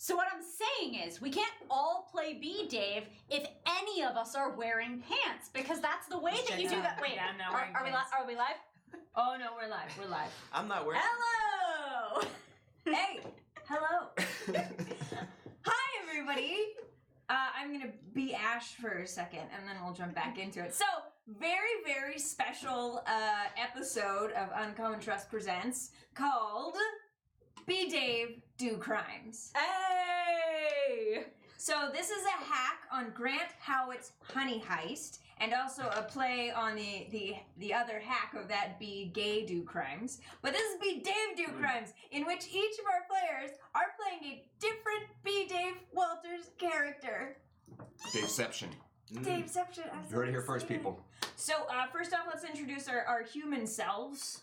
So what I'm saying is, we can't all play B Dave if any of us are wearing pants, because that's the way that you do that. Wait, yeah, no, are we live? Oh no, we're live. We're live. I'm not wearing. Hello. Hey, hello. Hi, everybody. I'm gonna be Ash for a second, and then we'll jump back into it. So, very, very special episode of Uncommon Trust Presents called Be Dave, Do Crimes. Hey! So this is a hack on Grant Howitt's Honey Heist, and also a play on the other hack of that Be Gay, Do Crimes. But this is Be Dave, Do Crimes, in which each of our players are playing a different Be Dave Walters character. Daveception. Daveception. You heard it here first, people. So first off, let's introduce our human selves.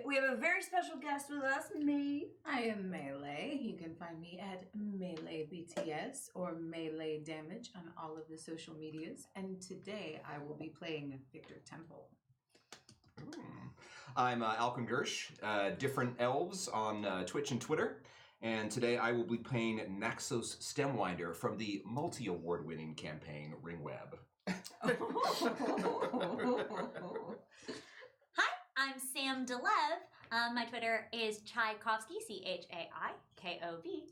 We have a very special guest with us, me. I am Melee. You can find me at Melee BTS or Melee Damage on all of the social medias. And today I will be playing Victor Temple. I'm Alcon Gersh, different elves on Twitch and Twitter. And today I will be playing Naxos Stemwinder from the multi-award winning campaign Ringweb. Hi, I'm Sam DeLev. My Twitter is Tchaikovsky, ChaiKovsky,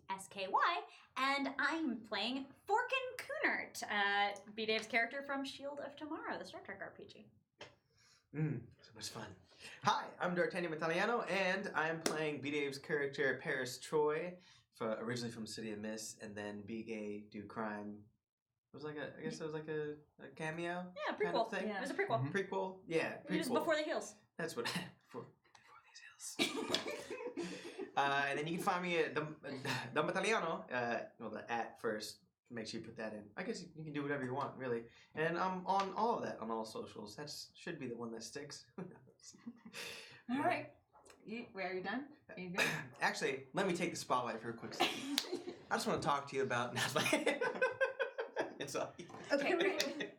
and I'm playing Forkin Kunert, B Dave's character from Shield of Tomorrow, the Star Trek RPG. So much fun. Hi, I'm D'Artagnan Italiano, and I'm playing B Dave's character Paris Troy, originally from City of Mist, and then Be Gay, Do Crime. It was like I guess it was like a cameo. Yeah, prequel. Kind of thing. It was a prequel. Mhm. Prequel, yeah. It was Prequel. before the heels. That's what before these hills. And then you can find me at Dom Italiano. Well, the at first. Make sure you put that in. I guess you can do whatever you want, really. And I'm on all of that on all socials. That should be the one that sticks. All right. Are you done? Are you good? Actually, let me take the spotlight for a quick second. I just want to talk to you about. It's all. Okay, great.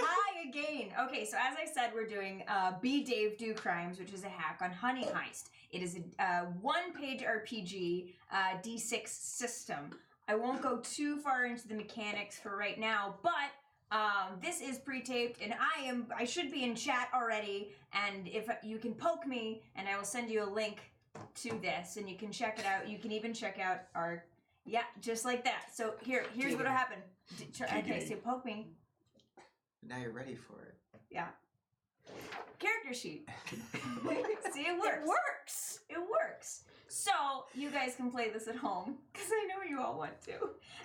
Hi again. Okay, so as I said, we're doing Be Dave, Do Crimes, which is a hack on Honey Heist. It is a one-page RPG D6 system. I won't go too far into the mechanics for right now, but this is pre-taped, and I should be in chat already, and if you can poke me, and I will send you a link to this, and you can check it out. You can even check out our, yeah, just like that. So here's what'll happen. Okay, so poke me. Now you're ready for it. Yeah. Character sheet. See, it works. It works. It works. So you guys can play this at home because I know you all want to.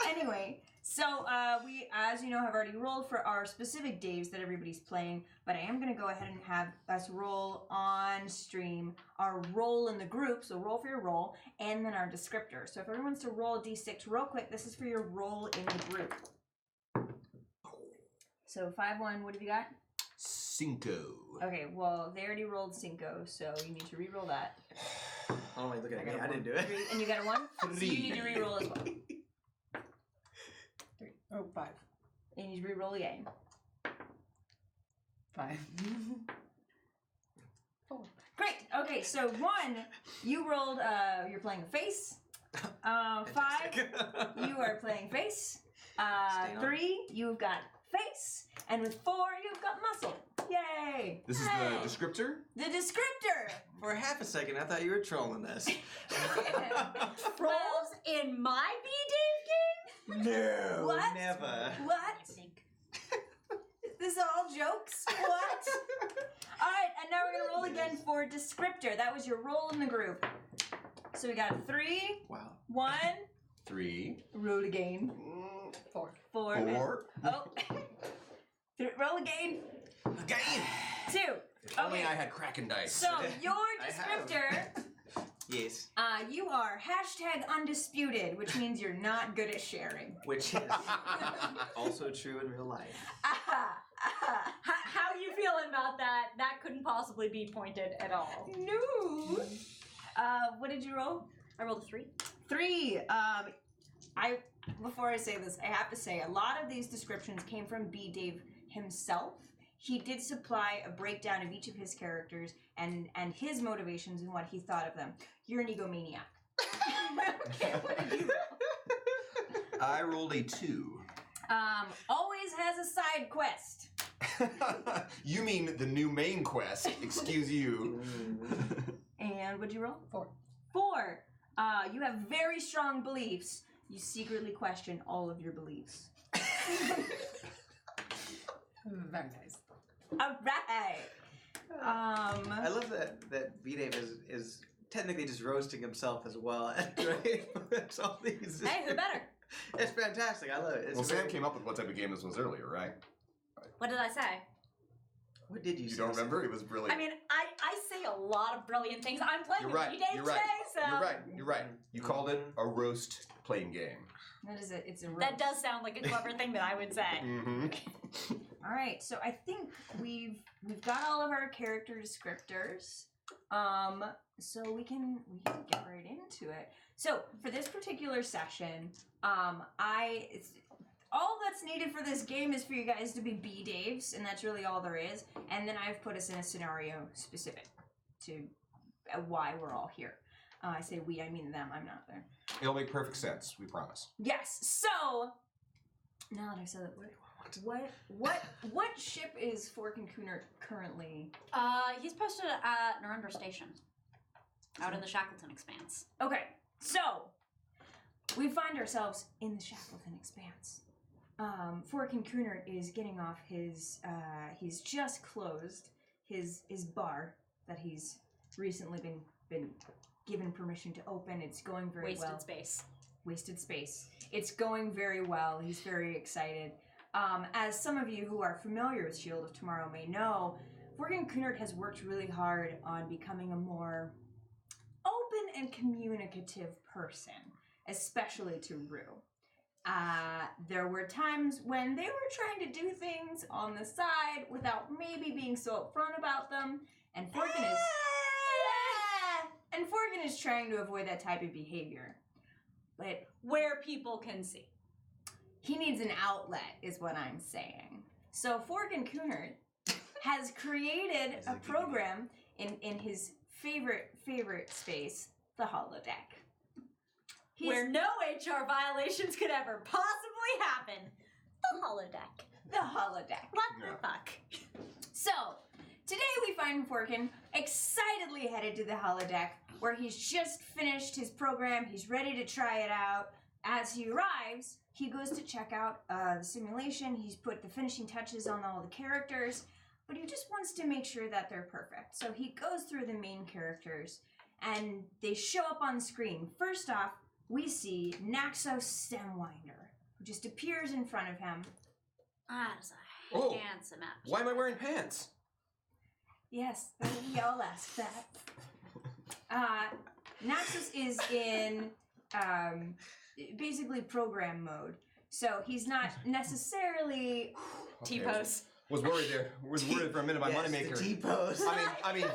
Anyway, so we, as you know, have already rolled for our specific Daves that everybody's playing, but I am going to go ahead and have us roll on stream our roll in the group. So roll for your roll, and then our descriptor. So if everyone wants to roll a d6 real quick, this is for your roll in the group. So 5-1, what have you got? Cinco. Okay, well, they already rolled Cinco, so you need to re-roll that. Oh, wait, look at me. I didn't do it. 3, and you got a 1? So you need to re-roll as well. 3. Oh, 5. And you need to re-roll again. 5. 4. Great. Okay, so 1, you rolled, you're playing a face. 5, you are playing face. 3, you've got face. And with 4, you've got muscle. Yay! This is Hey. the descriptor? The descriptor! For half a second, I thought you were trolling this. Trolls in my B Dave game? No, What? never. What? I think. Is this all jokes? What? Alright, and now we're gonna roll again for descriptor. That was your roll in the group. So we got 3, Wow. 1, 3. roll again. 4. 4. 4. Oh. Roll again. Again. 2. If only Okay. I had Kraken dice. So your I have. descriptor, Yes. you are #undisputed, which means you're not good at sharing. Which is also true in real life. Aha, aha. How you feeling about that? That couldn't possibly be pointed at all. No. What did you roll? I rolled a 3. 3. Before I say this, I have to say a lot of these descriptions came from B. Dave himself. He did supply a breakdown of each of his characters and his motivations and what he thought of them. You're an egomaniac. Okay, what did you roll? I rolled a 2. Always has a side quest. You mean the new main quest? Excuse you. And what'd you roll? 4. 4. You have very strong beliefs. You secretly question all of your beliefs. Very nice. All right. I love that B-Dave is technically just roasting himself as well. Right? That's all these. Hey, who better? It's fantastic. I love it. It's Well, Sam very- came up with what type of game this was earlier, right? What did I say? What did you say? You don't remember? It was brilliant. I mean, I say a lot of brilliant things. I'm playing You're with right. B-Day You're today, right. so You're right. You called it a roast playing game. That is it's a roast. that does sound like a clever thing that I would say. Mm-hmm. All right, so I think we've got all of our character descriptors. So we can get right into it. So for this particular session, all that's needed for this game is for you guys to be B-Daves, and that's really all there is. And then I've put us in a scenario specific to why we're all here. I say we, I mean them. I'm not there. It'll make perfect sense. We promise. Yes. So now that I said that, what ship is Fork and Cooner currently? He's posted at Narendra Station, out in the Shackleton Expanse. Okay, so we find ourselves in the Shackleton Expanse. Fork and Cooner is getting off his. He's just closed his bar that he's recently been given permission to open. It's going very well. Wasted space. It's going very well. He's very excited. As some of you who are familiar with Shield of Tomorrow may know, Forgan Kunert has worked really hard on becoming a more open and communicative person, especially to Rue. There were times when they were trying to do things on the side without maybe being so upfront about them, and Forgan is trying to avoid that type of behavior. But Where people can see. he needs an outlet, is what I'm saying. So Forgan Kunert has created a program in his favorite space, the holodeck. Where no HR violations could ever possibly happen. The holodeck. The holodeck. What Yeah. the fuck? So, today we find Forkin excitedly headed to the holodeck, where he's just finished his program, he's ready to try it out. As he arrives, he goes to check out the simulation, he's put the finishing touches on all the characters, but he just wants to make sure that they're perfect. So he goes through the main characters, and they show up on screen. First off, we see Naxos Stemwinder, who just appears in front of him. That's a Oh. handsome app. Why am I wearing pants? Yes, we all ask that. Naxos is in basically program mode, so he's not necessarily. T-pose. Was worried there. Was worried for a minute. My Yes, moneymaker. the T-pose. I mean,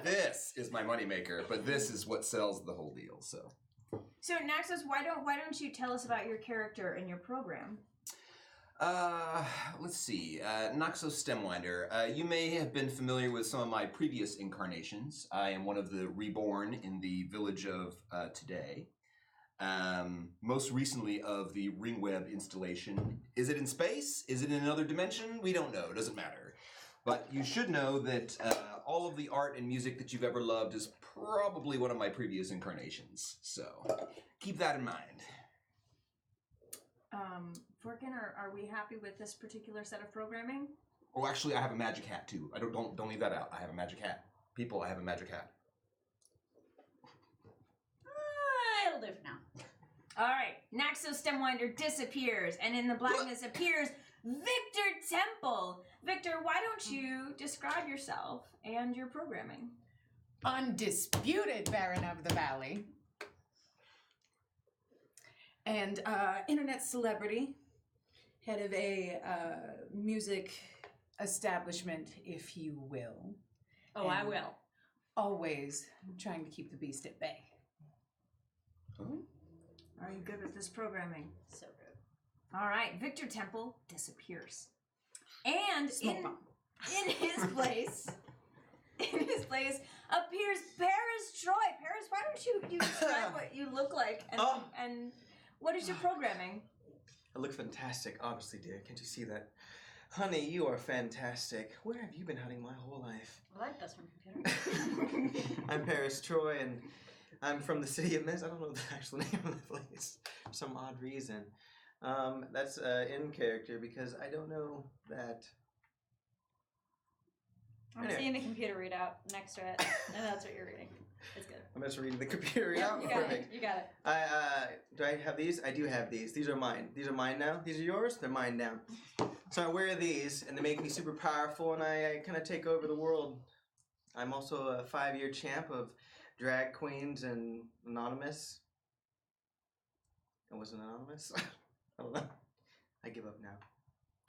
this is my moneymaker, but this is what sells the whole deal. So, Naxos, why don't you tell us about your character and your program? let's see. Naxos Stemwinder. You may have been familiar with some of my previous incarnations. I am one of the reborn in the village of today. Most recently of the Ringweb installation. Is it in space? Is it in another dimension? We don't know. It doesn't matter. But you should know that all of the art and music that you've ever loved is probably one of my previous incarnations. So keep that in mind. Forkin, are we happy with this particular set of programming? Oh, actually, I have a magic hat too. I don't leave that out. I have a magic hat. People, I have a magic hat. It'll do for now. All right, Naxos Stemwinder disappears, and in the blackness appears Victor Temple. Victor, why don't you describe yourself and your programming? Undisputed Baron of the Valley. And internet celebrity, head of a music establishment, if you will. Oh, I And will. Always trying to keep the beast at bay. Are you good with this programming? So good. All right, Victor Temple disappears. And Smoke in bomb. his place, appears Paris Troy. Paris, why don't you describe what you look like and what is your programming? I look fantastic, honestly, dear. Can't you see that? Honey, you are fantastic. Where have you been hiding my whole life? I like this from computer. I'm Paris Troy, and I'm from the city of Mist. I don't know the actual name of the place for some odd reason. That's in character because I don't know that. I'm Anyway. seeing the computer readout next to it, and that's what you're reading. It's good. I'm just reading the computer Yeah, out. you got it. You got it. Do I have these? I do have these. These are mine. These are mine now. These are yours. They're mine now. So I wear these, and they make me super powerful, and I kind of take over the world. I'm also a 5-year champ of drag queens and anonymous. I wasn't anonymous. I don't know. I give up now.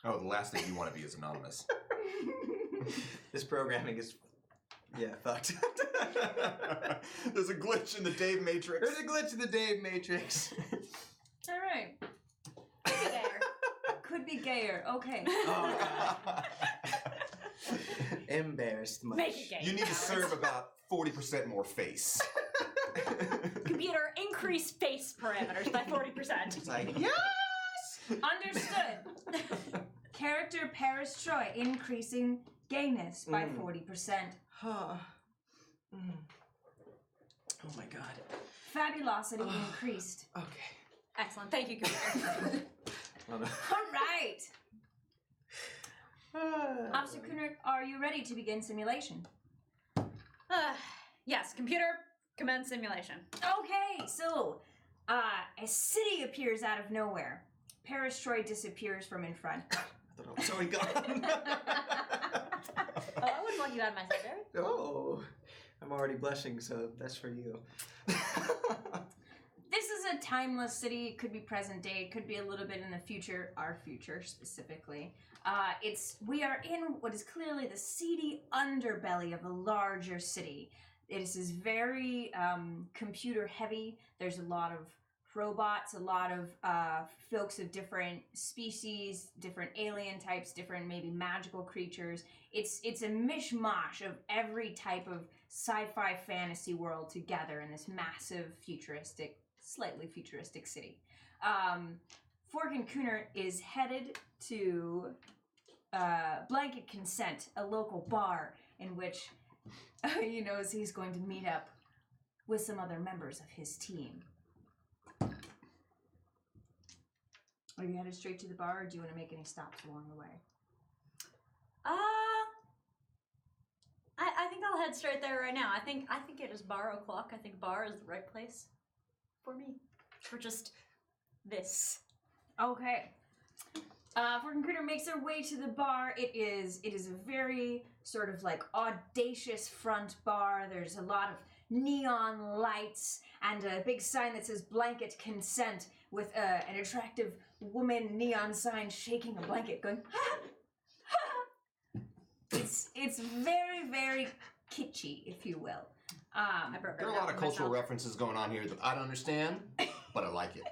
Oh, the last thing you want to be is anonymous. This programming is, fucked. There's a glitch in the Dave Matrix. There's a glitch in the Dave Matrix. All right. Could be gayer. Okay. Oh, God. Embarrassed much. Make it gay. You need to serve about 40% more face. Computer, increase face parameters by 40%. It's like, yes! Understood. Character Paris Troy increasing gayness by 40%. Huh. Mm. Oh my God. Fabulosity increased. Okay. Excellent. Thank you, computer. Oh, no. All right. Officer Cooner, are you ready to begin simulation? Yes, computer, commence simulation. Okay, so a city appears out of nowhere. Paris Troy disappears from in front. I thought I was already gone. Oh, I wouldn't want you out of my sight, Barry. Oh, I'm already blushing, so that's for you. This is a timeless city. It could be present day. It could be a little bit in the future, our future specifically. We are in what is clearly the seedy underbelly of a larger city. It is very computer heavy. There's a lot of robots, a lot of folks of different species, different alien types, different maybe magical creatures. It's a mishmash of every type of sci-fi fantasy world together in this massive slightly futuristic city. Fork and Cooner is headed to Blanket Consent, a local bar in which he knows he's going to meet up with some other members of his team. Are you headed straight to the bar, or do you want to make any stops along the way? I think I'll head straight there right now. I think it is bar o'clock. I think bar is the right place for me. For just this. Okay. Fork Critter makes their way to the bar. It is a very sort of like audacious front bar. There's a lot of neon lights and a big sign that says Blanket Consent with an attractive woman neon sign shaking a blanket going, It's very, very kitschy, if you will. There are a lot of cultural references going on here that I don't understand, but I like it.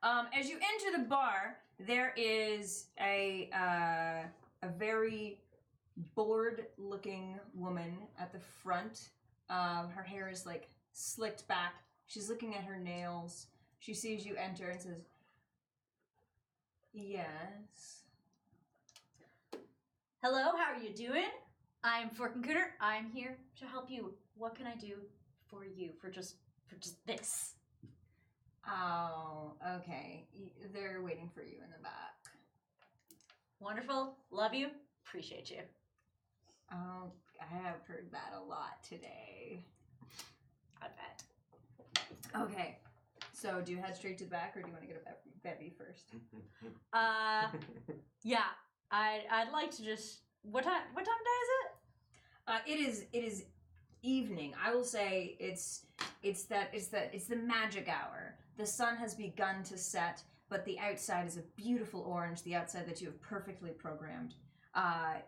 As you enter the bar, there is a very bored-looking woman at the front. Her hair is like slicked back. She's looking at her nails. She sees you enter and says, "Yes." Hello, how are you doing? I'm Fork and Cooner. I'm here to help you. What can I do for you for just this? Oh, okay. They're waiting for you in the back. Wonderful. Love you. Appreciate you. Oh, I have heard that a lot today. I bet. Okay. So, do you head straight to the back, or do you want to get a bevy first? Yeah. I'd like to just. What time of day is it? It is evening. I will say it's the magic hour. The sun has begun to set, but the outside is a beautiful orange. The outside that you have perfectly programmed.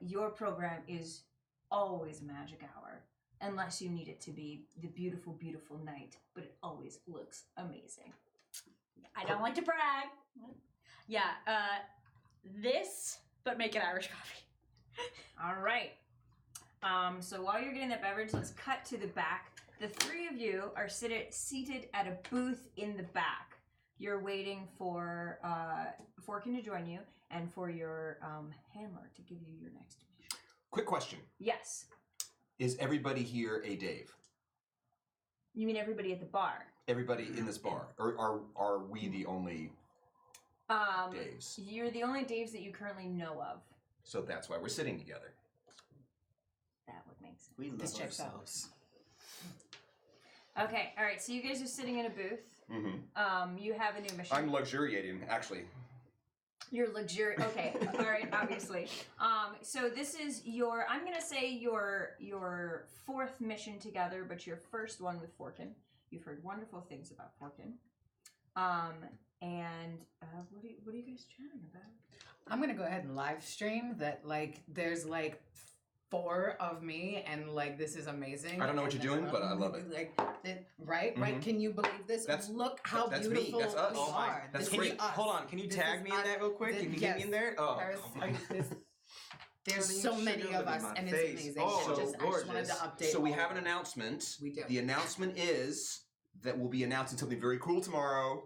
Your program is always magic hour, unless you need it to be the beautiful, beautiful night. But it always looks amazing. I don't like to brag. Yeah. This, but make it Irish coffee. All right. So while you're getting that beverage, let's cut to the back. The three of you are seated at a booth in the back. You're waiting for Forkin to join you and for your handler to give you your next mission. Quick question. Yes. Is everybody here a Dave? You mean everybody at the bar? Everybody in this bar? Or are we the only Daves? You're the only Daves that you currently know of. So that's why we're sitting together. That would make sense. We love This checks out. ourselves. Okay, all right. So you guys are sitting in a booth. Mm-hmm. You have a new mission. I'm luxuriating, actually. You're luxurious. Okay, all right. Obviously. So this is your. I'm gonna say your fourth mission together, but your first one with Forkin. You've heard wonderful things about Forkin. And what are you guys chatting about? I'm gonna go ahead and live stream that. Like, there's like 4 of me, and like this is amazing. I don't know what And you're doing, but I love it. Like, right? Can you believe this? Look how that's beautiful me. That's us. we Oh my- are. that's This great. is us. Hold on, can you This tag is me in us. that real quick? Can you get me in there? Oh, There's I mean, so you many should of know us, that in and my it's face. amazing. Oh, I just wanted to gorgeous. update. So we all have of an you. announcement. We do. The announcement is that we'll be announcing something very cool tomorrow.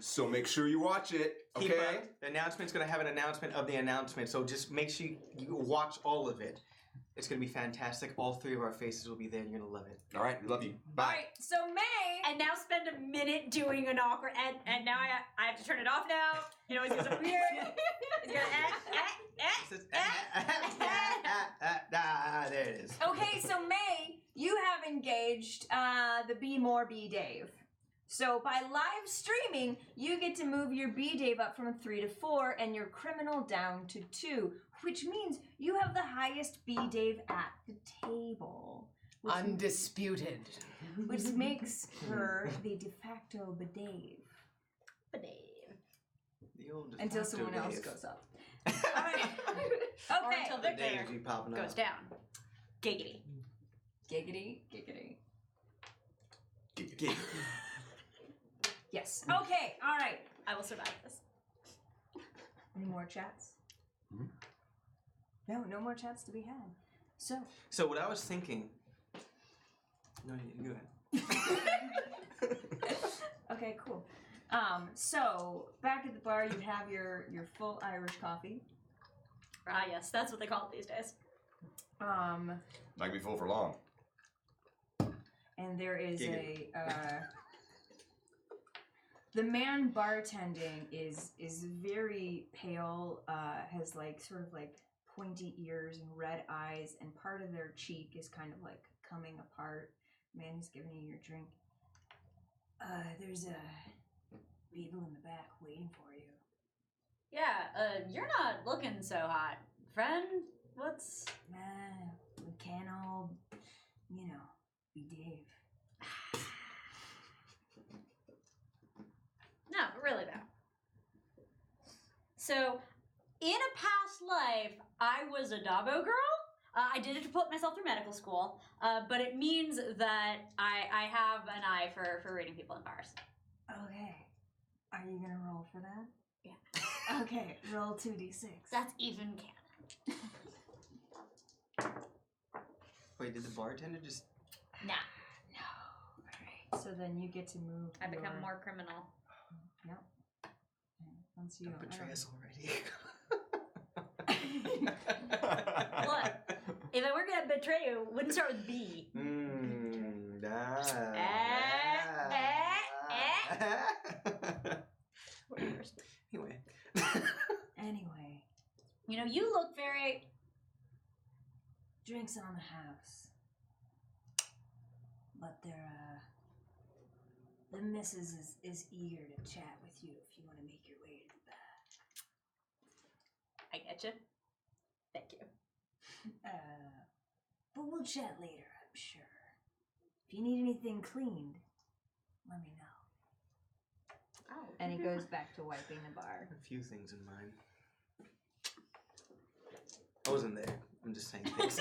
So make sure you watch it. Keep Okay. up. The announcement's going to have an announcement of the announcement, so just make sure you watch all of it. It's going to be fantastic. All 3 of our faces will be there. You're going to love it. All right. We love you. All Bye. right. So May. And now spend a minute doing an awkward and now I have to turn it off now. You know, it's gonna weird. It's gonna There it is. Okay, so May, you have engaged the Be More B Dave. So by live streaming, you get to move your B Dave up from 3 to 4 and your criminal down to 2, which means you have the highest B Dave at the table. Undisputed. Which makes her the de facto Bedave. The old de Until facto someone else Dave. goes up. Alright. Or Okay. until The the Daves be popping goes up. down. Giggity. Giggity, giggity. Giggity. Yes. Okay, alright. I will survive this. Any more chats? Mhm. No more chats to be had. So, So what I was thinking. No, you go ahead. okay, cool. So back at the bar, you have your full Irish coffee. Ah, yes, that's what they call it these days. Um, Not gonna be full for long. and there is Giggity. the man bartending is very pale, has like sort of like pointy ears and red eyes, and part of their cheek is kind of like coming apart. Man who's giving you your drink. There's people in the back waiting for you. Yeah, you're not looking so hot. Friend, what's... We can't all, be Dave. No, really though. So, in a past life, I was a Dabo girl. I did it to put myself through medical school, but it means that I have an eye for reading people in bars. Okay. Are you gonna roll for that? Yeah. Okay, roll 2d6. That's even canon. Wait, did the bartender just... Nah, Alright, so then you get to move. I become your- more criminal. Yep. And once you Don't betray us already. Look, if I were gonna betray you, it wouldn't start with B. Anyway. Anyway, You know, you look very... drinks on the house. But the missus is eager to chat with you if you want to make your way to the back. I get you. Thank you. But we'll chat later, I'm sure. If you need anything cleaned, let me know. Oh. And he goes back to wiping the bar. A few things in mind. I wasn't there. I'm just saying things.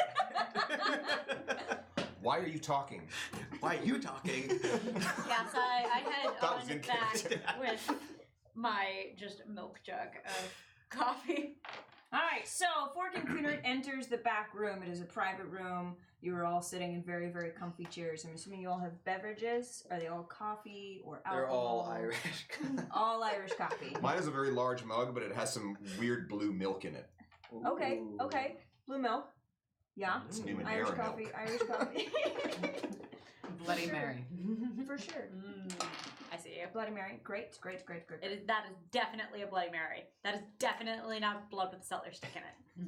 Why are you talking? Why are you talking? Yes, I head That was on in back character. with my just milk jug of coffee. All right, so Fork and Cooter enters the back room. It is a private room. You are all sitting in very, very comfy chairs. I'm assuming you all have beverages. Are they all coffee or alcohol? They're all Irish. All Irish coffee. Mine is a very large mug, but it has some weird blue milk in it. Okay, Ooh. okay. Blue milk. Yeah. It's Numenera Irish milk. coffee, Irish coffee. Bloody sure. Mary. For sure. I see you. Bloody Mary. Great, great, great, great. That is definitely a Bloody Mary. That is definitely not blood with a celery stick in it.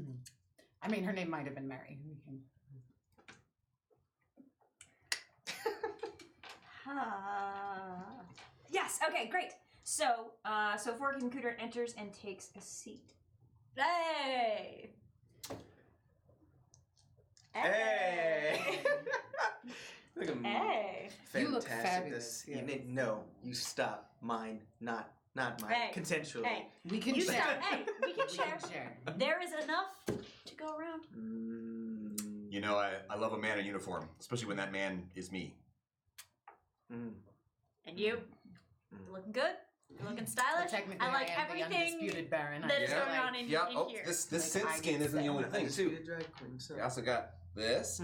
I mean, her name might have been Mary. Yes, okay, great. So, so Fork and Cooter enters and takes a seat. Hey! Hey! Look at me. Hey! You look Fantastic fabulous, this yes. evening. No, you stop. Mine, not mine. Hey, Consensually. Hey, We can you share. stop. Hey, we can We share. can share. There is enough to go around. You know, I love a man in uniform, especially when that man is me. Mm. And you? You're looking good. You're looking stylish. Technically, I like am the everything undisputed Baron. that is Yeah. going on in, Yeah, in oh, here. this Like, scent I skin get isn't the that. only thing, too. Undisputed drag queen, so. We also got this.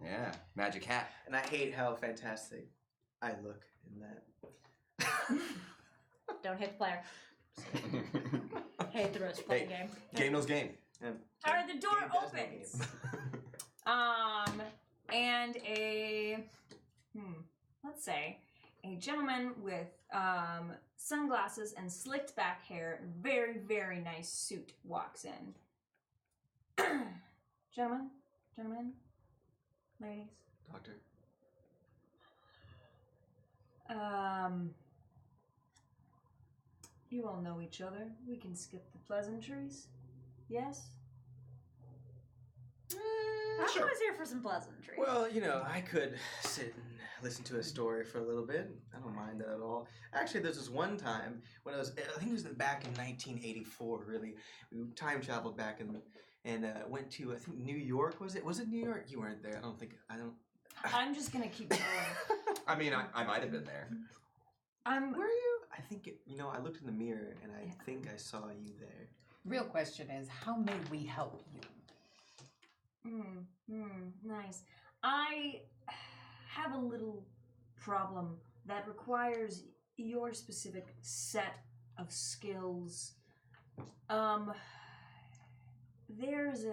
Yeah, magic hat. And I hate how fantastic I look in that. Don't hit the player. Hate the rest playing game. Game knows game. All right, the door Game does no opens. game. And let's say a gentleman with sunglasses and slicked back hair, very, very nice suit walks in. Gentlemen, ladies. Doctor. You all know each other. We can skip the pleasantries. Yes? I'm Sure. always here for some pleasantries. Well, you know, I could sit and listen to a story for a little bit. I don't mind that at all. Actually, there's this one time when I think it was back in 1984, really. We time traveled back and went to, I think, New York, was it? Was it New York? You weren't there. I'm just gonna keep going. I mean, I might have been there. Were you? I think, I looked in the mirror and I think I saw you there. Real question is, how may we help you? Nice. I have a little problem that requires your specific set of skills. There's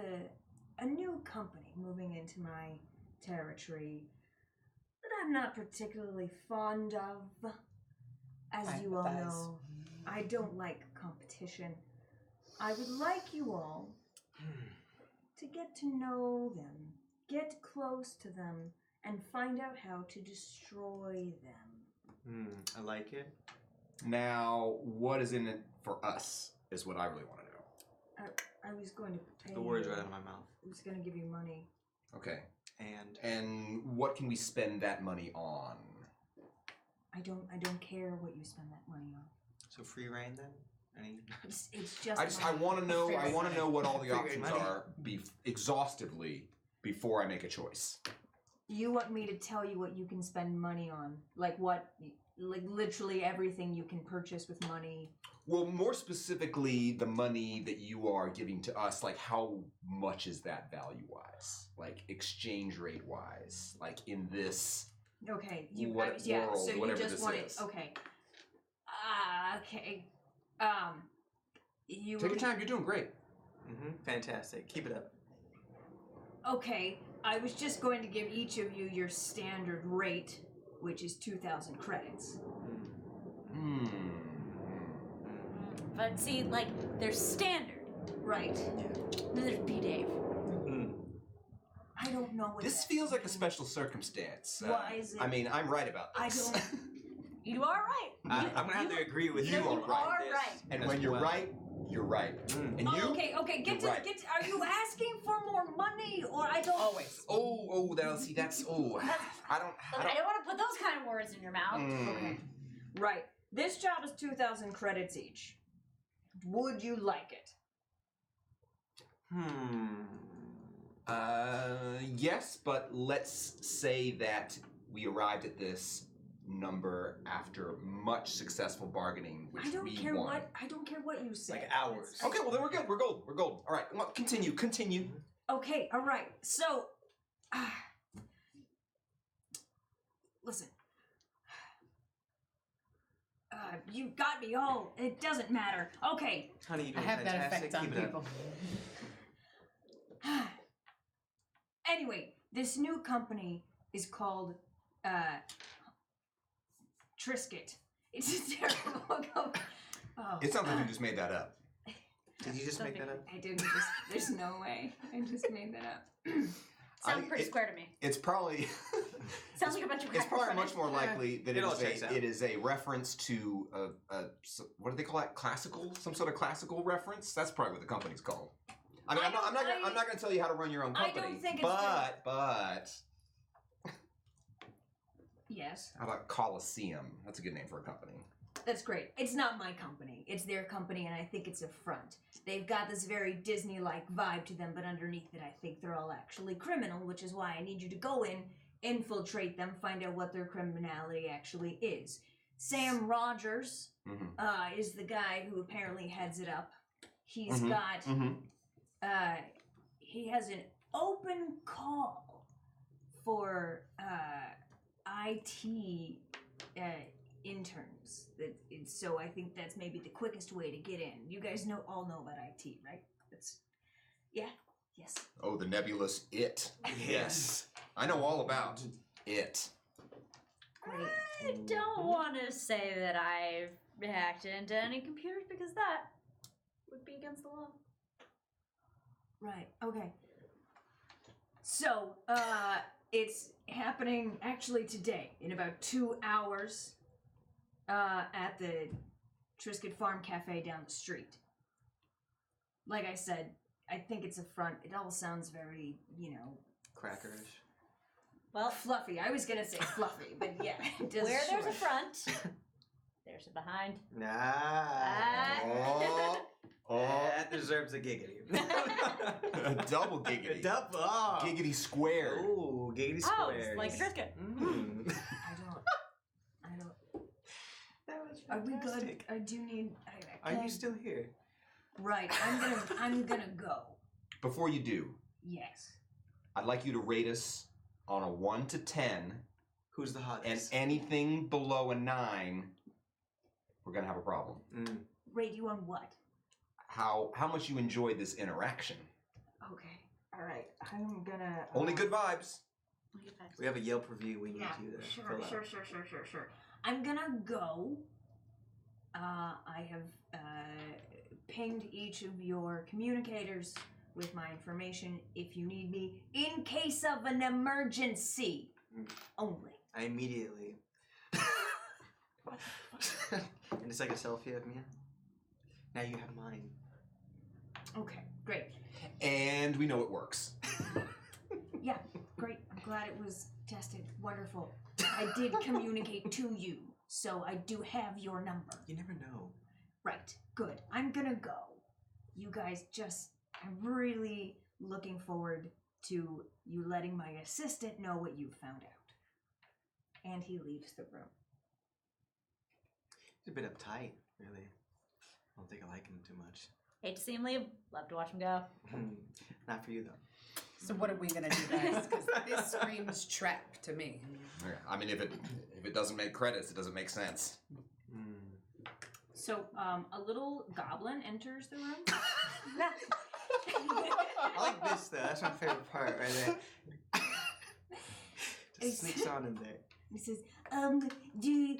a new company moving into my territory that I'm not particularly fond of. As you all empathize. know, I don't like competition. I would like you all to get to know them, get close to them, and find out how to destroy them. I like it. Now, what is in it for us is what I really want to know. I was going to pay The words you. right out of my mouth. I was going to give you money. Okay. And And what can we spend that money on? I don't care what you spend that money on. so free reign then? It's just. I money. want to know. I want to know what all the Figure options money. are exhaustively before I make a choice. You want me to tell you what you can spend money on? Like what? Like literally everything you can purchase with money. Well, more specifically, the money that you are giving to us, like how much is that value-wise? Like exchange rate-wise? Like in this... Okay. What yeah. world, So you whatever just this want is. it. Okay. Okay. You. Take your time, you're doing great. Fantastic. Keep it up. Okay. I was just going to give each of you your standard rate, which is 2,000 credits. But see, like, there's standard. Right. Then there's B-Dave. I don't know what This that feels like a means. special circumstance. Why is it? I mean, I'm right about I this. don't. You are right. I'm gonna have to agree with you you. are on right. this right. And as when you're well. right, you're right. And Oh, you? okay. You're right. Are you asking for more money, or I don't? Always. Oh, that's, Look, I don't want to put those kind of words in your mouth. Okay. Right. This job is 2,000 credits each. Would you like it? Yes, but let's say that we arrived at this number after much successful bargaining, which I don't we care won. what I don't care what you say. Like hours. Okay, well then we're good. We're gold. We're gold. All right, well, continue. Okay, all right. So, listen. You got me all. It doesn't matter. Okay. Honey, you I doing have that fantastic. effect on Keep it up. people. Anyway, this new company is called Trisket. It's a terrible company. Oh, It sounds like you just made that up. Did you just make that up? I didn't just. There's no way. I just made that up. Sounds pretty square to me. It's probably Sounds like a bunch of it's crackers probably from much it. more likely that It all checks out. it is a reference to what do they call that? Classical, some sort of classical reference. That's probably what the company's called. I mean, I'm not going to tell you how to run your own I company. don't think it's but Yes, how about Coliseum? That's a good name for a company. that's great. It's not my company. It's their company, and I think it's a front. They've got this very Disney-like vibe to them, but underneath it, I think they're all actually criminal, which is why I need you to go in, infiltrate them, find out what their criminality actually is. Sam Rogers is the guy who apparently heads it up. He's got he has an open call for IT interns. So I think that's maybe the quickest way to get in. You guys all know about IT, right? Yes. Oh, the nebulous it. Yes. I know all about it. Great. I don't want to say that I've hacked into any computers because that would be against the law. Right. Okay. So, it's happening actually today in about 2 hours at the Trisket Farm Cafe down the street. Like I said, I think it's a front. It all sounds very, Crackerish. Well, fluffy. I was gonna say fluffy, but yeah, it does. where there's a sure. front, there's a behind. Nah. That deserves a giggity. A double giggity. Double. Giggity squared. Ooh, giggity Oh, squares. like a Trisket. Mm. I don't. That was Are we good? fantastic. I do need. Are you still here? Right. I'm gonna go. Before you do, Yes. I'd like you to rate us on a 1 to 10, Who's the and hottest? anything below a 9, we're gonna have a problem. Mm. Rate you on what? How much you enjoyed this interaction? Okay. All right. I'm gonna. Only good vibes. We have a Yelp review we need Yeah. you to Sure. fill out. Sure. I'm gonna go. I have pinged each of your communicators with my information if you need me in case of an emergency. Only. I immediately. And it's like a selfie of me. Now you have mine. Okay. Great. And we know it works. Yeah. Great. I'm glad it was tested. Wonderful. I did communicate to you, so I do have your number. You never know. Right. Good. I'm gonna go. You guys I'm really looking forward to you letting my assistant know what you found out. And he leaves the room. He's a bit uptight, really. I don't think I like him too much. Hate to see him leave. Love to watch him go. Not for you, though. So what are we gonna do, guys? Because this screams trap to me. Okay, I mean, if it doesn't make credits, it doesn't make sense. So, a little goblin enters the room. I like this, though. That's my favorite part right there. Just sneaks on in there. He says, do you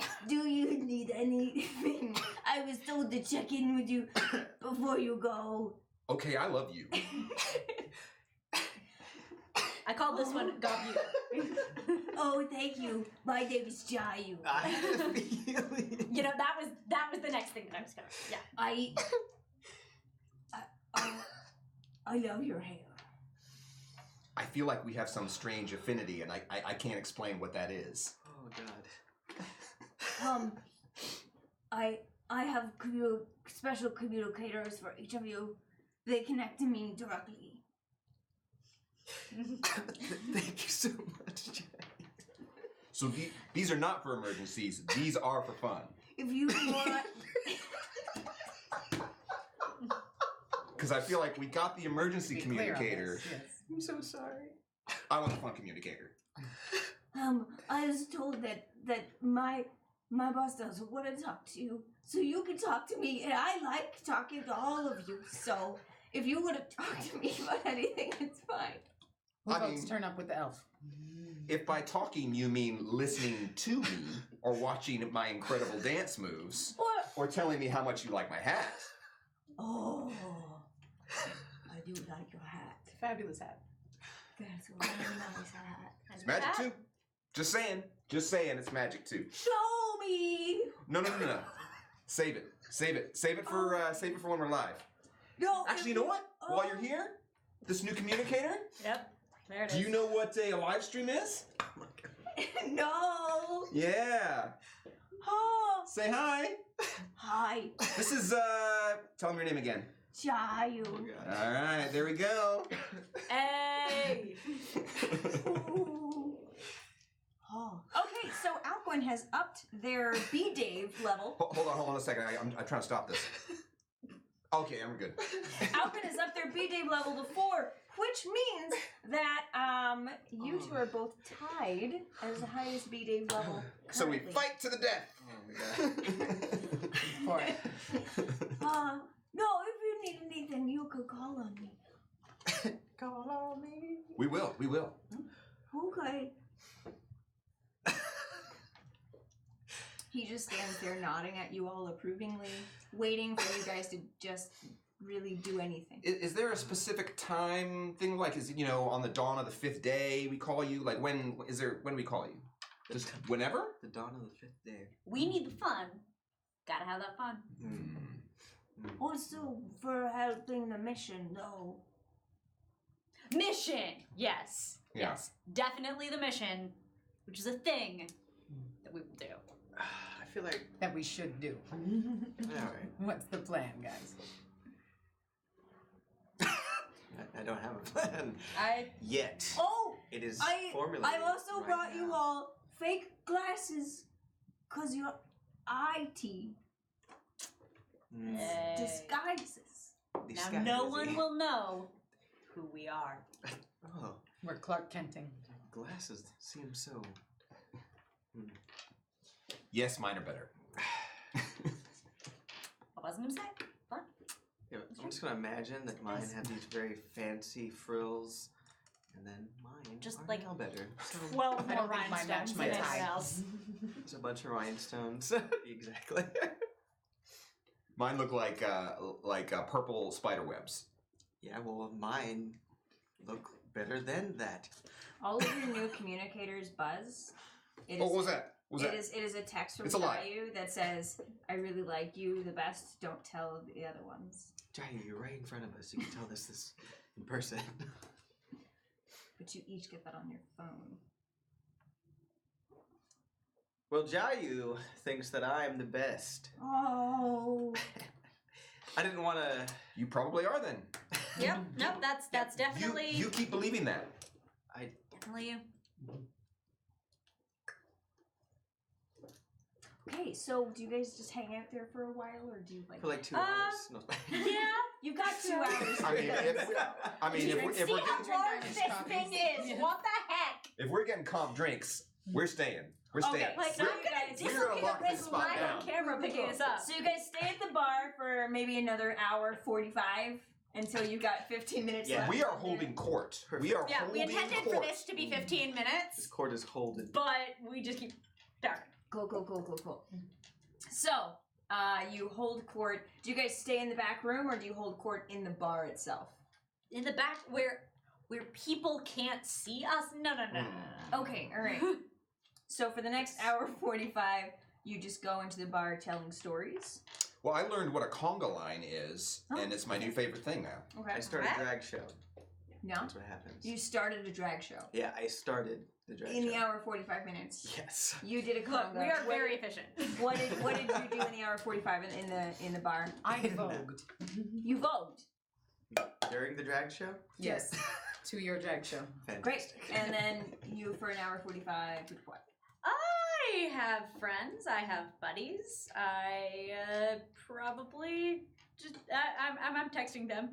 need anything? I was told to check in with you before you go. Okay, I love you. I called this one Gob You. Oh, thank you. My name is Jayu. I had a feeling. You know, that was the next thing that I was gonna. Yeah. I love your hair. I feel like we have some strange affinity, and I can't explain what that is. Oh, God. I have special communicators for each of you. They connect to me directly. Thank you so much, Jack. So these are not for emergencies. These are for fun. If you want, Because I feel like we got the emergency Be clear on communicator. this, yes. I'm so sorry. I want the fun communicator. I was told that my boss doesn't want to talk to you, so you can talk to me, and I like talking to all of you. So if you want to talk to me about anything, it's fine. Who I votes mean- turn up with the elf? If by talking you mean listening to me, or watching my incredible dance moves, or telling me how much you like my hat. Oh, I do like your hat. Fabulous hat. That's a really nice hat. It's magic too. Just saying, it's magic too. Show me. No. Save it for when we're live. No. Actually, you know what? While you're here, this new communicator. Yep. There it is. Do you know what a live stream is? No. Yeah. Oh, Say hi. hi, This is tell them your name again. Chayu. Oh, God. All right, there we go. Hey. Ooh. Oh. Okay, so Alcuin has upped their B-Dave level. Hold on a second. I'm trying to stop this. Okay, I'm good. Alcuin has upped their B-Dave level to 4, which means that you two are both tied as the highest B-Dave level. So we currently. fight to the death. Oh, my God. For it. No, if you need anything, you could call on me. Call on me. We will. Okay. He just stands there nodding at you all approvingly, waiting for you guys to just really do anything. Is there a specific time thing? Like, is it, on the dawn of the 5th day we call you? Like, when do we call you? Just whenever? The dawn of the 5th day. We need the fun. Gotta have that fun. Also, for helping the mission, no. Mission. Yes. Yeah. Yes. Definitely the mission, which is a thing that we will do. I feel like. That we should do. All right. What's the plan, guys? I don't have a plan I yet. Oh, It is I formulated. also right brought you now. all fake glasses, cause your IT disguises. now no one will know who we are. Oh, We're Clark Kenting. glasses seem so. Yes, mine are better. What was I gonna say? Fun. Yeah, I'm just gonna imagine that mine have these very fancy frills, and then mine Just are like now better. So 12 I more don't think mine match rhinestones my than tie. anything else. there's a bunch of rhinestones. Exactly. Mine look like purple spider webs. Yeah, well, mine look better than that. All of your new communicators buzz. It is, What was that? it is a text from It's a lie. Chayu that says, "I really like you the best. Don't tell the other ones." Jai, you're right in front of us. You can tell this in person. But you each get that on your phone. Well, Jayu thinks that I'm the best. Oh. I didn't want to. You probably are then. Yep. Nope. That's definitely You keep believing that. definitely you. Okay, so do you guys just hang out there for a while, or do you like? For like 2 hours. No. Yeah. You got 2 hours. I mean, if we're See how getting, large this thing is. What the heck? if we're getting comp drinks, we're staying. We're staying. Okay, Like, So I'm you gonna guys- we're gonna lock this this spot live down. on camera picking us up. So you guys stay at the bar for maybe another hour 45 until you got 15 minutes Yeah. left. We are holding court. Perfect. We are Yeah, we holding intended court. for this to be 15 This minutes, court is holding. but we just keep darn. Cool. So, you hold court. Do you guys stay in the back room, or do you hold court in the bar itself? In the back where people can't see us. No. Okay, all right. So for the next hour 45, you just go into the bar telling stories. Well, I learned what a conga line is, Oh. and it's my new favorite thing now. Okay. I started a What? drag show. No, That's what happens. you started a drag show Yeah, I started the drag in show. the hour 45 minutes. Yes. You did a Look, conga. we are What very did- efficient. What did you do in the hour 45 in the bar? I vogued. You vogued. During the drag show? Yes. To your drag show. Great. Fantastic. And then you for an hour 45 did what? I have friends. I have buddies. I probably just I'm texting them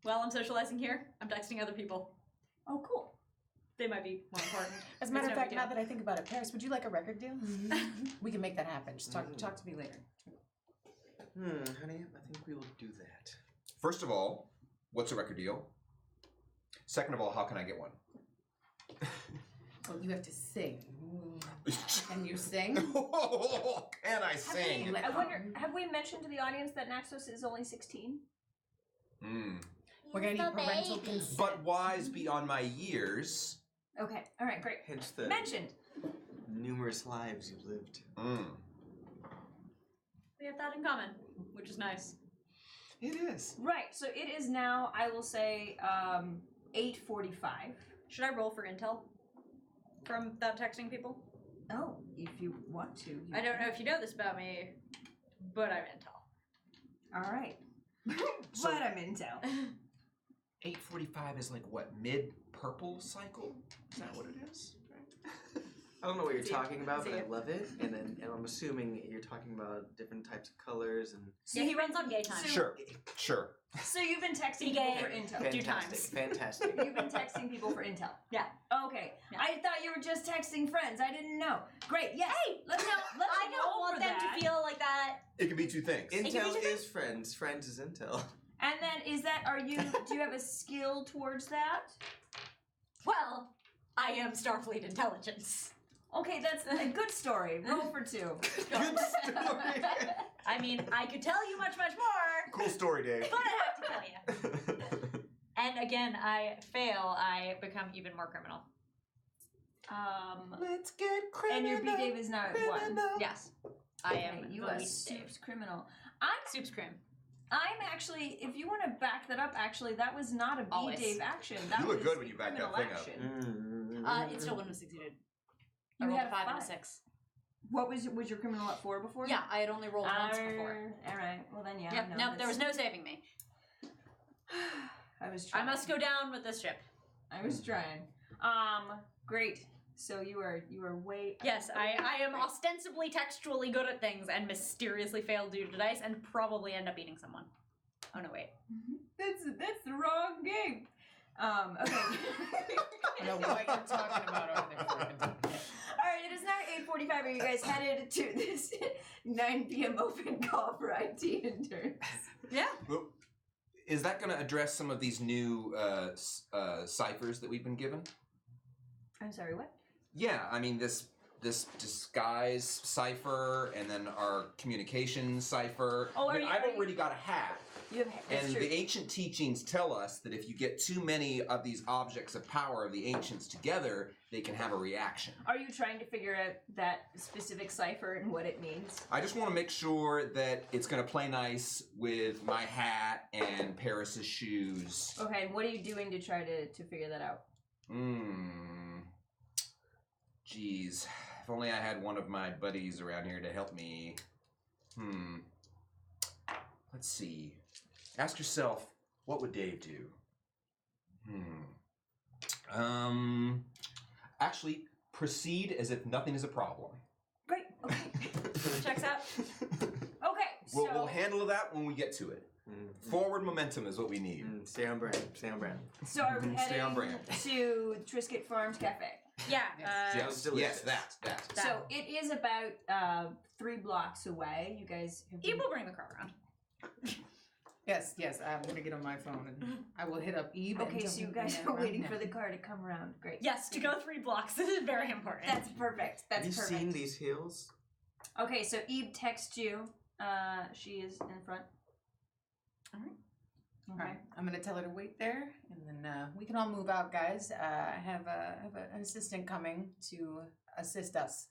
while I'm socializing here. I'm texting other people. Oh, cool. They might be more important. As a matter It's of no fact, big now deal. that I think about it, Paris, would you like a record deal? We can make that happen. Just talk to me later. Honey, I think we will do that. First of all, what's a record deal? Second of all, how can I get one? Well, you have to sing. Can you sing? Can I sing? I wonder, have we mentioned to the audience that Naxos is only 16? We're gonna need parental consent. But wise beyond my years. Okay, all right, great. Hence the Mentioned. numerous lives you've lived. We have that in common, which is nice. It is. Right, so it is now, I will say, 8:45. Should I roll for intel from that texting people? Oh, if you want to. I don't know if you know this about me, but I'm intel. All right. So- but I'm intel. 8:45 is like what, mid-purple cycle? Is that what it is? I don't know what you're See talking about, see but I it. love it. And I'm assuming you're talking about different types of colors and Yeah, he runs on gay time. Sure. So you've been texting Be people gay. for intel. Few fantastic. times. Fantastic. You've been texting people for intel. Yeah. Okay. Yeah. I thought you were just texting friends. I didn't know. Great. Yes. Hey, let's I don't roll want for them that. to feel like that. It can be two things. Intel is friends. Friends is intel. And then do you have a skill towards that? Well, I am Starfleet intelligence. Okay, that's a good story. Roll for 2. Good story. I mean, I could tell you much, much more, Cool story, Dave. but I have to tell you. And again, I fail, I become even more criminal. Let's get criminal. And your B Dave is now at 1. Yes, I am Okay, you the are least Dave. soups criminal. Soup's cream. I'm actually, if you want to back that up, actually, that was not a B Always. Dave action. That You look was good when you back that criminal thing up. action. It still wouldn't have succeeded. You I rolled had a a 5 and a 5. 6. What was your criminal at 4 before? Yeah, I had only rolled once before. All right. Well then, yeah. Yep, no, no, there was no saving me. I was I trying. must go down with this ship. I was trying. Great. So you are way. Yes, I am ostensibly textually good at things and mysteriously fail due to dice and probably end up eating someone. Oh no, wait. That's the wrong game. Okay. I don't know what you're talking about over there. All right, it is now 8:45. Are you guys headed to this 9 p.m. open call for IT interns? Yeah. Well, is that going to address some of these new ciphers that we've been given? I'm sorry, what? Yeah, I mean this disguise cipher and then our communication cipher. Oh, I mean, are I've you- already got a hat. You have that's And true. the ancient teachings tell us that if you get too many of these objects of power of the ancients together, they can have a reaction. Are you trying to figure out that specific cipher and what it means? I just want to make sure that it's going to play nice with my hat and Paris's shoes. Okay, and what are you doing to try to figure that out? Geez, if only I had one of my buddies around here to help me. Let's see. Ask yourself, what would Dave do? Actually, proceed as if nothing is a problem. Great. Okay. Checks out. Okay. So We'll handle that when we get to it. Forward momentum is what we need. Stay on brand. Stay on brand. So are we Stay on heading brand. to Trisket Farms Cafe? Yeah. Yes, delicious. that. So it is about 3 blocks away. You guys have Eve will bring the car around. Yes, I'm gonna get on my phone and I will hit up Eve. and Okay, tell so you him guys to are run waiting now. for the car to come around. Great. Yes, to go 3 blocks. This is very important. That's perfect. That's Have you perfect. seen these heels? Okay, so Eve texts you. She is in front. Alright. Okay. Alright, I'm gonna tell her to wait there, and then we can all move out, guys. I have an assistant coming to assist us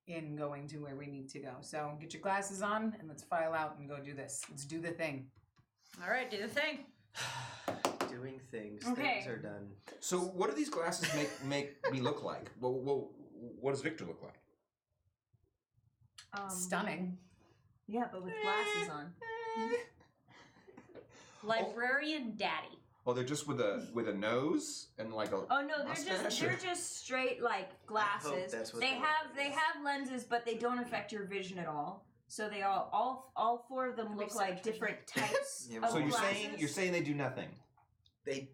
in going to where we need to go. So get your glasses on, and let's file out and go do this. Let's do the thing. All right, do the thing. Doing things. Okay. Things are done. So, what do these glasses make me look like? Well, what does Victor look like? Stunning. Yeah, but with glasses on. Librarian Daddy. Oh, they're just with a nose and like a. Oh no, mustache, they're just straight like glasses. that's what They they have lenses, but they don't affect your vision at all. So they all four of them look like different types Yeah, of So glasses. you're saying they do nothing? They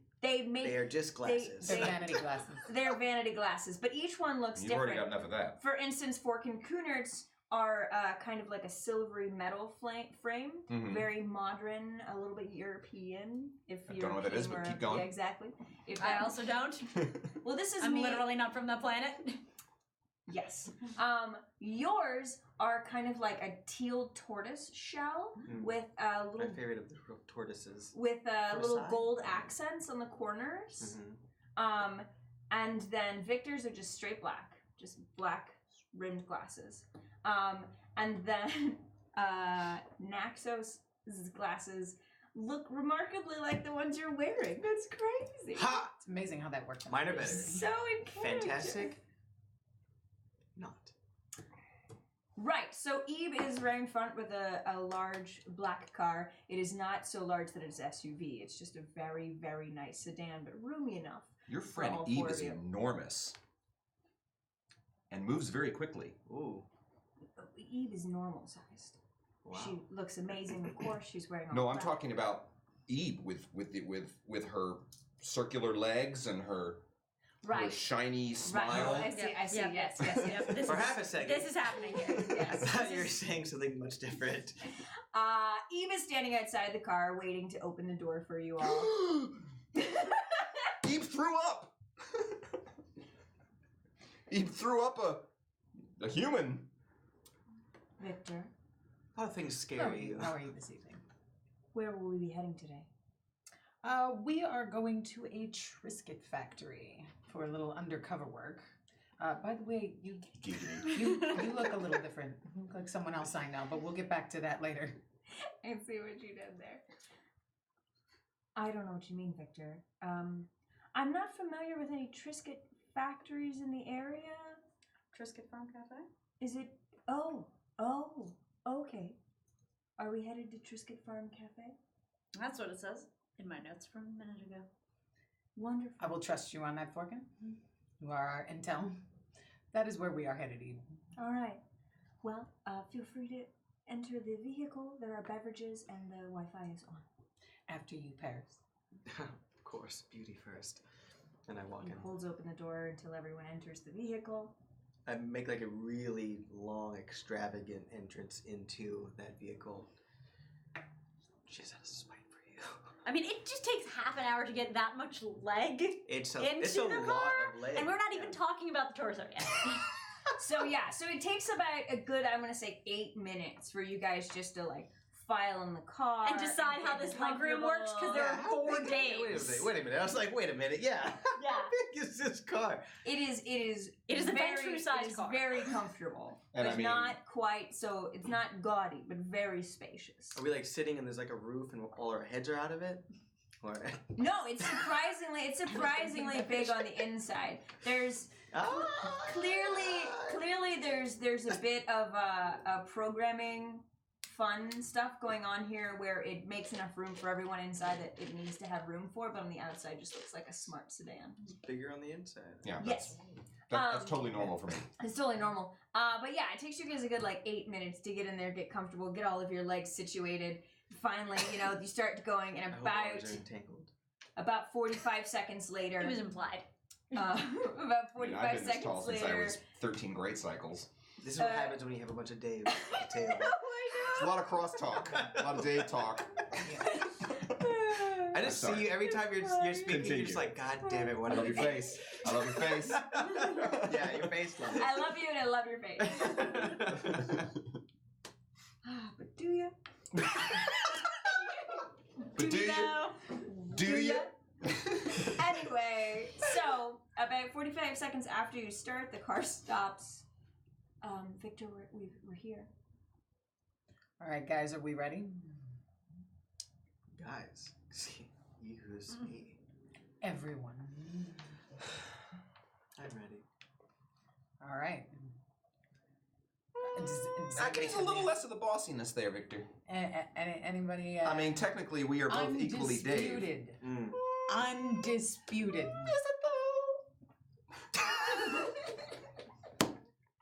are just glasses. They're vanity glasses. They're vanity glasses, but each one looks You've different. already got enough of that. For instance, Fork and Coonerts are kind of like a silvery metal frame, Mhm. very modern, a little bit European. If I you're don't know what that is, but keep going. Yeah, exactly. If I also don't. well, this is I'm me. literally not from that planet. Yes. Yours are kind of like a teal tortoise shell with a My little favorite of the tortoises. with little Tortoise. gold accents on the corners. Mm-hmm. And then Victor's are just straight black, just black rimmed glasses. And then Naxos' glasses look remarkably like the ones you're wearing. That's crazy. Ha! It's amazing how that worked out. Mine are better. So in character. Fantastic. Not. Right, so Eve is right in front with a large black car. It is not so large that it's SUV. It's just a very, very nice sedan, but roomy enough. Your friend all Eve four is of you. enormous and moves very quickly. Ooh. Eve is normal sized. Wow. She looks amazing, of course. She's wearing all No, I'm black. talking about Eve with her circular legs and her Right. shiny Right. smile. I see. I see. Yep. Yes. Yes. Yes. This For is- half a second. This is happening here. I Yes. thought you were saying something much different. Eve is standing outside the car, waiting to open the door for you all. Eve threw up. Eve threw up a human. Victor, A lot of things How scare are you? you. How are you this evening? where will we be heading today? We are going to a Triscuit factory for a little undercover work. By the way, you look a little different. You look like someone else I know, but we'll get back to that later. I see what you did there. I don't know what you mean, Victor. I'm not familiar with any Triscuit factories in the area. Triscuit Farm Cafe? Is it? Oh, okay. Are we headed to Triscuit Farm Cafe? That's what it says in my notes from a minute ago. Wonderful. I will trust you on that, Forkin. You are our intel. That is where we are headed, Eve. All right. Well, feel free to enter the vehicle. There are beverages and the Wi-Fi is on. After you, Paris. Of course, beauty first. And I walk He in. holds open the door until everyone enters the vehicle. I make like a really long, extravagant entrance into that vehicle. She has a spite for you. I mean, it just takes half an hour to get that much leg It's a into it's a the lot car, of leg. and we're not even talking about the torso yet. So it takes about a good, I'm gonna say 8 minutes for you guys just to like file in the car And decide how get this legroom works, 'cause comfortable. there are how 4 big- days. Wait a minute. I was like, wait a minute. Yeah. Yeah. How big is this car? It is It is a very, Ventru-sized it is car. very comfortable. And But I mean- not quite so it's not gaudy, but very spacious. Are we like sitting and there's like a roof and all our heads are out of it? Or No, it's surprisingly big on the inside. There's clearly there's a bit of a programming fun stuff going on here where it makes enough room for everyone inside that it needs to have room for, but on the outside just looks like a smart sedan. It's bigger on the inside. Yeah, Yes. that's totally normal for me. It's totally normal. But yeah, it takes you guys a good like 8 minutes to get in there, get comfortable, get all of your legs situated. Finally, you start going, and I hope ours are entangled. about 45 seconds later. It was implied. About I mean, 45 I've been this tall seconds since I later. was 13 great cycles. This is what Uh, happens when you have a bunch of Dave at the table. It's a lot of crosstalk, a lot of Dave talk. I just I'm sorry. see you every time you're speaking. Continue. You're just like, God damn it! What I did love your face. I love your face. Yeah, your face loves it. I love you and I love your face. But do you? But do you? No. Do you? Anyway, so about 45 seconds after you start, the car stops. Victor, we're here. All right, guys, are we ready? Guys, use me. Everyone. I'm ready. All right. It's a little less of the bossiness there, Victor. Anybody? I mean, technically, we are both equally Dave. Undisputed. Mm. Undisputed.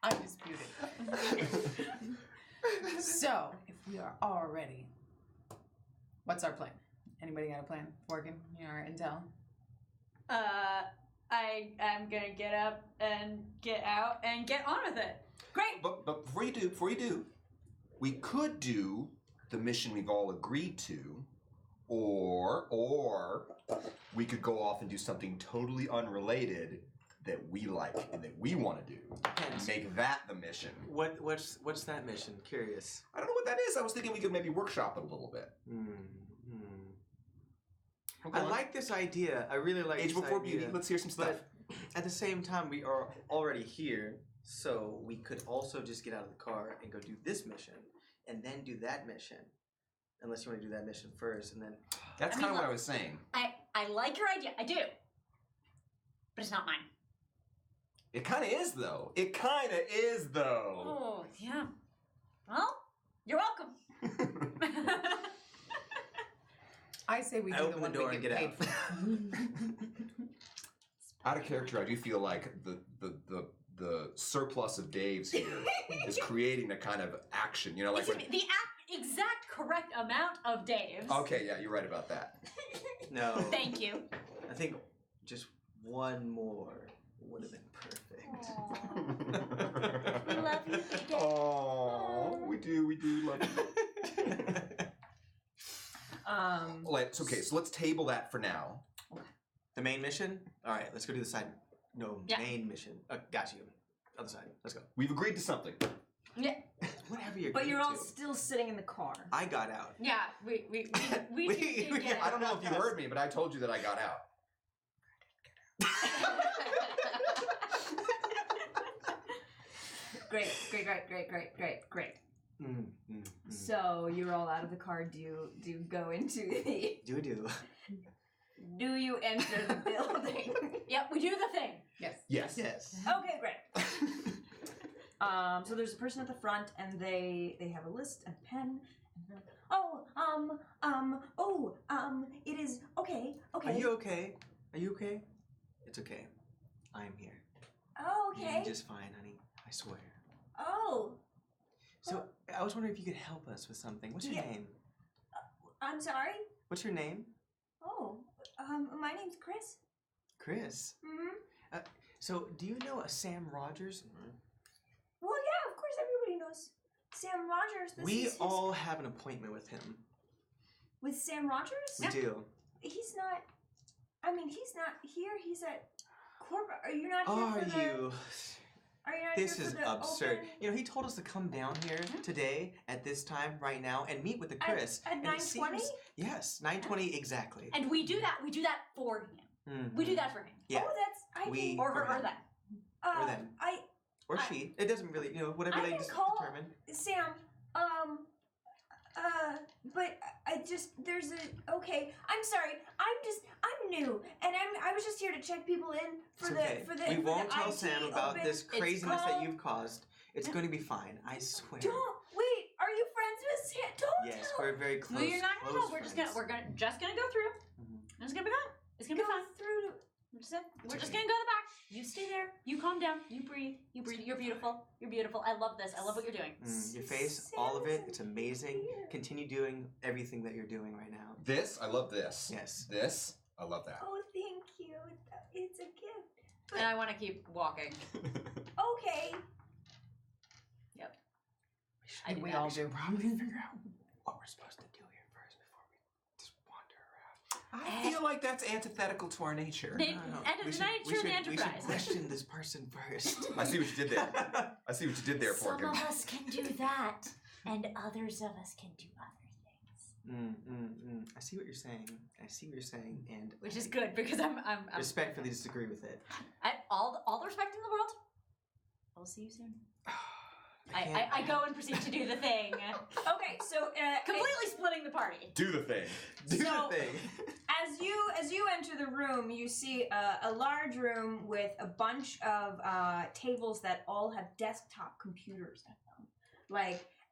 Undisputed. So, if we are all ready, what's our plan? Anybody got a plan? Working? Our intel? I'm gonna get up and get out and get on with it. Great. But before you do, we could do the mission we've all agreed to, or we could go off and do something totally unrelated that we like and that we want to do. And make that the mission. What's that mission? Curious. I don't know what that is. I was thinking we could maybe workshop it a little bit. I like this idea. I really like Age this Before idea. Beauty. Let's hear some stuff. But at the same time, we are already here, so we could also just get out of the car and go do this mission, and then do that mission. Unless you want to do that mission first, and then... That's kind of what I was saying. I like your idea. I do. But it's not mine. It kind of is, though. Oh, yeah. Well, you're welcome. I say we I do the open one the door we and get get paid out. for. Out of character, I do feel like the surplus of Dave's here is creating a kind of action. You know, like Excuse me, the exact correct amount of Daves. Okay, yeah, you're right about that. No. Thank you. I think just one more would have been perfect. We love you, Dave. Oh, we do love you. Okay, so let's table that for now. The main mission? Alright, let's go do the side. No, Yeah. main mission. Got you. Other side. Let's go. We've agreed to something. Yeah. Whatever you're But you're all to. still sitting in the car. I got out. Yeah, we did get I don't know if you heard me, but I told you that I got out. Great. So you're all out of the car. Do you go into the? Do. Do you enter the building? Yep, we do the thing. Yes. Yes. Okay, great. So there's a person at the front, and they have a list and pen. And they're like, it is okay. Are you okay? Are you okay? It's okay. I'm here. Oh, You'll okay. be just fine, honey. I swear. Oh, So I was wondering if you could help us with something. What's your Yeah. name? I'm sorry. What's your name? Oh, my name's Chris. Chris. Mm-hmm. So do you know a Sam Rogers? Well, yeah, of course everybody knows Sam Rogers. We all have an appointment with him. With Sam Rogers? We do. He's not. I mean, he's not here. He's at corporate. Are you not here Are for the? you? Are you not This here is for the absurd. open- You know, he told us to come down here today at this time right now and meet with the Chris. At And it 9:20? seems- Yes, 9:20 exactly. And we do that for him. Mhm. We do that for him. Yeah. Oh, that's I We- can. Or her Or or them. or them. Or I- she. It doesn't really, whatever I they can just call- determine. Sam. But I just there's a okay. I'm sorry. I'm new, and I was just here to check people in for It's the okay. for the. We for won't the tell IT Sam about open. this craziness that called- you've caused. It's going to be fine. I swear. Don't wait. Are you friends with Sam? Don't Yes, tell. we're very close. No, you're not gonna close know. We're just friends. gonna go through. Mhm. And it's gonna be fine. It's gonna be fine. through. We're just gonna go to the back. You stay there. You calm down. You breathe. You breathe. You're beautiful. You're beautiful. I love this. I love what you're doing. Your face, all of it, it's amazing. Continue doing everything that you're doing right now. This, I love this. Yes. This, I love that. Oh, thank you. It's a gift. And I want to keep walking. Okay. I do we that. all do. Probably figure out what we're supposed to do here first before we just wander around. I feel like that's antithetical to our nature. They- No, no, End of we the should- night, we true should- the We Enterprise. should question this person first. I see what you did there. I see what you did there, Some Porkin. of us can do that, and others of us can do other things. I see what you're saying. And Which is good because I'm respectfully disagree with it. all the respect in the world. I'll see you soon. I go and proceed to do the thing. Okay. So Completely splitting the party. Do the thing. Do So- the thing. as you enter the room, you see a large room with a bunch of tables that all have desktop computers at them.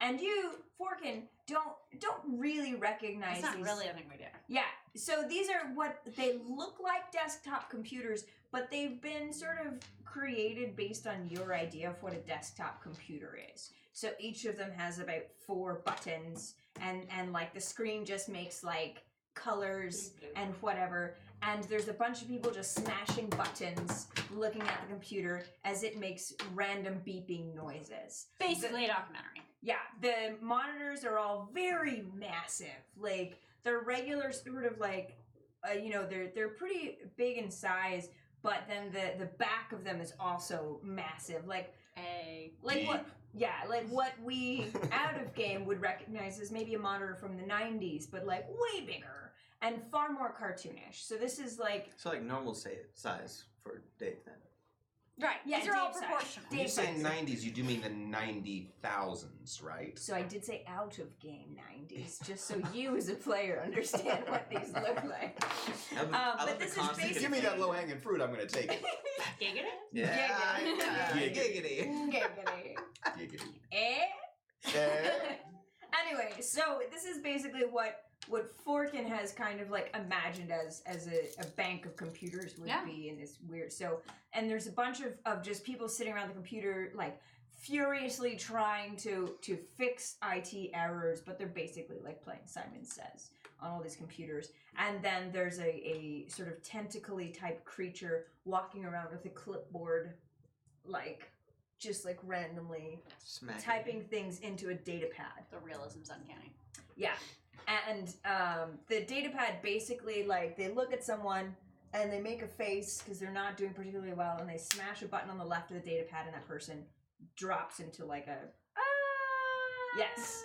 And you, Forkin, don't really recognize That's not these. really a thing we do. Yeah, so these are what they look like desktop computers, but they've been sort of created based on your idea of what a desktop computer is. So each of them has about 4 buttons, and like the screen just makes like colors and whatever, and there's a bunch of people just smashing buttons, looking at the computer as it makes random beeping noises. Basically a documentary. Yeah, the monitors are all very massive. Like they're regular, sort of like, they're pretty big in size. But then the back of them is also massive. Like Deep. what? Yeah, like what we out of game would recognize as maybe a monitor from the 90s, but like way bigger and far more cartoonish. So this is like So like normal size for Dave then. Right. Yeah, These are all Dave size. proportional. When you Dave say size. 90s, you do mean the 90,000s, right? So I did say out of game 90s, just so you as a player understand what these look like. I love But the this is constant basically- Give me that low-hanging fruit, I'm going to take it. Giggity? Yeah. Giggity. Giggity. Giggity. Giggity. Eh? Anyway, so this is basically what Forkin has kind of like imagined as a bank of computers would Yeah. be in this weird. So, and there's a bunch of just people sitting around the computer like furiously trying to fix IT errors, but they're basically like playing Simon Says on all these computers. And then there's a sort of tentacly type creature walking around with a clipboard, like just like randomly Smack. typing things into a data pad. The realism's uncanny. Yeah. And the data pad basically, like, they look at someone and they make a face because they're not doing particularly well, and they smash a button on the left of the data pad, and that person drops into like a yes,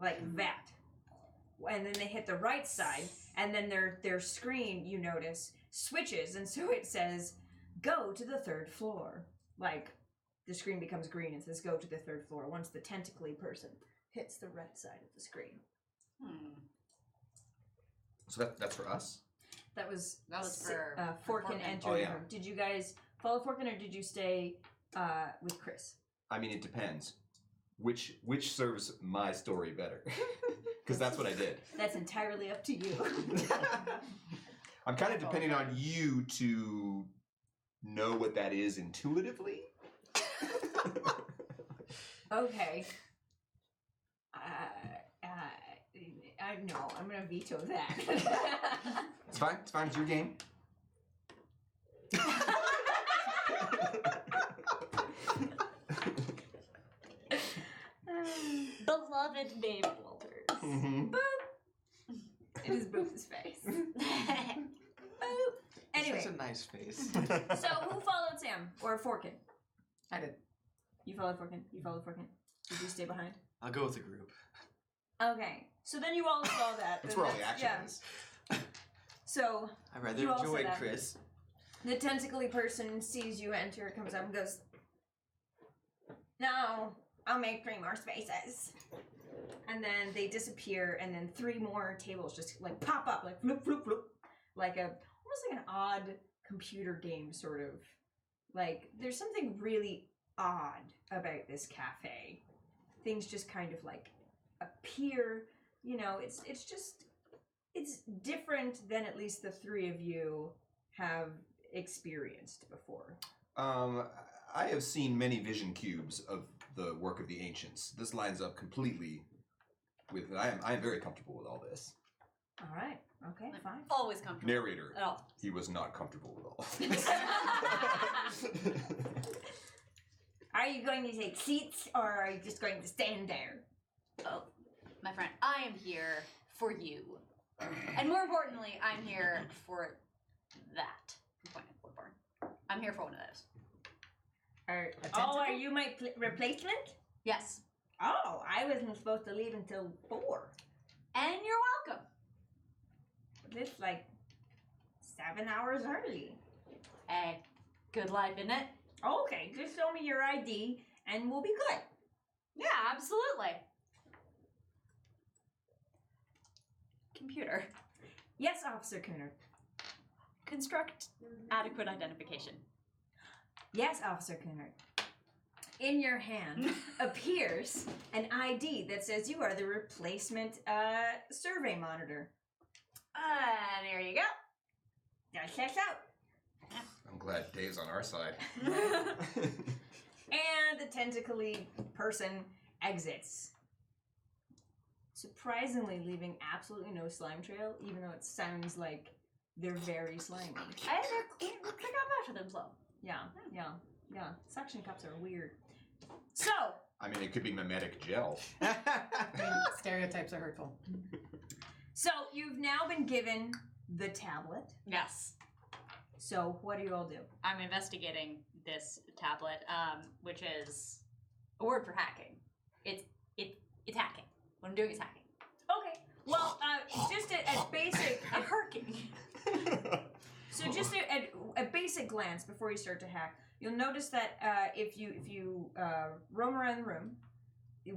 like that. And then they hit the right side, and then their screen, you notice, switches, and so it says, "Go to the 3rd floor." Like, the screen becomes green and says, "Go to the 3rd floor," once the tentacly person hits the right side of the screen. So that's for us? That was for Forkin Forkin. entered Oh, the yeah. room. Did you guys follow Forkin, or did you stay with Chris? I mean, it depends. Which serves my story better? Because that's what I did. That's entirely up to you. I'm kind of depending on you to know what that is intuitively. Okay. No, I'm gonna veto that. It's fine. It's fine. It's your game. Beloved Dave Walters. Mm-hmm. It is Boop's face. Boop. Anyway, Such a nice face. so who followed Sam or Forkin? I did. You followed Forkin. You followed Forkin. Did you stay behind? I'll go with the group. Okay. So then you all saw that. That's where all the action yeah. is. So I rather You all enjoy said that. Chris. the tentacly person sees you enter, comes up and goes, "No, I'll make 3 more spaces." And then they disappear, and then 3 more tables just like pop up, like floop, floop, floop. Like almost like an odd computer game, sort of. Like, there's something really odd about this cafe. Things just kind of like appear, it's different than at least the 3 of you have experienced before. I have seen many vision cubes of the work of the ancients. This lines up completely with. I am very comfortable with all this. All right. Okay, fine. Always comfortable. Narrator. At all. He was not comfortable with all. Are you going to take seats, or are you just going to stand there? Oh, my friend, I am here for you. And more importantly, I'm here for that. I'm pointing at Bloodborne. I'm here for one of those. Are you my replacement? Yes. Oh, I wasn't supposed to leave until 4. And you're welcome. This like 7 hours early. Hey, good life, isn't it? Okay, just show me your ID and we'll be good. Yeah, absolutely. Computer. Yes, Officer Cooner. Construct adequate identification. Yes, Officer Cooner. in your hand appears an ID that says you are the replacement survey monitor. There you go. That checks out. I'm glad Dave's on our side. And the tentacly person exits. Surprisingly, leaving absolutely no slime trail, even though it sounds like they're very slimy. And they're clean. They got back to themselves. Yeah. Suction cups are weird. So, I mean, it could be mimetic gel. Stereotypes are hurtful. so you've now been given the tablet. Yes. So what do you all do? I'm investigating this tablet, which is a word for hacking. It's hacking. What I'm doing is hacking. Okay. Well, just at basic, I'm hacking. so just at basic glance before you start to hack, you'll notice that if you roam around the room,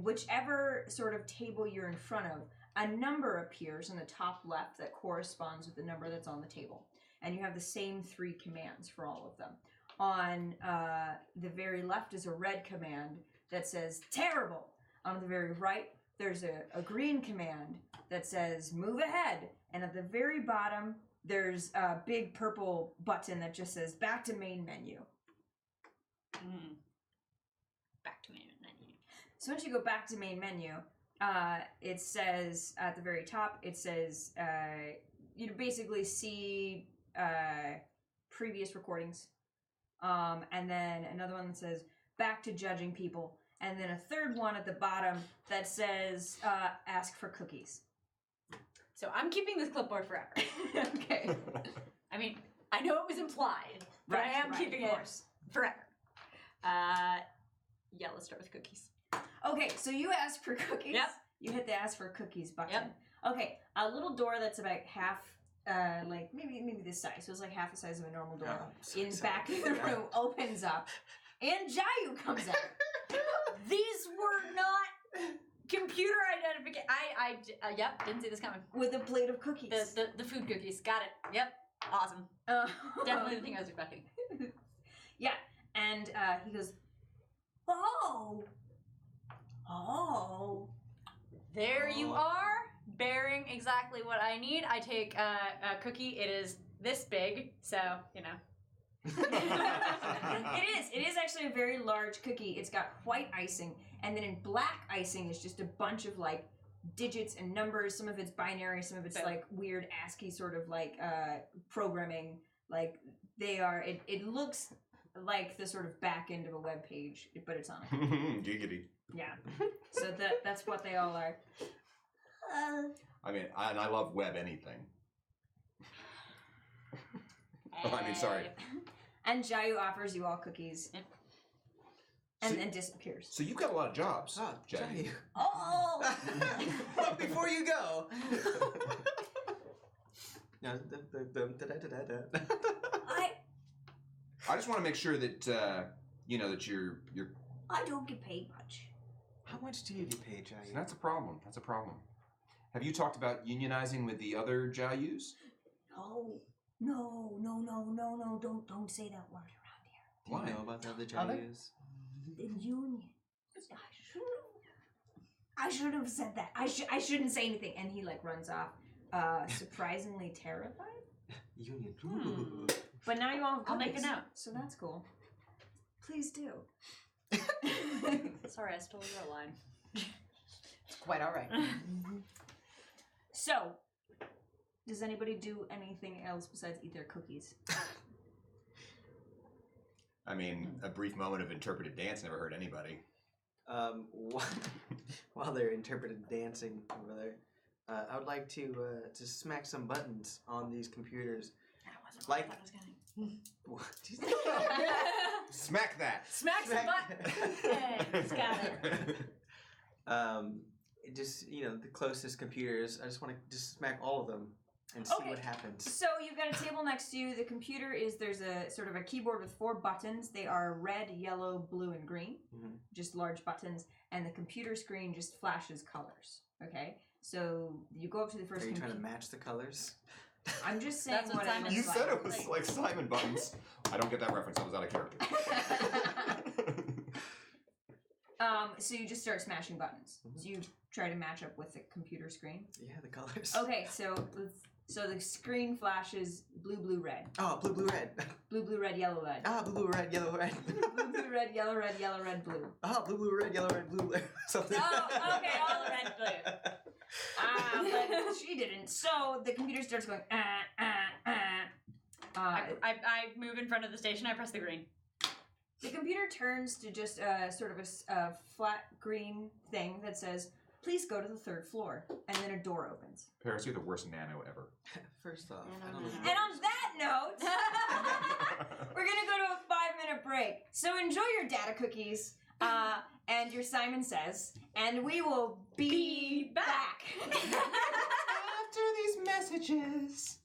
whichever sort of table you're in front of, a number appears in the top left that corresponds with the number that's on the table. And you have the same 3 commands for all of them. On the very left is a red command that says terrible. On the very right, there's a green command that says move ahead. And at the very bottom, there's a big purple button that just says back to main menu. Back to main menu. So once you go back to main menu, it says at the very top, it says you basically see previous recordings. And then another one that says back to judging people. And then a third one at the bottom that says ask for cookies. So I'm keeping this clipboard forever. Okay. I mean, I know it was implied, but I am keeping of it course. forever. Yeah, let's start with cookies. Okay, so you ask for cookies. Yep. You hit the ask for cookies button. Yep. Okay, a little door that's about half, like maybe this size. So it's like half the size of a normal door. In back of the room opens up, and Jayu comes out. These were not computer identification. Yep, didn't see this coming. With a plate of cookies. The food cookies, got it. Yep, awesome. Definitely the thing I was expecting. Yeah, and he goes, oh. There you are, bearing exactly what I need. I take a cookie. It is this big, so you know. It is actually a very large cookie. It's got white icing, and then in black icing is just a bunch of like digits and numbers. Some of it's binary, some of it's like weird ASCII sort of like programming. Like they are. It looks like the sort of back end of a web page, but it's on a cookie. Giggity. Yeah. So that's what they all are. I mean, I love web anything. Oh, I mean, sorry. And Jayu offers you all cookies. Yep. And So- then disappears. So you've got a lot of jobs, Oh, Jackie. Jackie. Oh! But before you go. No, I just want to make sure that you know that you're. I don't get paid much. How much do you get paid, Jackie? That's a problem. That's a problem. Have you talked about unionizing with the other Jayus? No, don't say that word around here. Do you Why? know about the other Other? Jays? The union. I should have said that. I shouldn't say anything. And he like runs off, surprisingly terrified. Union. Hmm. But now you all have I'll make a cookies, note. so that's cool. Please do. Sorry, I stole your line. It's quite all right. So, does anybody do anything else besides eat their cookies? I mean, a brief moment of interpretive dance never hurt anybody. While they're interpretive dancing over there, I would like to smack some buttons on these computers. That wasn't Like- what I thought I was getting. What? Smack that! Smack the button. Hey, it's got it. Just the closest computers. I just want to just smack all of them and see Okay. what happens. So you've got a table next to you. The computer is, there's a sort of a keyboard with 4 buttons. They are red, yellow, blue, and green. Mhm. Just large buttons. And the computer screen just flashes colors. Okay? So you go up to the first Are you trying to computer. match the colors? I'm just saying That's what what it Simon looks You like. said it was like Simon Buttons. I don't get that reference. I was out of character. So you just start smashing buttons. Mhm. So you try to match up with the computer screen. Yeah, the colors. Okay, so the screen flashes blue, blue, red. Oh, blue, blue, red. Blue, blue, red, yellow, red. Ah, blue, blue, red, yellow, red. Blue, blue, red, yellow, red, yellow, red, blue. Ah, blue, blue, red, yellow, red, blue, something. Oh, okay, all the red, blue. But she didn't. So the computer starts going, I move in front of the station. I press the green. The computer turns to just sort of a flat green thing that says, please go to the 3rd floor. And then a door opens. Paris, you're the worst nano ever. First off, I don't know. And on that note, we're going to go to a 5-minute break. So enjoy your data cookies and your Simon Says, and we will be back. After these messages.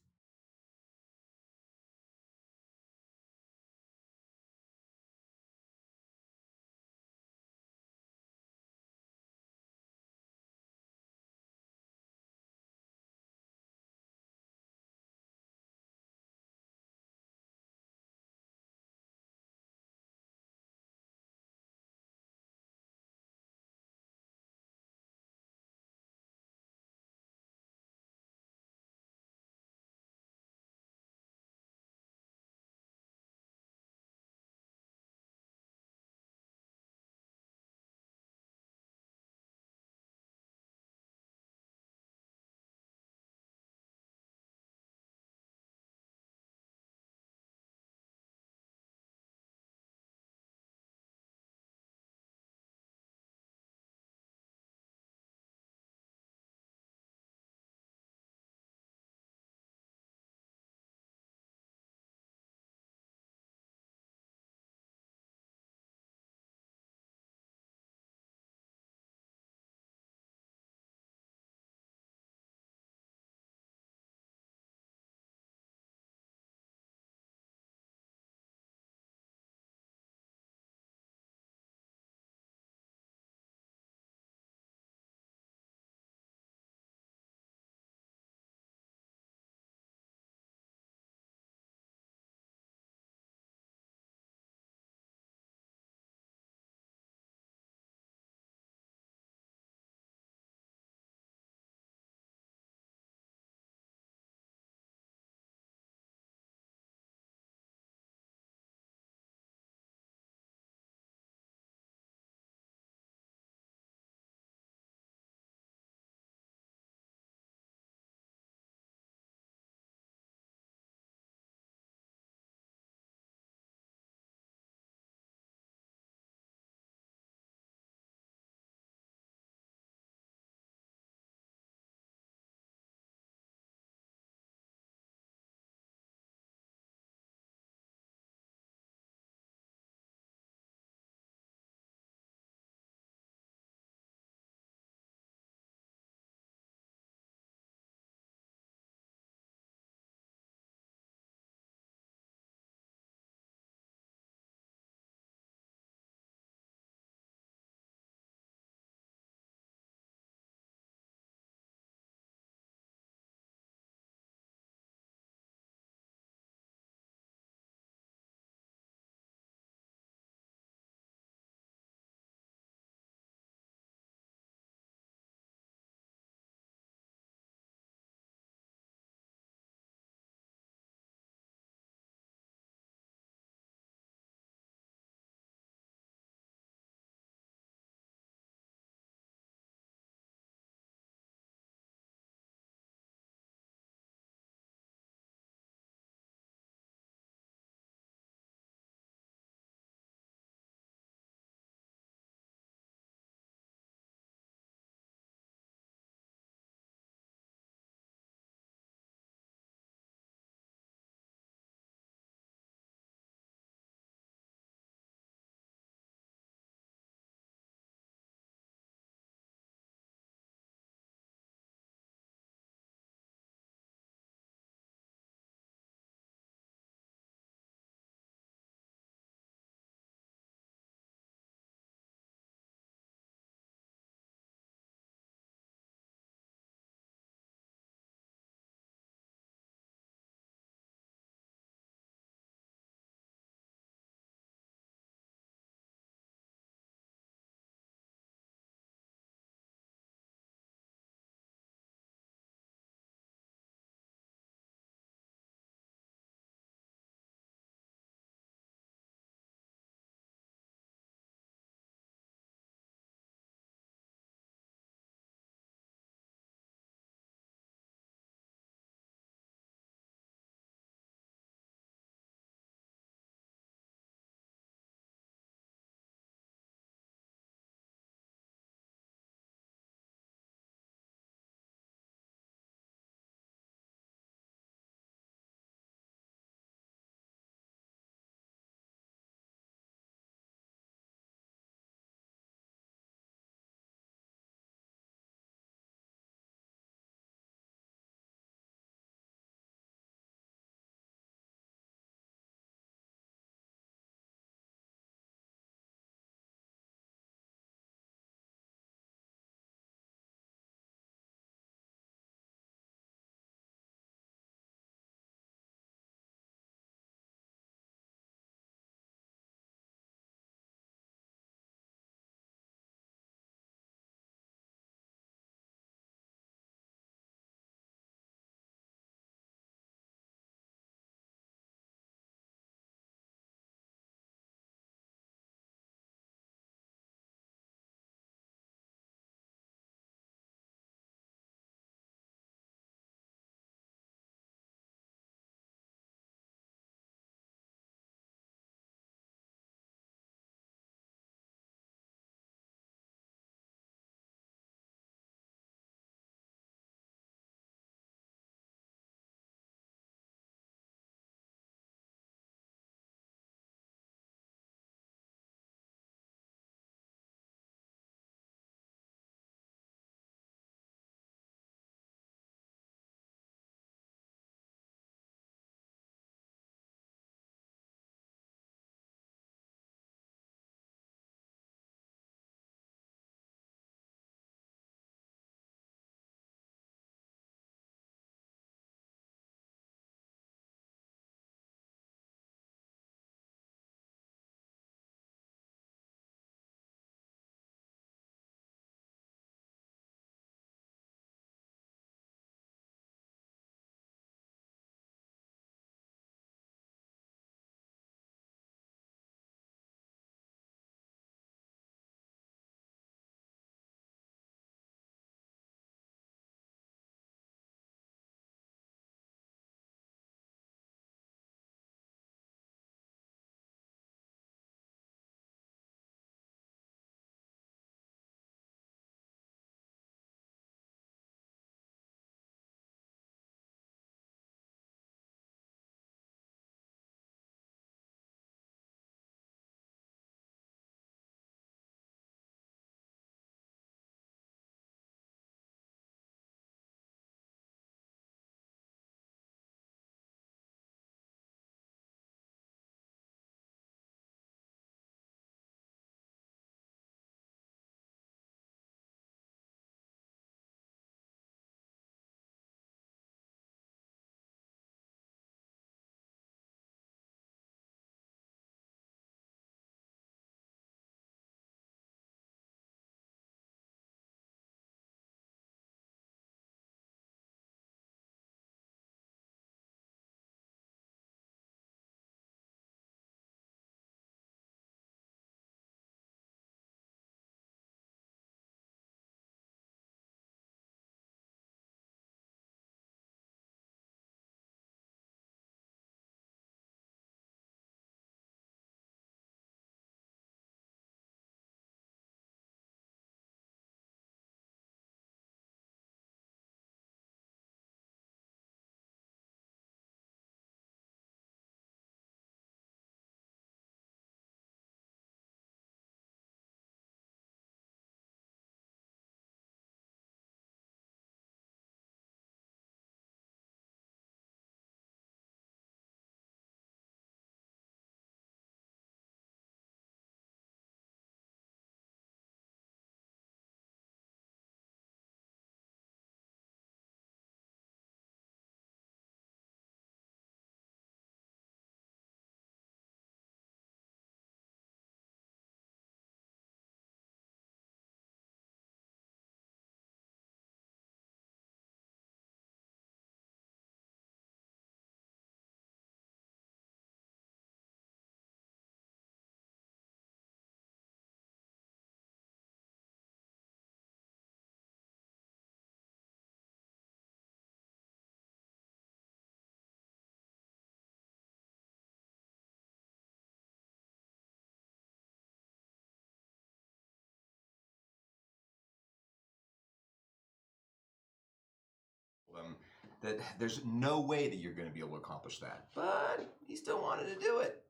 that there's no way that you're going to be able to accomplish that. But he still wanted to do it.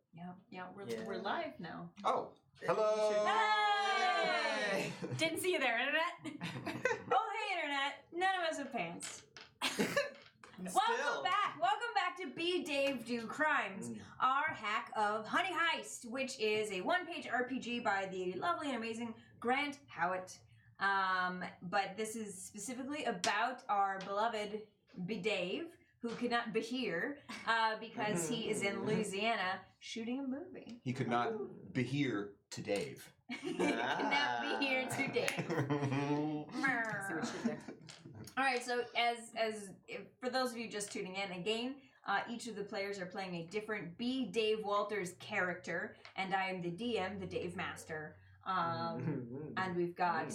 Yeah, we're live now. Oh, hello! Hey! Didn't see you there, Internet. Oh, hey, Internet. None of us have pants. Still. Welcome back to Be Dave Do Crimes, our hack of Honey Heist, which is a one-page RPG by the lovely and amazing Grant Howitt. But this is specifically about our beloved Be Dave, who could not be here because he is in Louisiana shooting a movie. He could not be here to Dave. He could not be here today. All right, so for those of you just tuning in, again, each of the players are playing a different B. Dave Walters character, and I am the DM, the Dave Master. And we've got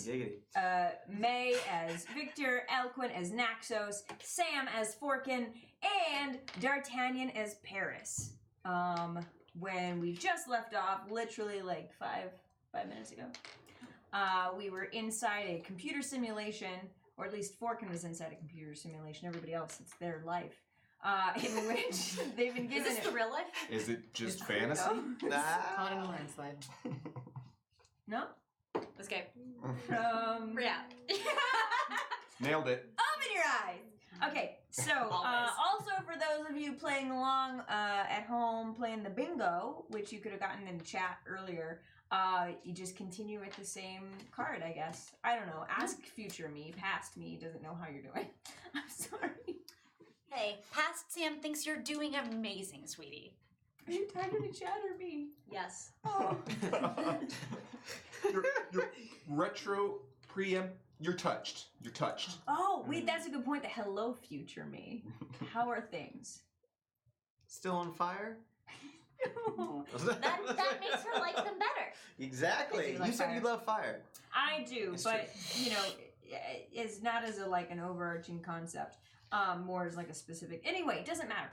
May as Victor, Elquin as Naxos, Sam as Forkin, and D'Artagnan as Paris. When we just left off, literally like five minutes ago, we were inside a computer simulation, or at least Forkin was inside a computer simulation. Everybody else, it's their life. In which they've been given Is this the real life? Is it just fantasy? Caught in a landslide. No? Escape. Yeah. Nailed it. Open your eyes! Okay, so Always. also for those of you playing along at home, playing the bingo, which you could have gotten in the chat earlier, you just continue with the same card, I guess. I don't know. Ask future me. Past me doesn't know how you're doing. I'm sorry. Hey, past Sam thinks you're doing amazing, sweetie. Are you talking to chat or me? Yes. Oh. You're retro preempt. You're touched. You're touched. Oh, wait, that's a good point. The hello, future me. How are things? Still on fire? That makes her like them better. Exactly. I do You like said fire. you love fire. I do, It's but you know, it's not as an overarching concept. More as like a specific. Anyway, it doesn't matter.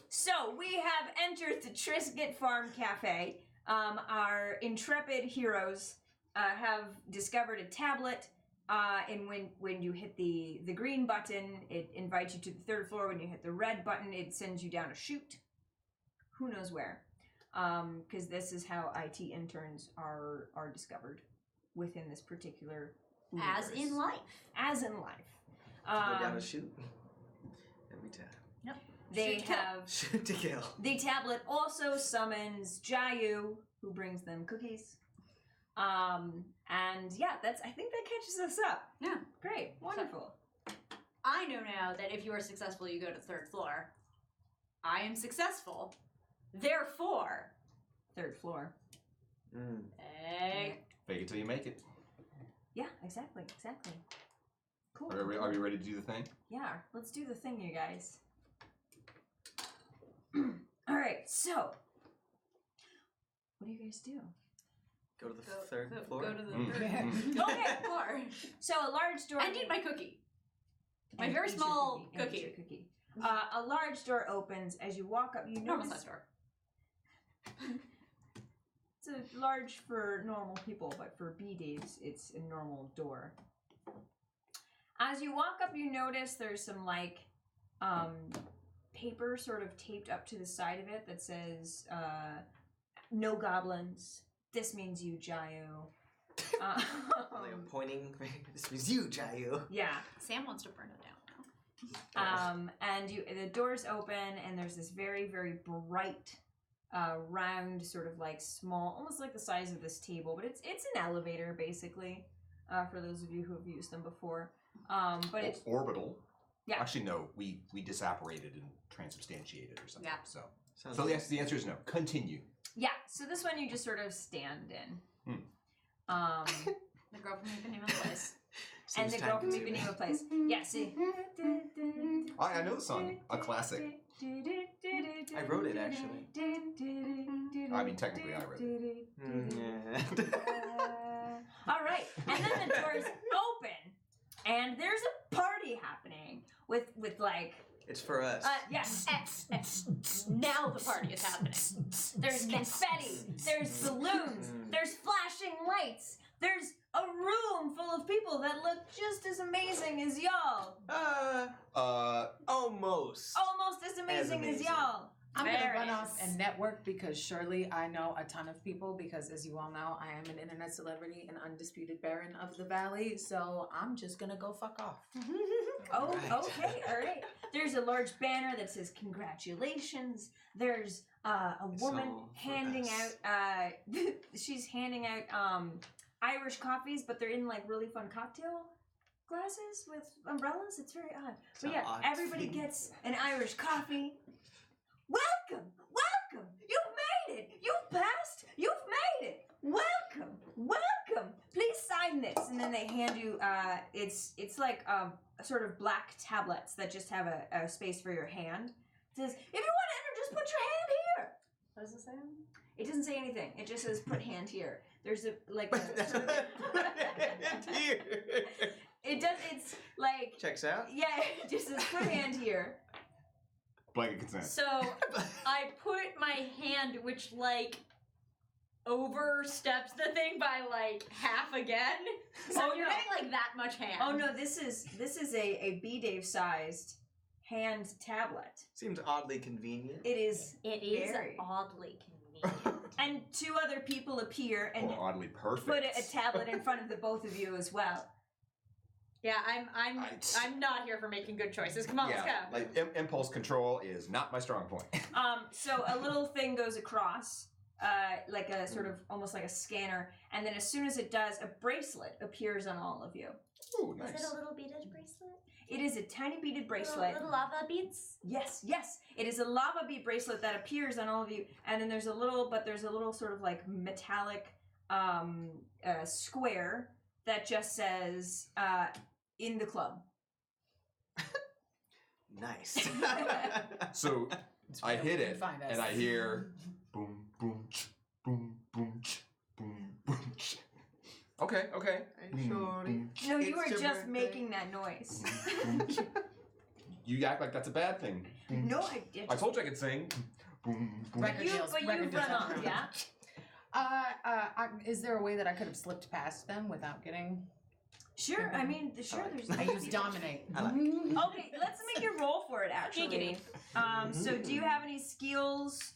So we have entered the Triscuit Farm Cafe. Our intrepid heroes have discovered a tablet. And when you hit the green button, it invites you to the third floor. When you hit the red button, it sends you down a chute. Who knows where? Because this is how IT interns are discovered within this particular universe. As in life. As in life. Go down a chute. Every time. They Shoot to kill. have Shoot to kill. the tablet also summons Jayu, who brings them cookies. And yeah, I think that catches us up. Yeah. Great, wonderful. I know now that if you are successful, you go to the third floor. I am successful. Therefore, Third floor. hey, Fake it till you make it. Yeah, exactly. Cool. Are we ready to do the thing? Yeah, let's do the thing, you guys. All right, so what do you guys do? Go to the third floor. Go to the Mm. third Okay. floor. So a large door. And eat my cookie. My and very eat your small and eat your cookie. A large door opens as you walk up. You Normal notice size door. it's a large for normal people, but for B-Daves, it's a normal door. As you walk up, you notice there's some paper sort of taped up to the side of it that says, "No goblins. This means you, Jayu." Like I'm pointing. This means you, Jayu. Yeah. Sam wants to burn it down now. And the doors open, and there's this very, very bright, round, sort of like small, almost like the size of this table, but it's an elevator basically. For those of you who have used them before, but it's orbital. Yeah. Actually, no. We disapparated and transubstantiated or something. Yeah. So Sounds the like answer is no. Continue. yeah. So this one you just sort of stand in. The girl from Ipanema Place. And seems the girl from time-consuming. Ipanema Place. Yeah. See. I know the song. A classic. I wrote it actually. I mean, technically, I wrote it. Yeah. All right, and then the doors open, and there's a party happening with like It's for us. yes. Now the party is happening. There's confetti, there's balloons, there's flashing lights, there's a room full of people that look just as amazing as y'all. Almost. Almost as amazing as amazing. y'all. I'm going to Very run off nice. and network because surely I know a ton of people because, as you all know, I am an internet celebrity and undisputed baron of the valley. So I'm just going to go fuck off. Oh, Right. okay, all right. There's a large banner that says congratulations. There's a It's woman all for handing us. out she's handing out Irish coffees, but they're in like really fun cocktail glasses with umbrellas. It's very odd. It's But an yeah, odd everybody thing. gets an Irish coffee. Welcome, welcome. You've made it. You've passed. You've made it. Welcome, welcome. Please sign this. And then they hand you it's like sort of black tablets that just have a space for your hand. It says, if you want to enter, just put your hand here. What does it say? It doesn't say anything. It just says put hand here. There's a like That's a, here. it does it's like Checks out. yeah, it just says put hand here. Blanket consent. So I put my hand, which like oversteps the thing by like half again. So Oh, you're no. getting like that much hand. Oh no, this is a B-Dave sized hand tablet. Seems oddly convenient. It is It is very. oddly convenient. And two other people appear and Or oddly perfect. put a tablet in front of the both of you as well. Yeah, I'm not here for making good choices. Come on, yeah, let's go. like impulse control is not my strong point. So a little thing goes across, like a sort of almost like a scanner, and then as soon as it does, a bracelet appears on all of you. Ooh, nice. Is it a little beaded bracelet? It is a tiny beaded bracelet. Little lava beads? Yes, yes. It is a lava bead bracelet that appears on all of you, and then there's a little sort of like metallic square that just says in the club. Nice. So I hit it, Find us. and I hear boom, boom, boom, boom, boom, boom. Okay, okay. Hey, shorty. No, you It's were your just birthday. making that noise. You act like that's a bad thing. No, I didn't. I told you I could sing. Boom, boom. Record deals, But record you've deals run all off, around. yeah? Is there a way that I could have slipped past them without getting? Sure, I mean, sure, there's... I use dominate. I like Okay, let's make a roll for it, actually. Giggity. So do you have any skills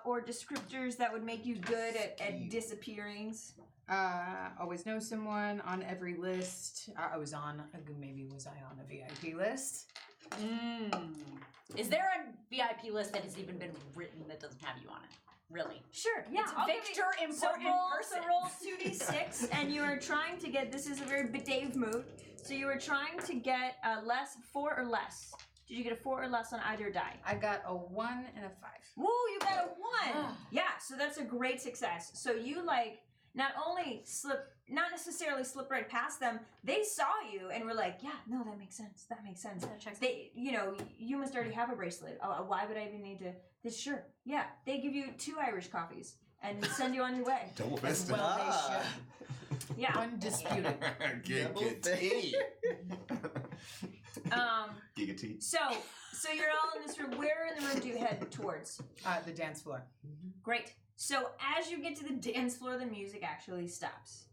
or descriptors that would make you good at disappearings? Always know someone on every list. Was I on a VIP list? Is there a VIP list that has even been written that doesn't have you on it? Really? Sure, yeah. It's I'll give Victor, you- important person. So roll 2d6, and you are trying to get, this is a very Dave mood, so you are trying to get 4 or less. Did you get a 4 or less on either die? I got a 1 and a 5. Woo, you got a 1! Yeah, so that's a great success. So you like, not only not necessarily slip right past them, they saw you and were like, yeah, no, that makes sense. That makes sense. That checks They, you must already have a bracelet. Why would I even need to? Sure, yeah. They give you 2 Irish coffees and send you on your way. Double fisted. Well, they Ah. Yeah. Undisputed. Giga-T. So you're all in this room. Where in the room do you head towards? The dance floor. Great. So as you get to the dance floor, the music actually stops.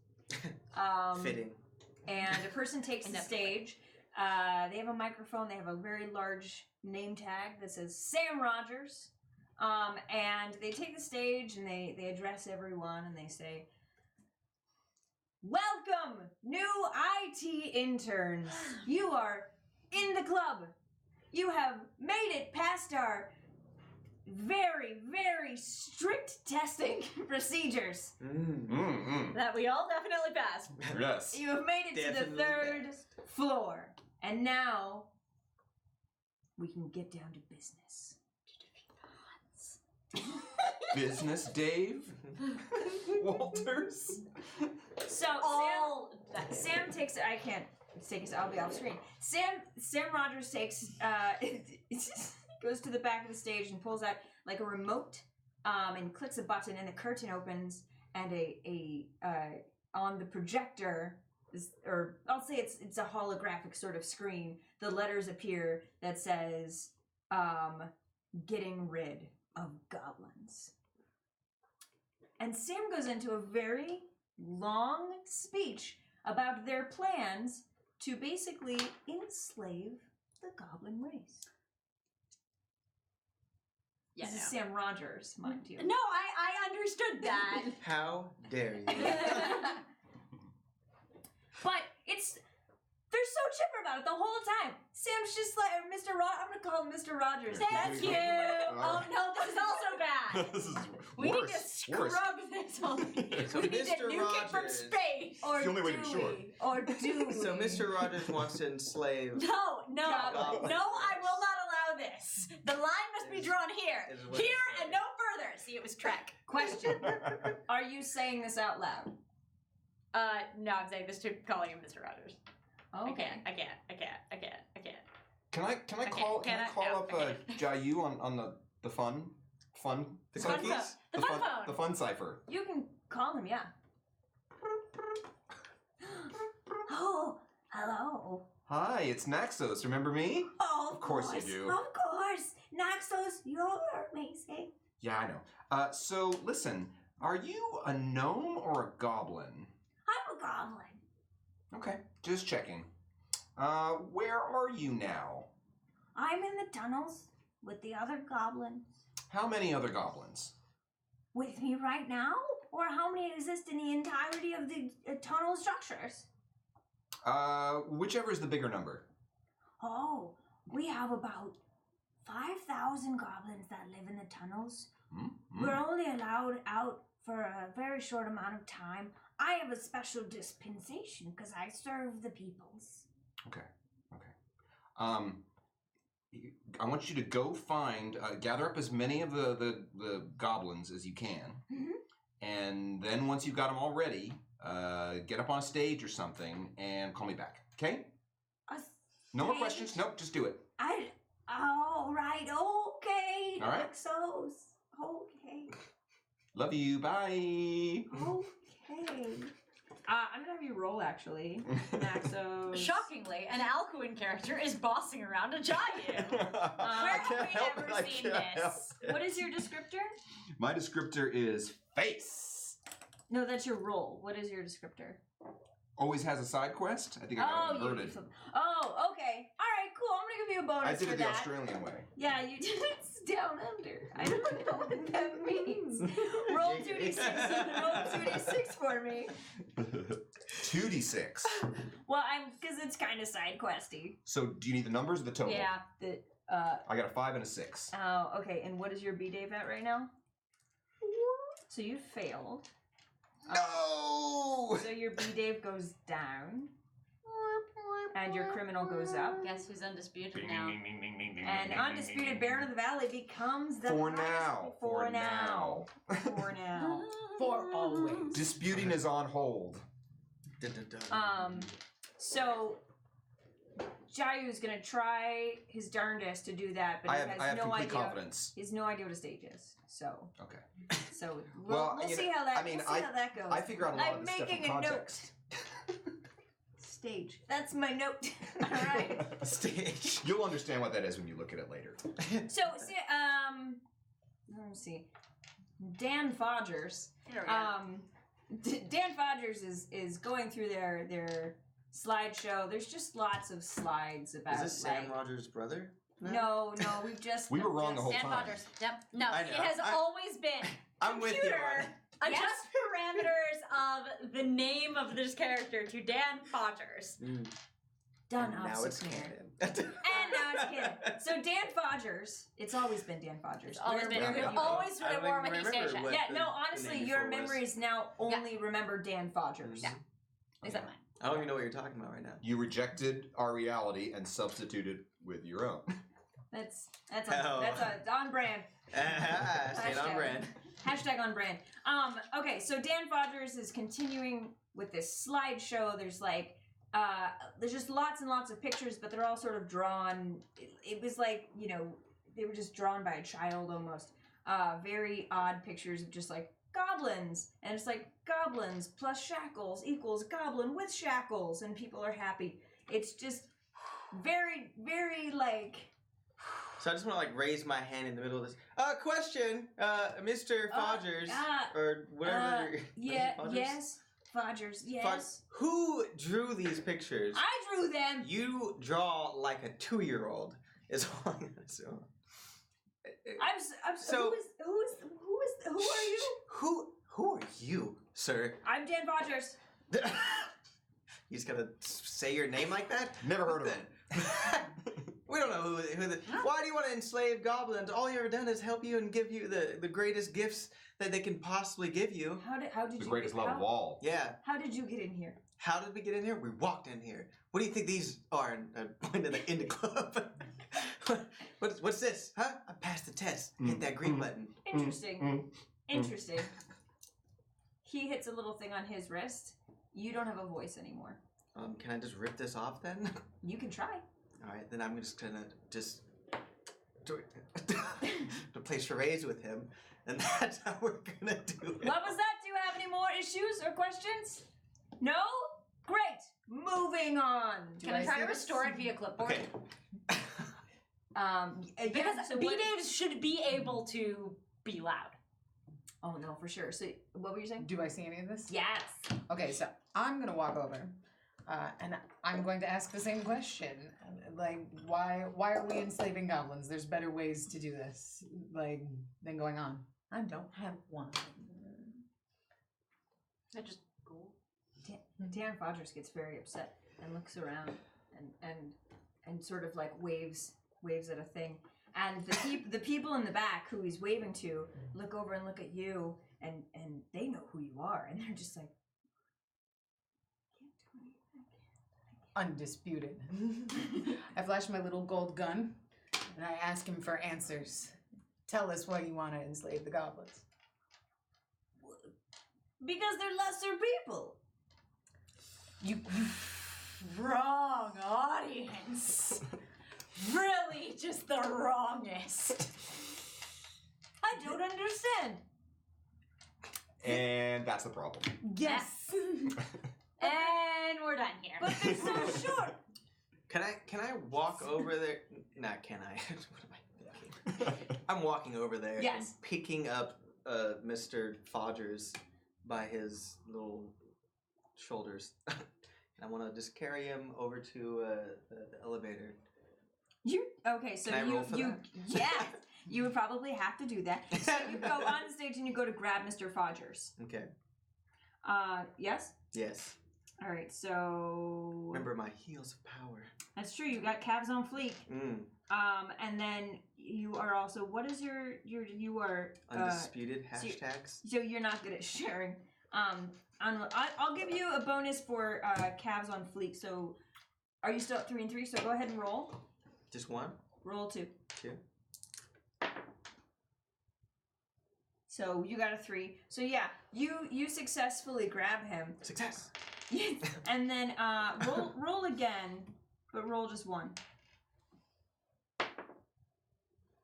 Fitting. And a person takes the stage. They have a microphone. They have a very large name tag that says Sam Rogers. And they take the stage and they address everyone and they say, "Welcome, new IT interns. You are in the club. You have made it past our very, very strict testing procedures. That we all definitely passed. Yes. You have made it to the Definitely 3rd passed. floor. And now we can get down to business." Business Dave Walters. So Sam takes. I can't take his. I'll be off screen. Sam Rogers takes. Goes to the back of the stage and pulls out like a remote, and clicks a button, and the curtain opens, and a on the projector, or I'll say it's a holographic sort of screen. The letters appear that says, "Getting rid of goblins." And Sam goes into a very long speech about their plans to basically enslave the goblin race. Yeah, This is Sam Rogers, mind you. no, I understood that. How dare you? But they're so chipper about it the whole time. Sam's just like, I'm gonna call him Mr. Rogers. Thank you. Oh no, this is also bad. This is We worse. need to scrub this whole thing. So We need to Mr. nuke it from Rogers- space. Or It's the only way to do be sure. we? Or do we? So Mr. Rogers wants to enslave. No, Goblins. I will not allow this. The line must be drawn here. Is what Here it's and no further. See, it was Trek. Question. Are you saying this out loud? No, I'm saying this to calling him Mr. Rogers. Okay. I can't. Can I call No, up I can't. Jayu on the fun The cipher? cookies? The fun phone. The fun cipher. You can call him, yeah. Oh, hello. Hi, it's Naxos. Remember me? Oh, Of course you do. Of course. Naxos, you're amazing. Yeah, I know. So listen, are you a gnome or a goblin? I'm a goblin. Okay, just checking. Where are you now? I'm in the tunnels with the other goblins. How many other goblins? With me right now? Or how many exist in the entirety of the tunnel structures? Whichever is the bigger number. Oh, we have about 5,000 goblins that live in the tunnels. We're only allowed out for a very short amount of time. I have a special dispensation because I serve the peoples. Okay. I want you to go find, gather up as many of the goblins as you can, and then once you've got them all ready, get up on a stage or something and call me back. Okay? No more questions. Nope. Just do it. All right, okay. All right. Naxos. Okay. Love you. Bye. Okay. I'm gonna have you roll actually. Naxos. Shockingly, an Alcuin character is bossing around a Jayu. Where have we ever seen this? What is your descriptor? My descriptor is face. No, that's your roll. What is your descriptor? Always has a side quest. I think I got it inverted. Oh, okay. All right, cool. I'm gonna give you a bonus I did for it the that. Australian way. Yeah, you did it down under. I don't know what that means. Roll 2d6. Roll 2d6 for me. 2d6. Well, because it's kind of side questy. So, do you need the numbers or the total? Yeah. I got a 5 and a 6. Oh, okay. And what is your B-Dave at right now? So you failed. No! So your B-Dave goes down. And your criminal goes up. Guess who's undisputed now? And Undisputed Baron of the Valley becomes the For highest- now. For now. For now. For always. Disputing is on hold. Dun, dun, dun. So Jayu's gonna try his darndest to do that, but I he have has no complete idea. confidence. He has no idea what a stage is. So Okay. we'll you know, see how that. I mean, we'll see how that goes. I figure out a lot I'm of this stuff in making a note. context. Stage. That's my note. All right. Stage. You'll understand what that is when you look at it later. So let me see. Dan Fodgers. Here we go. Dan Fodgers is going through their slideshow. There's just lots of slides about. Is this Sam Rogers' brother? No, We were wrong the whole Dan time. Fodgers. Yep. No, I know. it has always been. I'm with you. Computer, on Yes. adjust parameters of the name of this character to Dan Fodgers. it. Done. Now it's canon. canon. And now it's canon. So Dan Fodgers, it's always been Dan Fodgers. It's always been. Yeah, We've yeah. always I been don't a War even Wiki remember station. what- Yeah, the- no, the honestly, name your before was. memories now only remember Dan Fodgers. Yeah. Except mine. I don't even know what you're talking about right now. You rejected our reality and substituted with your own. That's Oh. on brand. Stayed on Hashtag. brand. Hashtag on brand. Okay, so Dan Fodgers is continuing with this slideshow. There's just lots and lots of pictures, but they're all sort of drawn. It was like, they were just drawn by a child almost. Very odd pictures of just like goblins. And it's like goblins plus shackles equals goblin with shackles, and people are happy. It's just very, very like. So I just want to raise my hand in the middle of this. Question, Mr. Fodgers, or whatever. Yeah, Fodgers? yes. Fodgers, yes. Who drew these pictures? I drew them. You draw like a 2-year-old. Is all I'm gonna assume. I'm So- who are you? Who are you, sir? I'm Dan Fodgers. He's gonna say your name like that? Never heard of him. We don't know who the. Why do you want to enslave goblins? All you've ever done is help you and give you the greatest gifts that they can possibly give you. How did The you greatest get, love of all. Yeah. How did you get in here? How did we get in here? We walked in here. What do you think these are? Point to the indie club. What's this? Huh? I passed the test. Hit that green button. Interesting. Interesting. He hits a little thing on his wrist. You don't have a voice anymore. Can I just rip this off then? You can try. All right, then I'm just gonna to play charades with him, and that's how we're gonna do it. What was that? Do you have any more issues or questions? No? Great. Moving on. Do Can I try see to this? restore it via clipboard? Okay. Because so B-Daves should be able to be loud. Oh no, for sure. So what were you saying? Do I see any of this? Yes. Okay, so I'm gonna walk over, and I'm going to ask the same question. Like, why are we enslaving goblins? There's better ways to do this, like, than going on. I don't have one. I just go. Dan Fodgers gets very upset and looks around and sort of like waves at a thing. And the people in the back who he's waving to look over and look at you, and they know who you are, and they're just like, Undisputed. I flash my little gold gun, and I ask him for answers. Tell us why you want to enslave the goblins. because they're lesser people. You Wrong audience. Really, just the wrongest. I don't understand. And that's the problem. yes. And we're done here. But they're so short. Can I walk over there? Nah, can I? What am I thinking? I'm walking over there Yes. and picking up Mr. Fodgers by his little shoulders. And I want to just carry him over to the elevator. Okay, so Can I roll for that? yeah, you would probably have to do that. So you go on stage and you go to grab Mr. Fodgers. Okay. Yes? Yes. All right, so Remember my heels of power. that's true. You got calves on fleek. Mm. And then you are also, what is your you are Undisputed so you- hashtags. so you're not good at sharing. I'll give you a bonus for calves on fleek. So are you still at 3 and 3? So go ahead and roll. Just one, Roll 2. 2. So you got a 3. So yeah, you successfully grab him. Success. And then roll again, but roll just 1.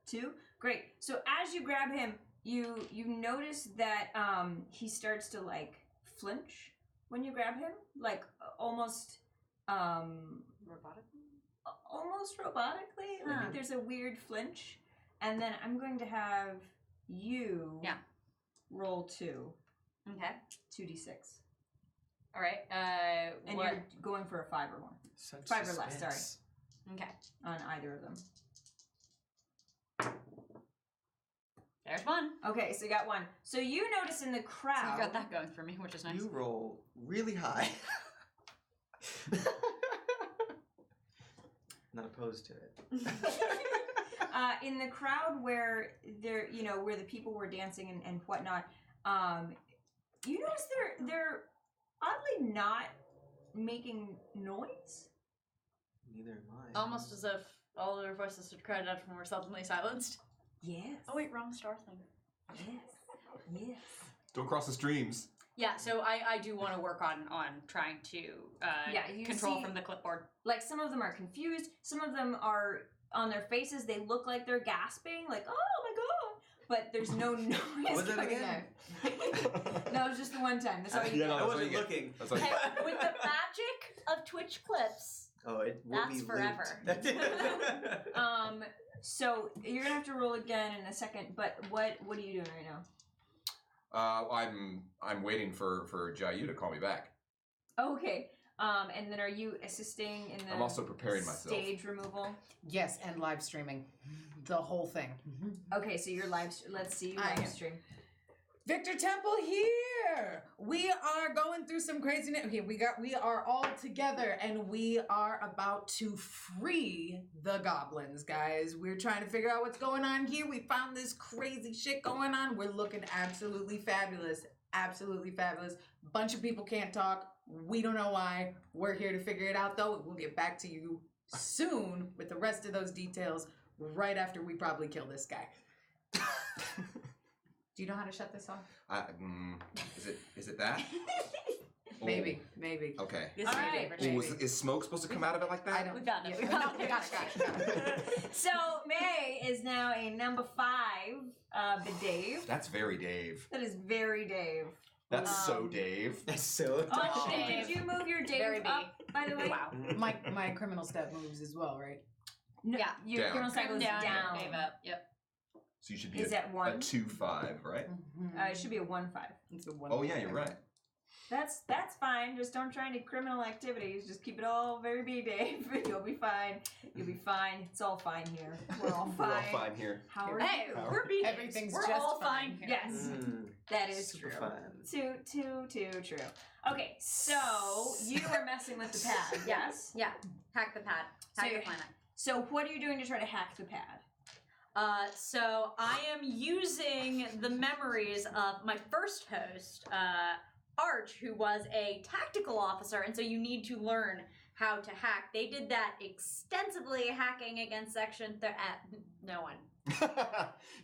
2. Great. So as you grab him, you notice that he starts to like flinch when you grab him, like almost Robotically? almost robotically. Huh. Like there's a weird flinch, and then I'm going to have you roll 2, Okay. 2d6, All right. and What? you're going for a 5 or more Such 5 or less. Sorry, suspense. Okay. on either of them. There's one. Okay, so you got 1. So you notice in the So crowd. you got that going for me, which is nice. You roll really high. Not opposed to it. In the crowd where there, where the people were dancing and whatnot, you notice they're oddly not making noise. Neither am I. Almost as if all of their voices had cried out and were suddenly silenced. Yes. Oh wait, wrong star thing. Yes. Yes. Don't cross the streams. Yeah, so I do want to work on trying to You control see- from the clipboard. Like some of them are confused. Some of them are on their faces. They look like they're gasping, like "Oh my god!" But there's no noise. What was it coming again? out. No, it was just the one time. That's all you Yeah, no, I that's what wasn't you get. looking. That's what you Hey, get. with the magic of Twitch clips. Oh, it will That's be forever. looped. So you're gonna have to roll again in a second. But what are you doing right now? I'm waiting for Jayu to call me back. Okay. And then are you assisting in the I'm also preparing myself. stage removal? Yes, and live streaming. The whole thing. Okay, so you're let's see you I live am. stream. Victor Temple here. We are going through some craziness. Okay, we are all together and we are about to free the goblins, guys. We're trying to figure out what's going on here. We found this crazy shit going on. We're looking absolutely fabulous. Absolutely fabulous. Bunch of people can't talk. We don't know why. We're here to figure it out though. We'll get back to you soon with the rest of those details right after we probably kill this guy. Do you know how to shut this off? Is it that? Maybe. Okay. This All is my right. favorite. Maybe. Is smoke supposed to come out of it like that? I don't. We found it. Yeah. We found it. Got it. So May is now a number 5 of Dave. That's very Dave. That is very Dave. That's so Um, Dave. That's so. Oh, Dave. did you move your Dave Very up, by the way? Wow. My criminal step moves as well, right? No, Yeah. your Down. criminal cycle is down. Gave up. Yep. So you should be Is that a 1? 2-5, right? It should be a 1-5. It's a one. Oh yeah, you're right. That's fine. Just don't try any criminal activities. Just keep it all very B, Dave. You'll be fine. You'll be fine. It's all fine here. We're all fine. We're all fine here. How are Hey, you? we're being Everything's we're just all fine. fine here. Yes, that is Super true. fun. Too true. Okay, so you are messing with the pad, yes? Yeah. Hack the pad. So Hack the you're- planet. So what are you doing to try to hack the pad? So I am using the memories of my first host, Arch, who was a tactical officer, and so you need to learn how to hack. They did that extensively, hacking against Section. No one.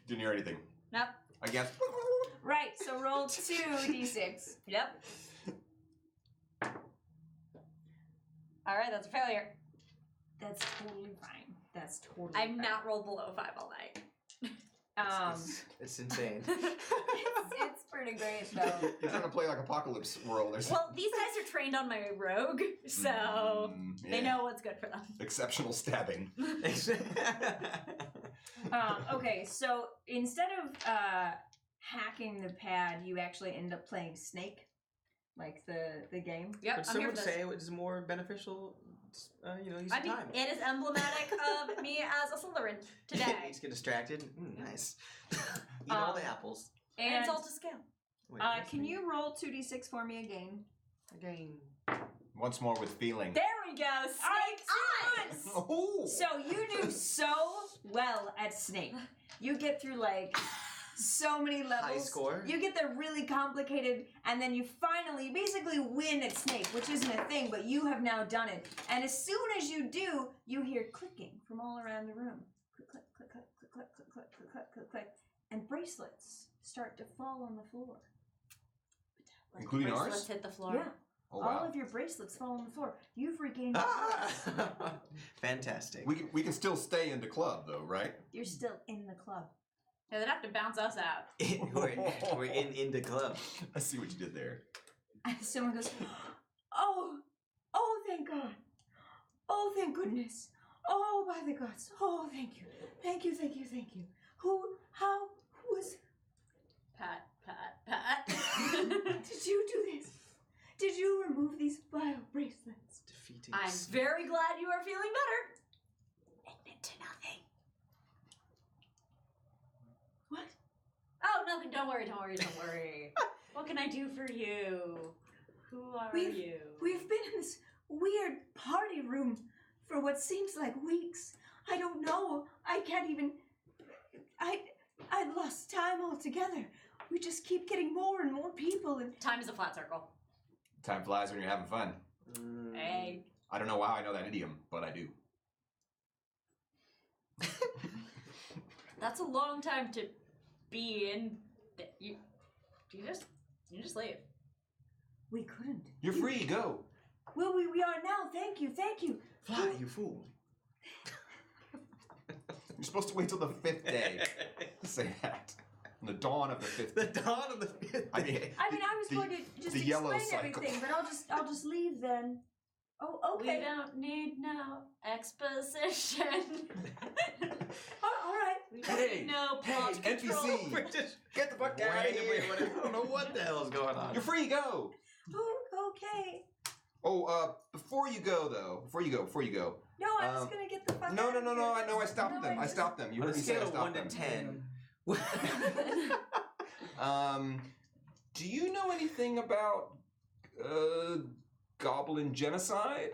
Didn't hear anything. Nope. I guess. Right, so roll 2d6. Yep. All right, that's a failure. That's totally fine. That's totally I've fine. not rolled below 5 all night. It's insane. It's pretty great though. You're trying to play like Apocalypse World or something. Well, these guys are trained on my rogue, so they know what's good for them. Exceptional stabbing. Okay, so instead of hacking the pad, you actually end up playing Snake, like the game. Yep, But I'm some here would for this. say it was more beneficial, use I of mean, time. it is emblematic of me as a Slytherin You today. just get distracted. Nice. Eat all the apples. And And it's all to scale. Wait, can you roll 2d6 for me again? Once more with feeling. There we go. Snake eyes. Oh. So you do so well at Snake. You get through like so many levels. High score. You get the really complicated, and then you finally basically win at Snake, which isn't a thing, but you have now done it. And as soon as you do, you hear clicking from all around the room. Click, click, click, click, click, click, click, click, click, click, click, click. And bracelets start to fall on the floor. Including ours? Let's hit the floor. Yeah. Oh All wow. of your bracelets fall on the floor. You've regained. Ah! Fantastic. We can still stay in the club though, right? You're still in the club. Yeah, they'd have to bounce us out. we're in the club. I see what you did there. And someone goes, oh, thank God. Oh, thank goodness. Oh, by the gods. Oh, thank you. Thank you, thank you, thank you. Who was, Pat, pat, pat. did you do this? Did you remove these vile bracelets? Defeating. I'm very glad you are feeling better. Admit to nothing. What? Oh, nothing. Don't worry, don't worry, don't worry. What can I do for you? Who are you? We've been in this weird party room for what seems like weeks. I don't know. I can't even. I lost time altogether. We just keep getting more and more people, and Time is a flat circle. Time flies when you're having fun. Hey. I don't know how I know that idiom, but I do. That's a long time to be in. You just leave. we couldn't. You're free. Go. Well, we are now. Thank you, thank you. Fly, you fool. You're supposed to wait till the 5th day to say that. On the dawn of the 5th The day. dawn of the fifth. I mean, I was going to just the yellow explain cycle. everything, but I'll just leave then. Oh, We okay. don't need no exposition. All right. We don't Hey, need no hey, plot control. NPC. We're just Get the fuck out of randomly. here. I don't know what the hell's going on. You're free, go. Oh, okay. Oh, before you go. No, I was Um, gonna get the fuck No, out no, of no, here. no. I know. I stopped No, them. I just- stopped them. You On a heard me say I scale of 1 stopped to them. 10. Do you know anything about goblin genocide?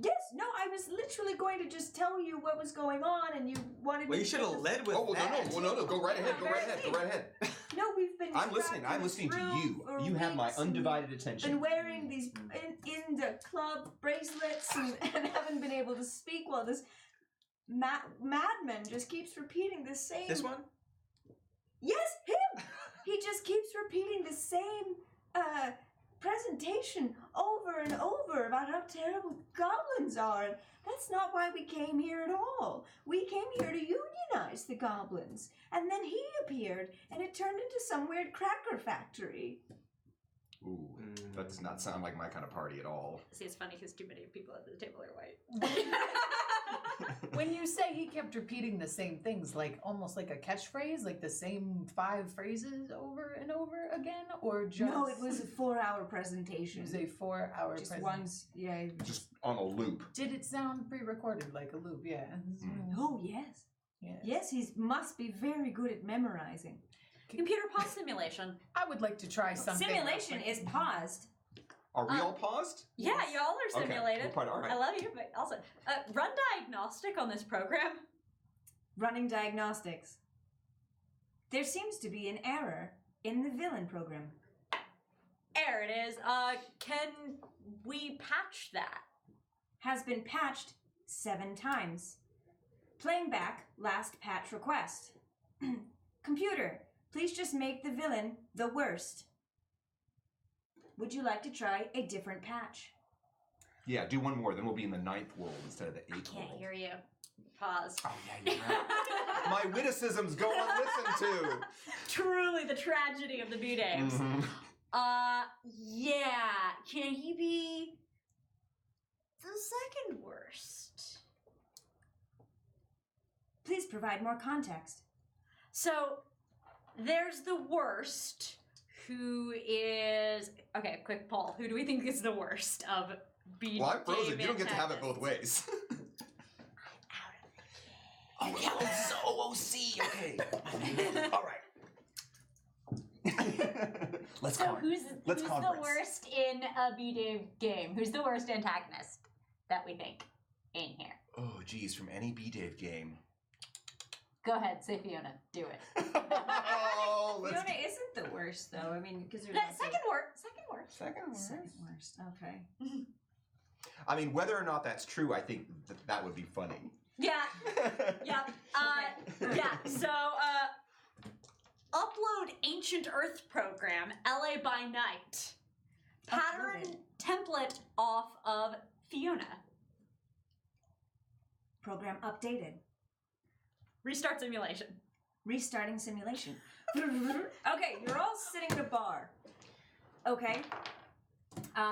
Yes, no, I was literally going to just tell you what was going on, and you wanted Well, me you to should get have the- led with Oh, well, that. no. Go right ahead. Go right ahead. No, we've been. I'm listening. trapped I'm in this listening to room you. for You have my weeks and undivided Been attention. wearing these in the club bracelets and haven't been able to speak while this madman just keeps repeating the same. This one? Yes, him. He just keeps repeating the same presentation over and over about how terrible goblins are. And that's not why we came here at all. We came here to unionize the goblins. And then he appeared, and it turned into some weird cracker factory. Ooh, that does not sound like my kind of party at all. See, it's funny because too many people at the table are white. When you say he kept repeating the same things, like almost like a catchphrase, like the same 5 phrases over and over again, or just No, it was a 4-hour it presentation. was a 4-hour Just presentation. once, yeah. Just on a loop. Did it sound pre-recorded like a loop? Yeah. Oh, yes. Yeah. Yes, he must be very good at memorizing. Computer pause simulation. I would like to try something. Simulation is paused. Are we all paused? Yeah, y'all are simulated. Okay, all right. I love you, but also run diagnostic on this program. Running diagnostics. There seems to be an error in the villain program. There it is. Can we patch that? Has been patched 7 times. Playing back last patch request. Computer, please just make the villain the worst. Would you like to try a different patch? Yeah, do one more, then we'll be in the 9th world instead of the 8th I can't world. hear you. Pause. Oh, yeah, you're right. My witticisms go unlistened to. Truly the tragedy of the B-Daves. Mhm. Yeah. Can he be the second worst? Please provide more context. So, there's the worst, who is... Okay, quick poll. Who do we think is the worst of B-Dave Well, I'm frozen. You don't get to have it both antagonists? ways. Oh, yeah, this is OOC. Okay. All right. Let's So call it. who's Let's the conference. worst in a B-Dave game? Who's the worst antagonist that we think in here? Oh, geez, from any B-Dave game. Go ahead, say Fiona. Do it. Oh, let's Fiona isn't the worst, though. I mean, because there's Second worst. Second worst. Second worst. Okay. I mean, whether or not that's true, I think that would be funny. Yeah. Yeah. Yeah. So, upload Ancient Earth program, LA by Night. Pattern template off of Fiona. Program updated. Restart simulation. Restarting simulation. Okay, you're all sitting at a bar. Okay.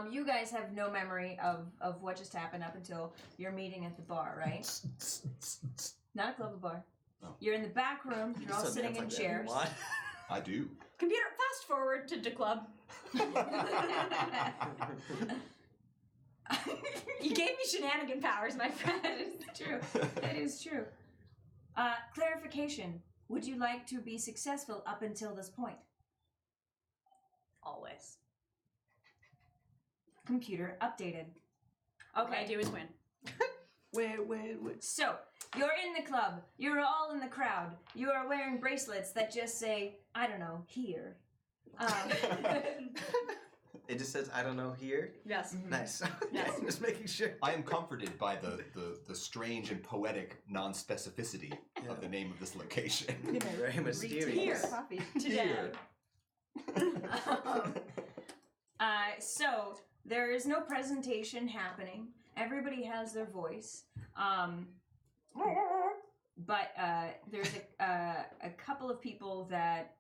You guys have no memory of what just happened up until your meeting at the bar, right? Not a club, a bar. Oh. You're in the back room. You're all So sitting dance in like that. chairs. Why? I do. Computer, fast forward to the club. You gave me shenanigan powers, my friend. It's true. That is true. Clarification. Would you like to be successful up until this point? Always. Computer updated. All I Okay. do is win. Wait. So, you're in the club. You're all in the crowd. You are wearing bracelets that just say, I don't know, here. It just says, I don't know, here. Yes. Nice. Yes. Okay, just making sure. I am comforted by the strange and poetic non-specificity of the name of this location. Very mysterious. Here. Coffee. Today. So, there is no presentation happening. Everybody has their voice. But there's a couple of people that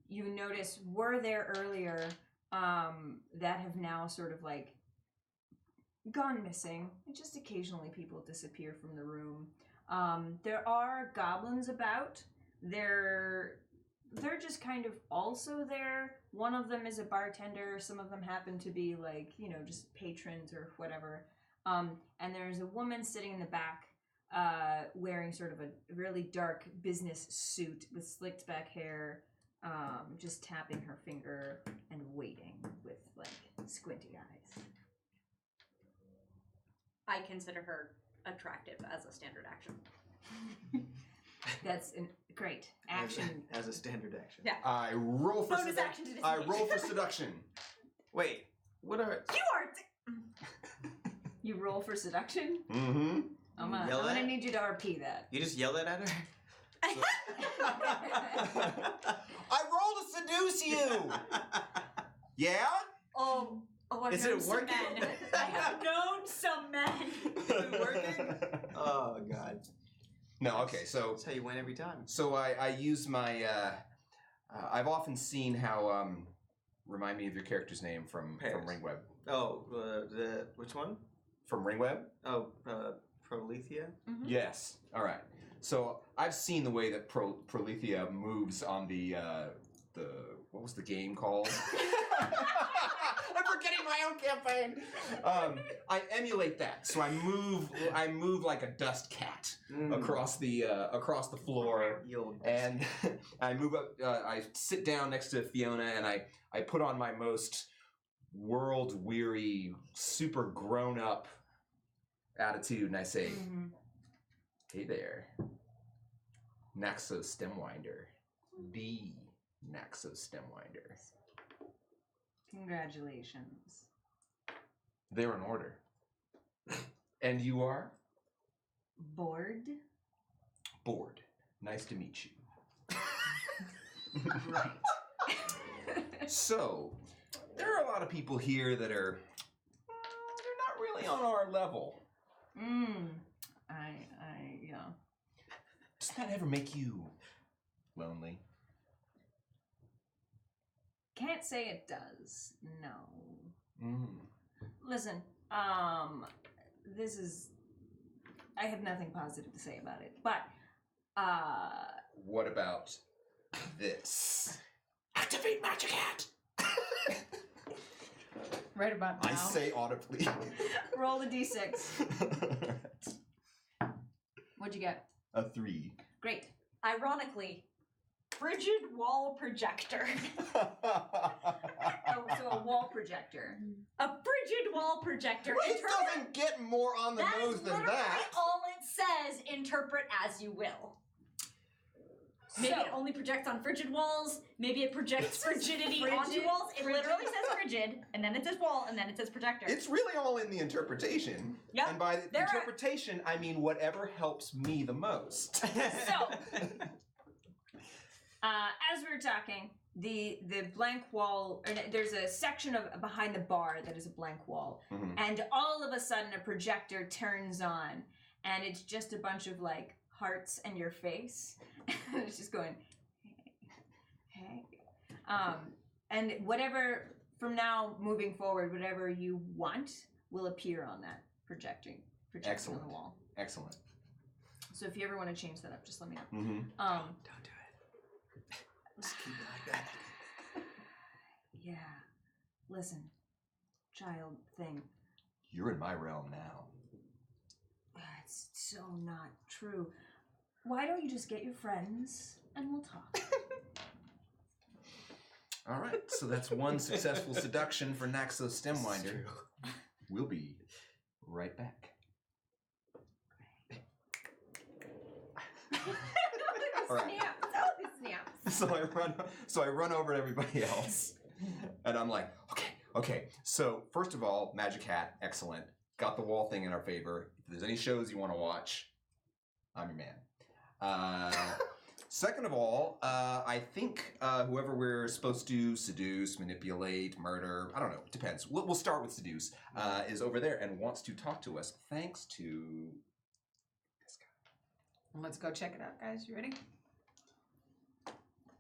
you notice were there earlier that have now sort of like gone missing. Just occasionally people disappear from the room. There are goblins about. They're just kind of also there. One of them is a bartender. Some of them happen to be like, just patrons or whatever. And there's a woman sitting in the back wearing sort of a really dark business suit with slicked back hair, just tapping her finger and waiting with like squinty eyes. I consider her attractive as a standard action. That's great action. As a standard action. Yeah. I roll for Bonus action to I disengage. roll for seduction. Wait, what are... You are. You roll for seduction? Mm-hmm. I'm Yell gonna at? need you to RP that. You just yell it at her? I rolled to seduce you. Yeah. Oh, I've Is known it some working? men. I have known some men. Is it working? Oh, God. No. Okay. So That's how you win every time. I use my. I've often seen how. Remind me of your character's name from Paris. Ringweb. Oh, which one? From Ringweb. Oh, Prolethea? Yes. All right. So I've seen the way that Prolethea moves on the what was the game called? I'm forgetting my own campaign. I emulate that. So I move like a dust cat across the floor, and I move up. I sit down next to Fiona, and I put on my most world weary, super grown up attitude, and I say, "Hey there, Naxos Stemwinder, the Naxos Stemwinder." Congratulations. They're in order. And you are? Bored? Bored. Nice to meet you. Right. So, there are a lot of people here that are, they're not really on our level. Yeah. Does that ever make you lonely? Can't say it does. No. Mm. Listen, this is... I have nothing positive to say about it, but, What about this? Activate Magic Hat! Right about now. I say audibly. roll the d6. What'd you get? A 3. Great. Ironically, frigid wall projector. Oh, so a wall projector. A frigid wall projector. It doesn't get more on the That is nose than literally that. all it says. Interpret as you will. Maybe So- it only projects on frigid walls. Maybe it projects frigidity onto frigid- walls. It frigid- literally says frigid, and then it says wall, and then it says projector. It's really all in the interpretation. Yep. And by the There are- interpretation, I mean whatever helps me the most. So, as we were talking, the blank wall, or there's a section of behind the bar that is a blank wall, Mhm. and all of a sudden a projector turns on, and it's just a bunch of like hearts and your face, and it's just going, hey. And whatever from now moving forward, whatever you want will appear on that projecting on Excellent. the wall. Excellent. So if you ever want to change that up, just let me know. Mm-hmm. Don't do it. Just keep it like that. Yeah. Listen, child thing. You're in my realm now. It's so not true. Why don't you just get your friends and we'll talk? All right, so that's one successful seduction for Naxos Stemwinder. We'll be right back. All right. Snaps. So I run over to everybody else, and I'm like, okay. So first of all, Magic Hat, excellent. Got the wall thing in our favor. If there's any shows you want to watch, I'm your man. Second of all, I think whoever we're supposed to seduce, manipulate, murder, I don't know, it depends. We'll start with seduce, is over there and wants to talk to us thanks to this guy. Let's go check it out, guys. You ready? I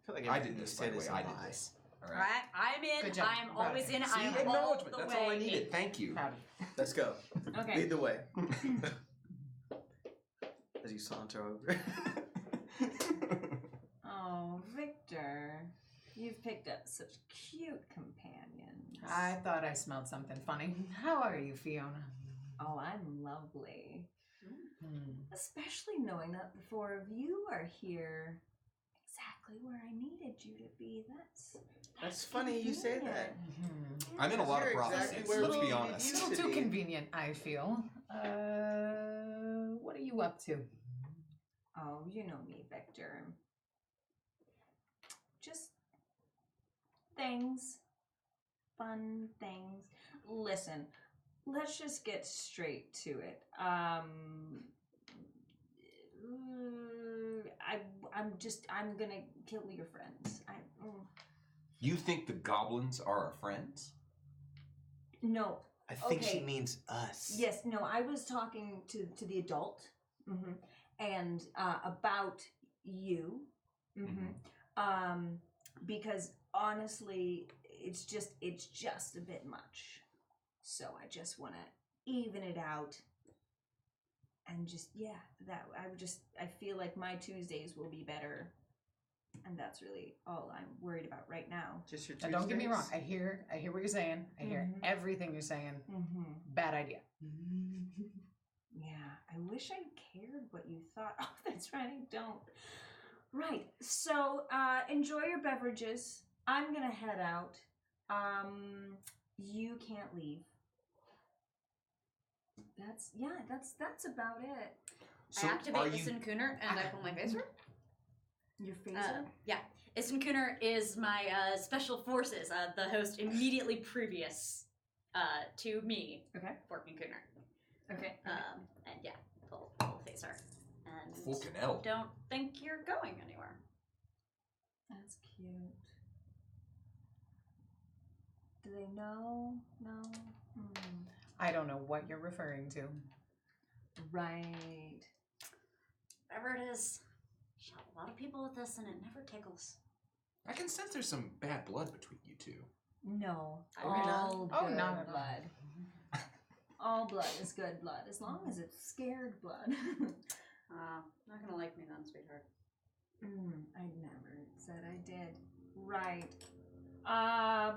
feel like I everything did this, you by said the way. is a I did lie. this. All All right. right, I'm in. Good job. I am Proud of always you. in. See, I am all acknowledgement. the That's way all I needed. in. Thank you. Proud of you. Let's go. Okay. Lead the way. As you saunter over. Oh, Victor, you've picked up such cute companions. I thought I smelled something funny. How are you, Fiona? Oh, I'm lovely. Hmm. Especially knowing that the four of you are here exactly where I needed you to be. That's funny you say that. Mhm. I'm in a lot of You're processes. exactly where Let's we be needed honest. you A little to too be. convenient, I feel. What are you up to? Oh, you know me, Victor. Just things. Fun things. Listen, let's just get straight to it. I'm gonna kill your friends. You think the goblins are our friends? No. I think she Okay. means us. Yes, no, I was talking to the adult, and about you, because honestly, it's just a bit much. So I just want to even it out, and just I feel like my Tuesdays will be better, and that's really all I'm worried about right now. Just your Now, don't get me wrong. Tuesdays? I hear what you're saying. I hear Mhm. everything you're saying. Bad idea. Yeah, I wish I cared what you thought. Oh, that's right, I don't. Right, so enjoy your beverages. I'm gonna head out. You can't leave. That's about it. I activate Isen Kuner and I pull my phaser. Your phaser? Yeah. Isen Kuner is my special forces, the host immediately previous to me. Okay. Forking Kuner. Okay. And yeah, pull phaser. And Fucking hell. don't think you're going anywhere. That's cute. Do they know? No? I don't know what you're referring to. Right. Whatever it is, shot a lot of people with this and it never tickles. I can sense there's some bad blood between you two. No. Are we not? All Oh, good no, no. blood. All blood is good blood, as long as it's scared blood. Not gonna like me then, sweetheart. I never said I did. Right.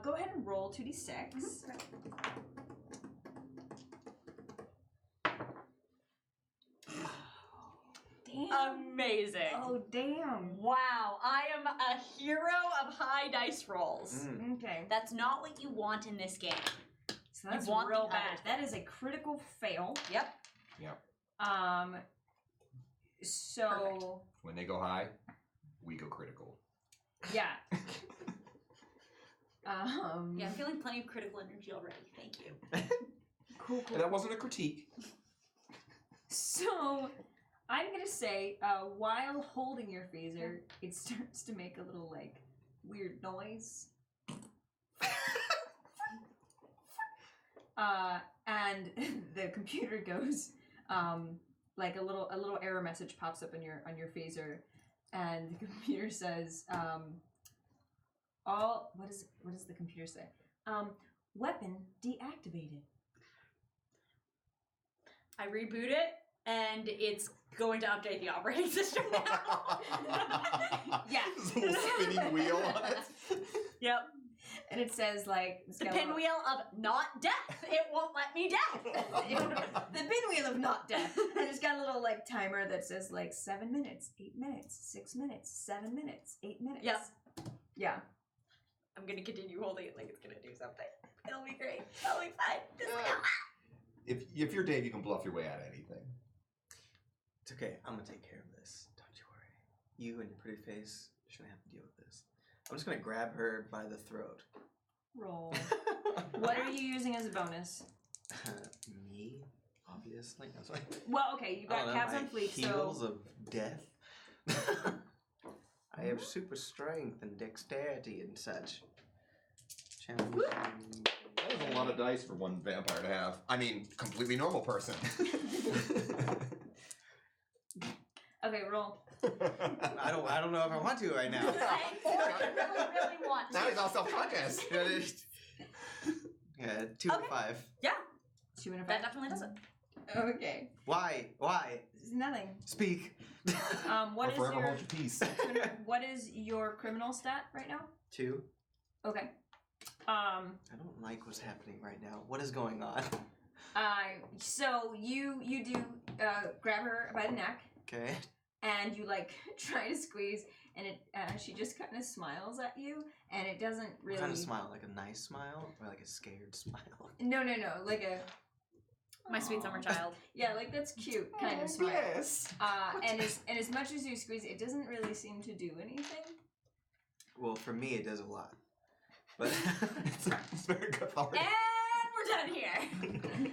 Go ahead and roll 2d6. Damn. Amazing. Oh, damn. Wow, I am a hero of high dice rolls. Okay. That's not what you want in this game. So that's want real the bad. other That is a critical fail. Yep. So Perfect. When they go high, we go critical. yeah. Yeah, I'm feeling plenty of critical energy already. Thank you. Cool. And that wasn't a critique. So I'm gonna say, while holding your phaser, it starts to make a little like weird noise. And the computer goes, like a little error message pops up on your phaser, and the computer says, what does the computer say? Weapon deactivated. I reboot it, and it's going to update the operating system now. Yeah. There's a little spinning wheel on it. Yep. And it says like The pinwheel of not death. It won't let me death. the pinwheel of not death. And it's got a little like timer that says like 7 minutes, 8 minutes, 6 minutes, 7 minutes, 8 minutes. Yep. Yeah. I'm gonna continue holding it like it's gonna do something. It'll be great. It'll be fine. Just If you're Dave, you can bluff your way out of anything. It's okay. I'm gonna take care of this. Don't you worry. You and your pretty face shouldn't have to deal with this. I'm just gonna grab her by the throat. Roll. What are you using as a bonus? Me, obviously. That's why. Well, okay, you I don't got know, calves my on fleek, heels so of death. I have super strength and dexterity and such. Challenge. That was a lot of dice for one vampire to have. I mean, completely normal person. okay, roll. I don't know if I want to right now. Or you really want Now to. he's all self-conscious. Yeah, 2 and Okay. 5. 2 and a 5. That definitely does it. Okay. Why? It's nothing. Speak. What Or is forever your hold your peace. what is your criminal stat right now? 2. Okay. I don't like what's happening right now. What is going on? So you do grab her by the neck Okay. and you like try to squeeze and it she just kind of smiles at you and it doesn't really What kind of smile? Like a nice smile or like a scared smile? No, like a My sweet summer child. yeah, like that's cute kind of smile. Yes. And as much as you squeeze, it doesn't really seem to do anything. Well, for me, it does a lot. But It's very cathartic. And we're done here.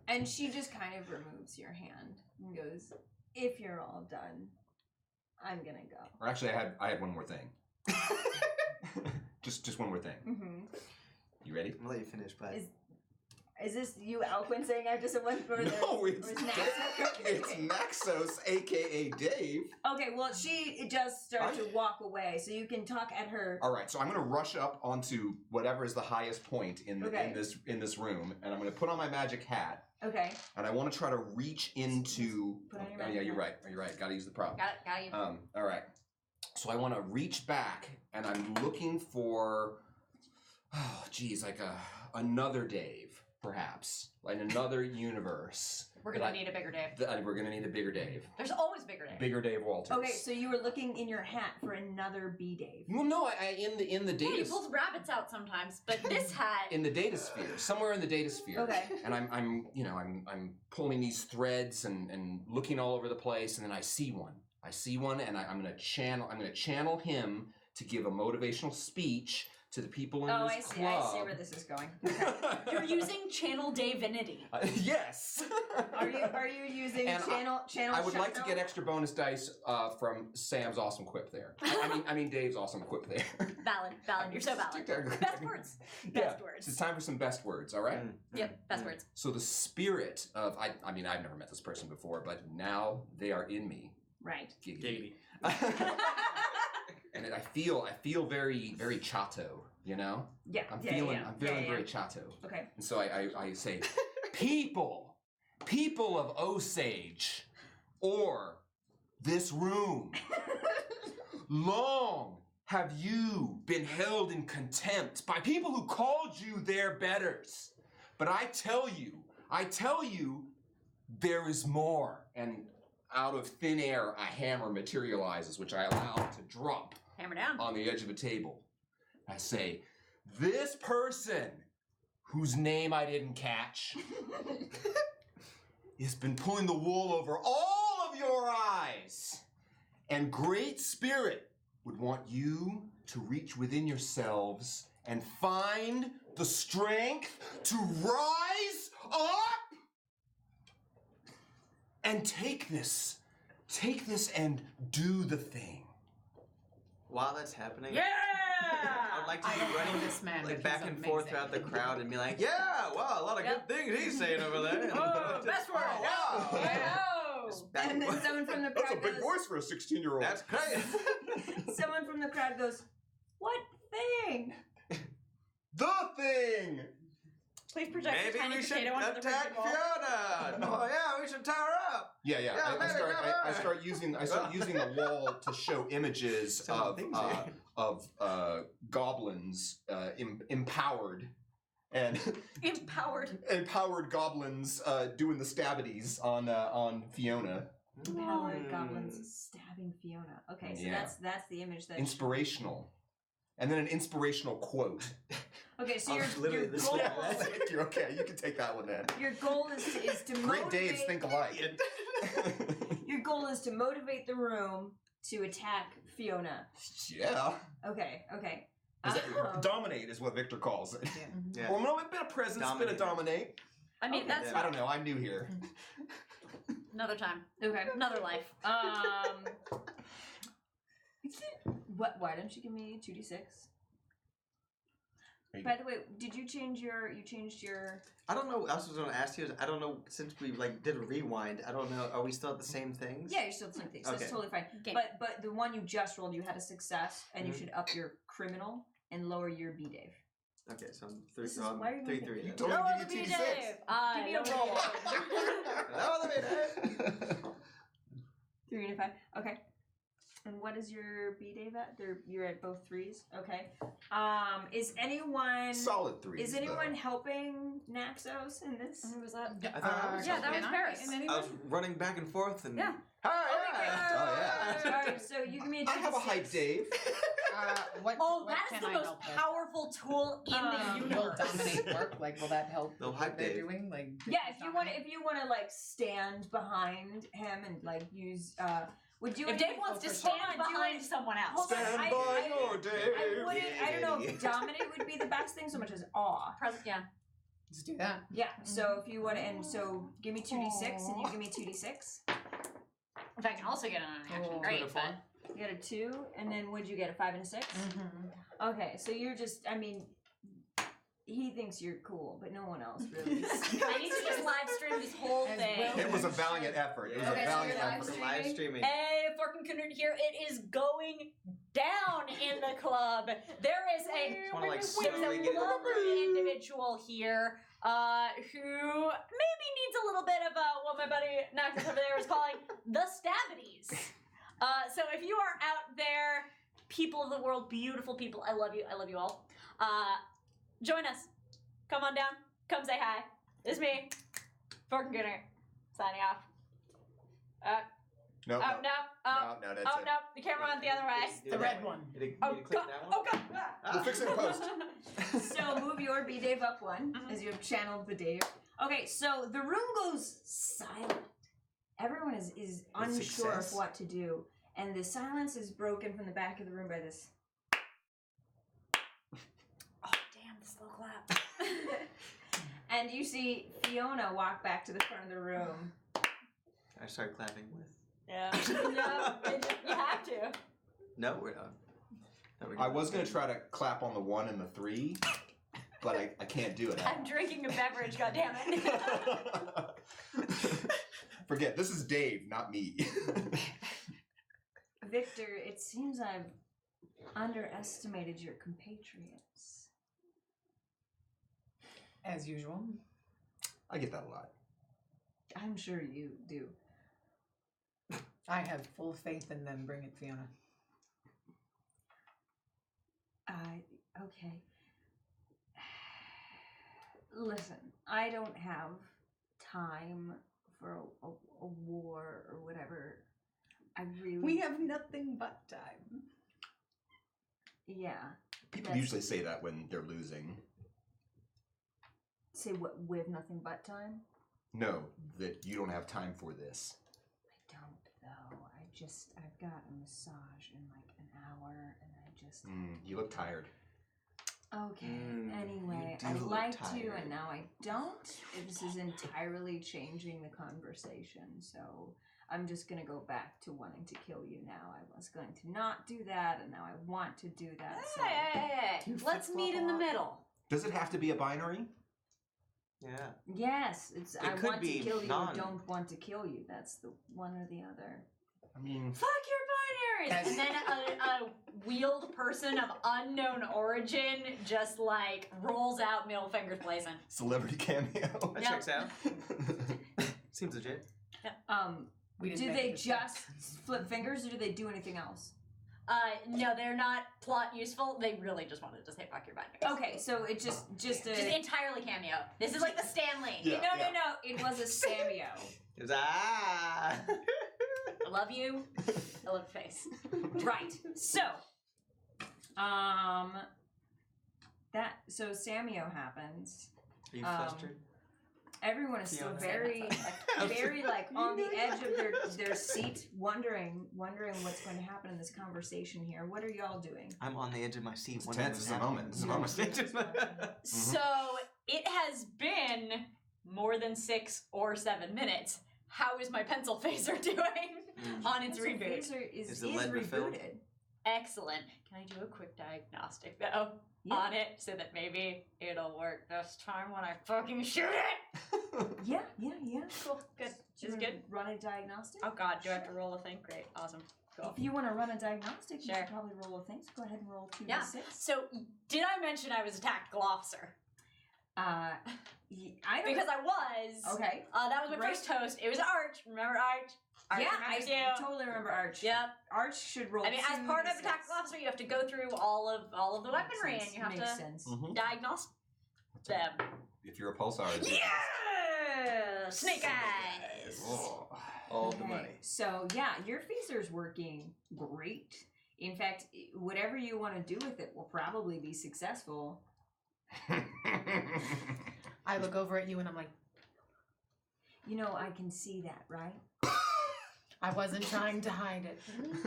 And she just kind of removes your hand and goes, "If you're all done, I'm gonna go." Or actually, I had one more thing. just one more thing. Mm-hmm. You ready? I'm gonna let you finish, but Is this you, Alquin, saying I have to someone for the? No, it's or is Naxos? it's Naxos, aka Dave. Okay, well, she does start to walk away, so you can talk at her. All right, so I'm going to rush up onto whatever is the highest point in Okay. in this room, and I'm going to put on my magic hat, Okay. and I want to try to reach into. Put on your Oh magic yeah, you're hat. right. You're right. Got to use the prop. Got you. All right. So I want to reach back, and I'm looking for, oh, geez, like another Dave, perhaps, like another universe. We're gonna need a bigger Dave. We're gonna need a bigger Dave. There's always bigger Dave. Bigger Dave Walters. Okay, so you were looking in your hat for another B Dave. Well, no, I in the Yeah, he data pulls rabbits out sometimes, but this hat. in the data sphere, somewhere in the data sphere. Okay. And I'm pulling these threads and looking all over the place, and then I see one, and I'm gonna channel him to give a motivational speech to the people in Oh, this I club. see where this is going. You're using Channel Davinity. Yes. Are you using And channel? I would like to shutdown? get extra bonus dice from Sam's awesome quip there. I mean Dave's awesome quip there. Valid. You're so valid. Best words. Best words. It's time for some best words, all right? Yep, best words. So the spirit of I mean I've never met this person before, but now they are in me. Right. Giggity. And I feel very very Chato, you know? Yeah. I'm yeah, feeling yeah, I'm feeling yeah, very yeah. Chato. Okay. And so I say, people of Osage, or this room, long have you been held in contempt by people who called you their betters. But I tell you, there is more. And out of thin air, a hammer materializes, which I allow to drop Hammer down. on the edge of a table. I say, this person, whose name I didn't catch, has been pulling the wool over all of your eyes. And Great Spirit would want you to reach within yourselves and find the strength to rise up and take this and do the thing. while that's happening, Yeah! I would like to I be don't know running this man, like but back he's and forth amazing. throughout the crowd and be like, yeah, wow, a lot of Yep. good things he's saying over there. Oh, best word. wow. Yeah. Just back And then forth. someone from the crowd goes. for a 16-year-old. That's crazy. Someone from the crowd goes, "What thing?" The thing! Please project Maybe a tiny we should potato onto the attack freaking wall. Fiona. Oh yeah, we should tie her up. Yeah. Yeah, I maybe, start using the wall to show images Some of things there. goblins empowered and Empowered. goblins doing the stabbities on Fiona. Empowered goblins stabbing Fiona. Okay, so Yeah. that's the image that. Inspirational. And then an inspirational quote. Okay, so Oh, your literally this goal, is- Thank you. Okay, you can take that one then. your goal is to Great motivate. Daves think alike. Your goal is to motivate the room to attack Fiona. Yeah. Okay. Is that- dominate is what Victor calls it. Yeah. Or no, a bit of presence, a bit of dominate. I mean, Okay. that's I don't know. I'm new here. another time. Okay. Another life. What? Why don't you give me 2d6? By the way, did you change your? You changed your. I don't know. I was going to ask you. I don't know. Since we did a rewind, I don't know. Are we still at the same things? Yeah, you're still the same thing. So Okay. it's totally fine. Okay. But the one you just rolled, you had a success, and you should up your criminal and lower your B Dave. Okay, so I'm 3. This is So I'm why are you 3 making- 3. You then. told me Lower to the give you B 2d6. Dave. Give me a roll. Elevator. 3 and a 5. Okay. And what is your B Dave at? You're at both 3s. Okay. Is anyone Solid 3. Is anyone helping Naxos in this? Who was that? I thought I was Yeah, that was can I? Paris. And I anyone? was running back and forth and. Yeah. Hi. Oh, yeah. Alright, so you give me a 2 I have a hype, Dave. What, Oh, what that is can the I most help with? powerful tool in the Will universe. dominate work? Like, will that help? They'll what hype they're Dave. doing? Like, Yeah, if you want to like stand behind him and like use would you If Dave wants to for stand Hold on, do behind it. someone else, Hold on, Stand I- by I- your Dave. I don't know if dominate would be the best thing so much as awe. Yeah. let's do that. Yeah, so if you want to, and so give me 2d6 and you give me 2d6. If I can also get an action, Oh, great. two to four. But You got a 2, and then what'd you get, a 5 and a 6? Mm-hmm. Okay, so you're just, I mean, he thinks you're cool, but no one else really. I need to just live stream this whole As thing. well. It was a valiant effort. It was Okay, a so valiant you're live effort. streaming? Live streaming. Hey, fucking Canute here. It is going down in the club. There is Wanna, like, there's slowly a get it over. lovely individual here who maybe needs a little bit of what my buddy Naxos over there is calling the stabbities. So if you are out there, people of the world, beautiful people, I love you. I love you all. Join us. Come on down. Come say hi. It's me, Fork and Gunner, signing off. No, Oh, no, no. Oh, no, that's oh, it. no. The camera went the other way. The red one. Did it, Oh, did it click God. that one? Oh, God. We'll fix it in post. So move your B Dave up 1 Mhm. as you have channeled the Dave. Okay, so the room goes silent. Everyone is unsure of success. what to do, and the silence is broken from the back of the room by this. Oh, damn, the slow clap. And you see Fiona walk back to the front of the room. I start clapping with. Yeah. No, you have to. No, we're not. No, we're I not. was going to try to clap on the 1 and the 3, but I can't do it. I'm drinking a beverage, goddammit. Forget, this is Dave, not me. Victor, it seems I've underestimated your compatriots. As usual. I get that a lot. I'm sure you do. I have full faith in them. Bring it, Fiona. Okay. Listen, I don't have time for a war or whatever. I really. We have nothing but time. Yeah. People That's- usually say that when they're losing. Say what? We have nothing but time? No, that you don't have time for this. I don't, though. I've got a massage in like an hour, and I just. You look tired. Okay. Mm, Anyway, you do I'd look like to, tired. and now I don't. This is entirely changing the conversation, so I'm just gonna go back to wanting to kill you now. I was going to not do that, and now I want to do that. So. Hey. You Let's flip-flop meet a in the lot. middle. Does it have to be a binary? Yeah. Yes, it's. I could want to be kill you. none. Or don't want to kill you. That's the one or the other. I mean, Fuck your binaries! And then a wheeled person of unknown origin just like rolls out, middle fingers blazing. celebrity cameo. That Yep. checks out. Seems legit. We didn't Do make they it this time. just flip fingers, or do they do anything else? No, they're not plot useful. They really just wanted to say fuck your binaries. Okay, so it just Just entirely cameo. This is like the Stanley. Yeah. No. It was a Samio. It was I love you. I love your face. Right. So, so Samio happens. Are you Um, flustered? Everyone is still Fiona. very like on the edge of their seat, wondering what's going to happen in this conversation here. What are y'all doing? I'm on the edge of my seat. It's wondering tense. what's This is a moment. This is a moment. happening. So it has been more than 6 or 7 minutes. How is my pencil phaser doing on its So reboot? Phaser is Is the lead refilled? rebooted. Excellent. Can I do a quick diagnostic though? on it so that maybe it'll work this time when I fucking shoot it. Yeah. Cool. Good. She's good. Run a diagnostic. Oh god, do I have to roll a thing? Great. Awesome. Cool. If you want to run a diagnostic, you Sure. should probably roll a thing. So go ahead and roll 2d6. Yeah. So, did I mention I was a tactical officer? I don't. Because I was. Okay. That was my Great. first host. It was Arch. Remember Arch? Arch Yeah, I remembers you. totally remember Arch. Yep. Arch should roll. I mean, as part of a 2d6. tactical officer, you have to go through all of the weaponry, and you have Makes to sense. diagnose them. If you're a pulsar, it's Yeah! Snake eyes. Oh. All the Okay, money. So yeah, your phaser's working great. In fact, whatever you want to do with it will probably be successful. I look over at you and I'm like, You know, I can see that, right? I wasn't trying to hide it. Then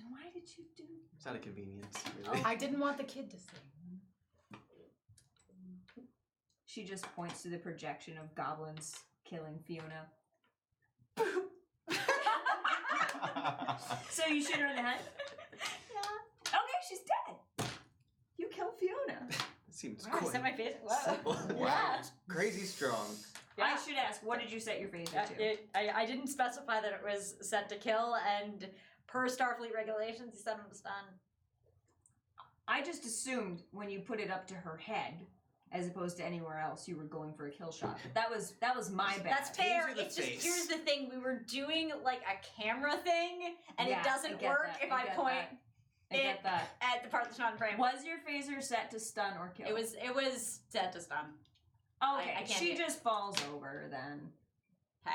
why did you do? It's out of convenience, really. I didn't want the kid to see. She just points to the projection of goblins killing Fiona. So you shoot her in the head? Yeah. Okay, she's dead. You killed Fiona. It seems Wow, I quite set my face. Whoa. simple. Yeah. Crazy strong. Yeah. I should ask, what did you set your phaser to? I didn't specify that it was set to kill, and per Starfleet regulations, you set him to stun. I just assumed when you put it up to her head, as opposed to anywhere else, you were going for a kill shot. But that was my bad. That's fair. These are the It's just face. here's the thing: we were doing like a camera thing, and Yeah, it doesn't I get work that, if I I get point that. I get that. at the part that's not in frame. Was your phaser set to stun or kill? It was set to stun. Okay, I can't she do it. just falls over then. Ha.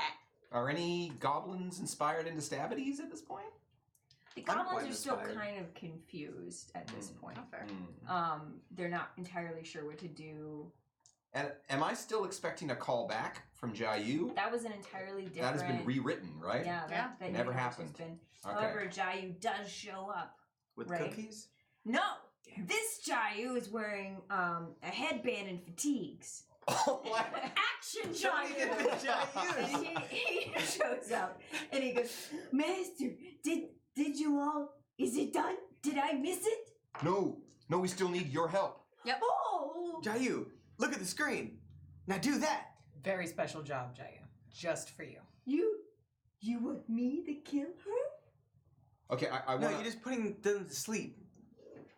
Are any goblins inspired into stabbities at this point? The I'm goblins quite are still inspired. kind of confused at this point. Not fair. They're not entirely sure what to do. And am I still expecting a call back from Jayu? That was an entirely different. That has been rewritten, right? Yeah, Yeah. that Never universe has happened. Been. Okay. However, Jayu does show up. With Right. cookies? No, this Jayu is wearing a headband and fatigues. Oh, what? Action Show me giant. the Jayus. And he shows up and he goes, Master, did you all? Is it done? Did I miss it? No, we still need your help. Oh, Jayu, look at the screen. Now do that. Very special job, Jaya. Just for you. you want me to kill her? Okay, I No, want. you're just putting them to sleep.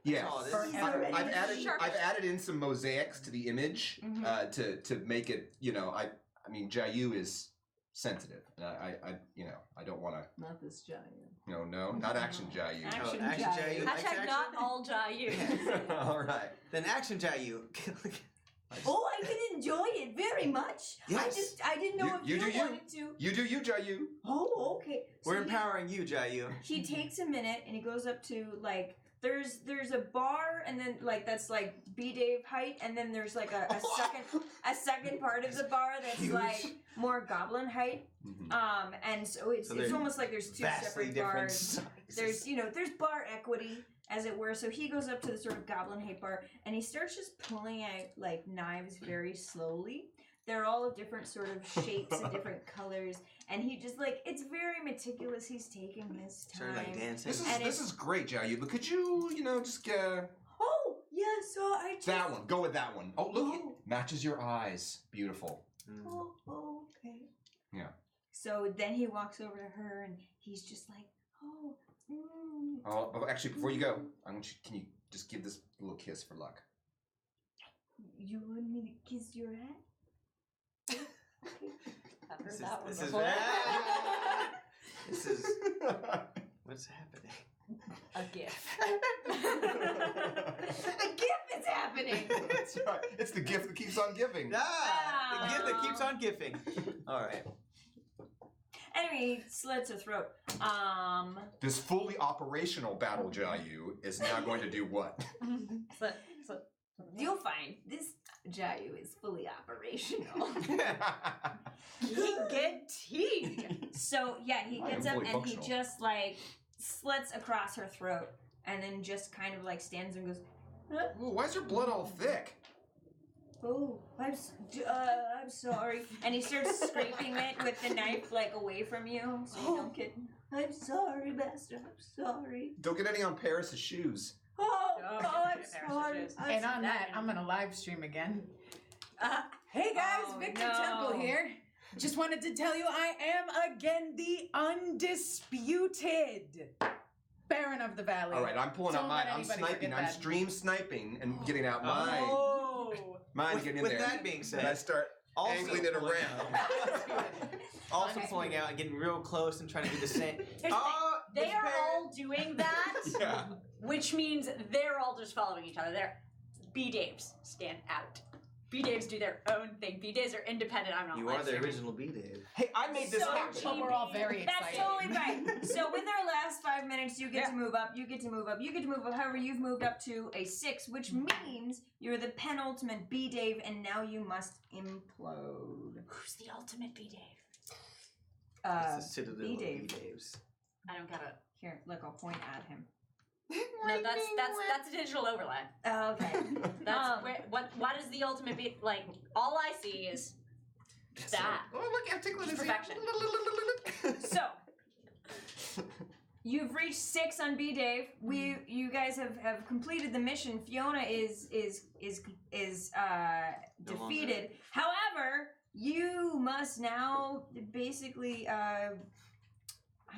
Yeah. Oh, this is- I've added in some mosaics to the image to make it. I mean, Jayu is sensitive. And I don't want to. Not this Jayu. No, not action Jayu. Action Oh, action Jayu. Jayu. likes Hashtag action? not all Jayu. All right. Then action Jayu. Oh, I can enjoy it very much. Yes. I didn't know You if do you you. wanted to. You do you, Jayu. Oh, okay. We're So empowering you, Jayu. he takes a minute and he goes up to like there's a bar and then like that's like B-Dave height and then there's like a second part of the bar that's Huge. like more goblin height. And so it's they're almost like there's two Vastly separate different bars. sizes. There's bar equity as it were. So he goes up to the sort of goblin height bar and he starts just pulling out like knives very slowly. They're all of different sort of shapes and different colors, and he just like it's very meticulous. He's taking his time. Started like dancing. This is great, Jayu. But could you, just Oh, yes, so I just... that one? Go with that one. Oh, look, it Oh. matches your eyes. Beautiful. Oh, okay. Yeah. So then he walks over to her and he's just like, Oh, actually, before you go, can you just give this little kiss for luck? You want me to kiss your head? I've heard This is, that one this is before. This is what's happening. A gift. A gift is happening! That's right. It's the gift that keeps on giving. The gift that keeps on giving. All right. Anyway, he slits her throat. This fully operational battle Jayu is now going to do what? So, You'll find this Jayu is fully operational. Guaranteed. So yeah, he I am gets up fully and he functional. just like slits across her throat and then just kind of like stands and goes, Ooh, why is your blood all thick? "Oh, I'm sorry," and he starts scraping it with the knife like away from you, so you don't get. I'm sorry, Master. I'm sorry. Don't get any on Paris's shoes. Oh, I'm sorry. And on that, I'm gonna live stream again. Hey guys, Oh, Victor no. Temple here. Just wanted to tell you I am again the undisputed Baron of the Valley. All right, I'm pulling out Don't mine. let I'm anybody sniping. forget I'm that. stream sniping and getting out mine. Oh. Mine getting in With there. that being and I said, start also angling it pulling around. also pulling out and getting real close and trying to do the same. Here's the thing. Oh, They are all doing that, Yeah. which means they're all just following each other. They're B-Daves stand out. B-Daves do their own thing. B-Daves are independent. I'm not You live are the streaming. original B-Dave. Hey, I made this So happen. But we're all very That's excited. totally fine. So with our last 5 minutes, you get to move up, you get to move up, you get to move up. However, you've moved up to a 6, which means you're the penultimate B-Dave, and now you must implode. Who's the ultimate B-Dave? It's the citadel of B-Dave. B-Daves. I don't get it. Here, look, I'll point at him. No, that's a digital overlay. Oh, okay. That's what is the ultimate B? Like all I see is that. Oh, look, I'm tickling his ear. Perfection. So, you've reached 6 on B-Dave. You guys have completed the mission. Fiona is defeated. However, you must now basically I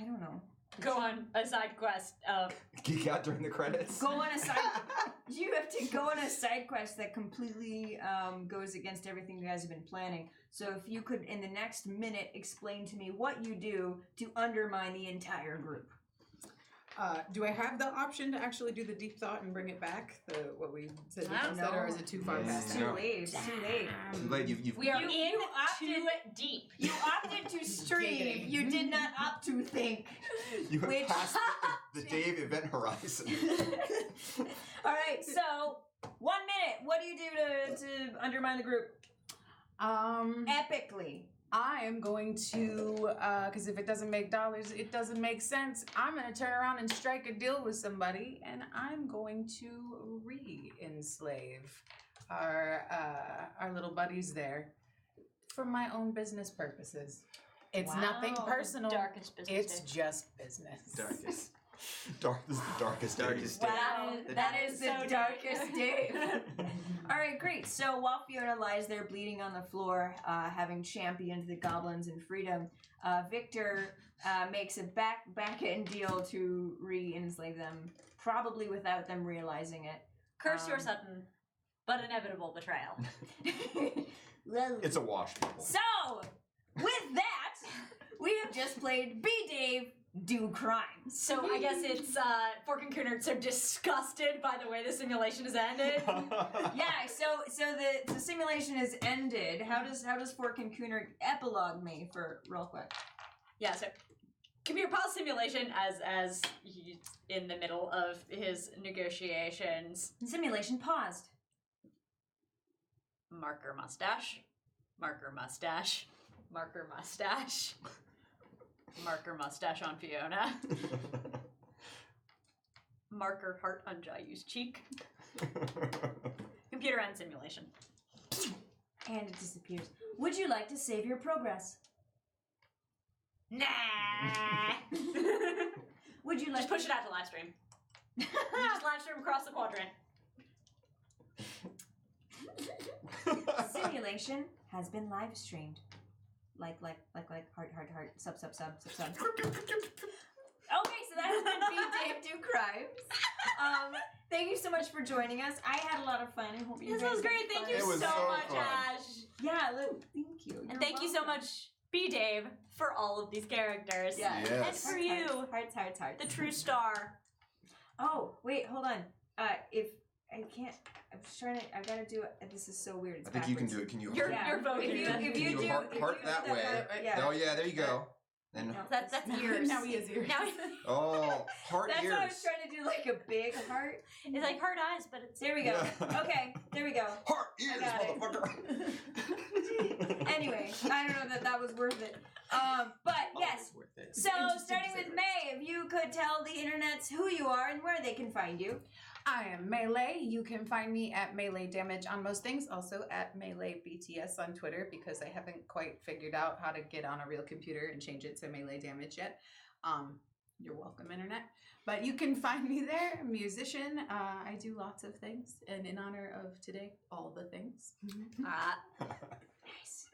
don't know. Go on a side quest of Geek out during the credits. Go on a side. You have to go on a side quest that completely goes against everything you guys have been planning. So if you could, in the next minute, explain to me what you do to undermine the entire group. Do I have the option to actually do the deep thought and bring it back? What we said I don't instead, or know. is it too far Yeah. past? It's now? too late. It's too late. Too late. You've we are You in opted- too deep. You opted to stream. Giggity. You did not opt to think. you have Which- passed the Dave event horizon. All right. So 1 minute. What do you do to undermine the group? Epically. I am going to, because if it doesn't make dollars, it doesn't make sense. I'm going to turn around and strike a deal with somebody, and I'm going to re-enslave our little buddies there for my own business purposes. It's nothing Wow. personal. Darkest business. It's just business. Darkest. This is the darkest Darkest days. day. Wow, The that is the so darkest day. All right, great. So while Fiona lies there bleeding on the floor, having championed the goblins in freedom, Victor makes a back-end deal to re-enslave them, probably without them realizing it. Curse your sudden but inevitable betrayal. It's a wash, people. So, with that, we have just played B-Dave Do Crimes. So I guess it's Fork and Cooner so disgusted by the way the simulation has ended. Yeah, so the simulation has ended. How does Fork and Cooner epilogue me for real quick? Yeah, so computer pause simulation as he's in the middle of his negotiations. Simulation paused. Marker mustache. Marker mustache. Marker mustache. Marker mustache on Fiona. Marker heart on Jayu's cheek. Computer end simulation. And it disappears. Would you like to save your progress? Nah. Would you like Just push it out to live stream. Just live stream across the quadrant. Simulation has been live streamed. Like, heart, sub. Okay, so that has been B-Dave Do Crimes. Thank you so much for joining us. I had a lot of fun. I hope you This guys was had great. Thank fun. you It was so so much, fun. Ash. Yeah, thank you. You're And thank you so welcome. much, B-Dave, for all of these characters. Yeah. And Yes. for you, Hearts. the true star. Oh, wait, hold on. If I can't, I'm just trying to. I gotta do it. This is so weird. It's I think you can backwards. do it. Can you? You're- Yeah. you're voting. If you Can do, you heart if heart you do that way? part, yeah. Oh yeah, there you go. And No. That's ears. Now he has ears. Now oh, heart That's ears. what I was trying to do, like a big heart. it's like hard eyes, but it's There we go. Yeah. Okay, there we go. Heart ears, got it. motherfucker. Anyway, I don't know that was worth it. But yes. Always worth it. So starting with May, if you could tell the internets who you are and where they can find you. I am Melee. You can find me at Melee Damage on most things, also at Melee BTS on Twitter because I haven't quite figured out how to get on a real computer and change it to Melee Damage yet. You're welcome, Internet. But you can find me there, musician. I do lots of things, and in honor of today, all the things. Nice.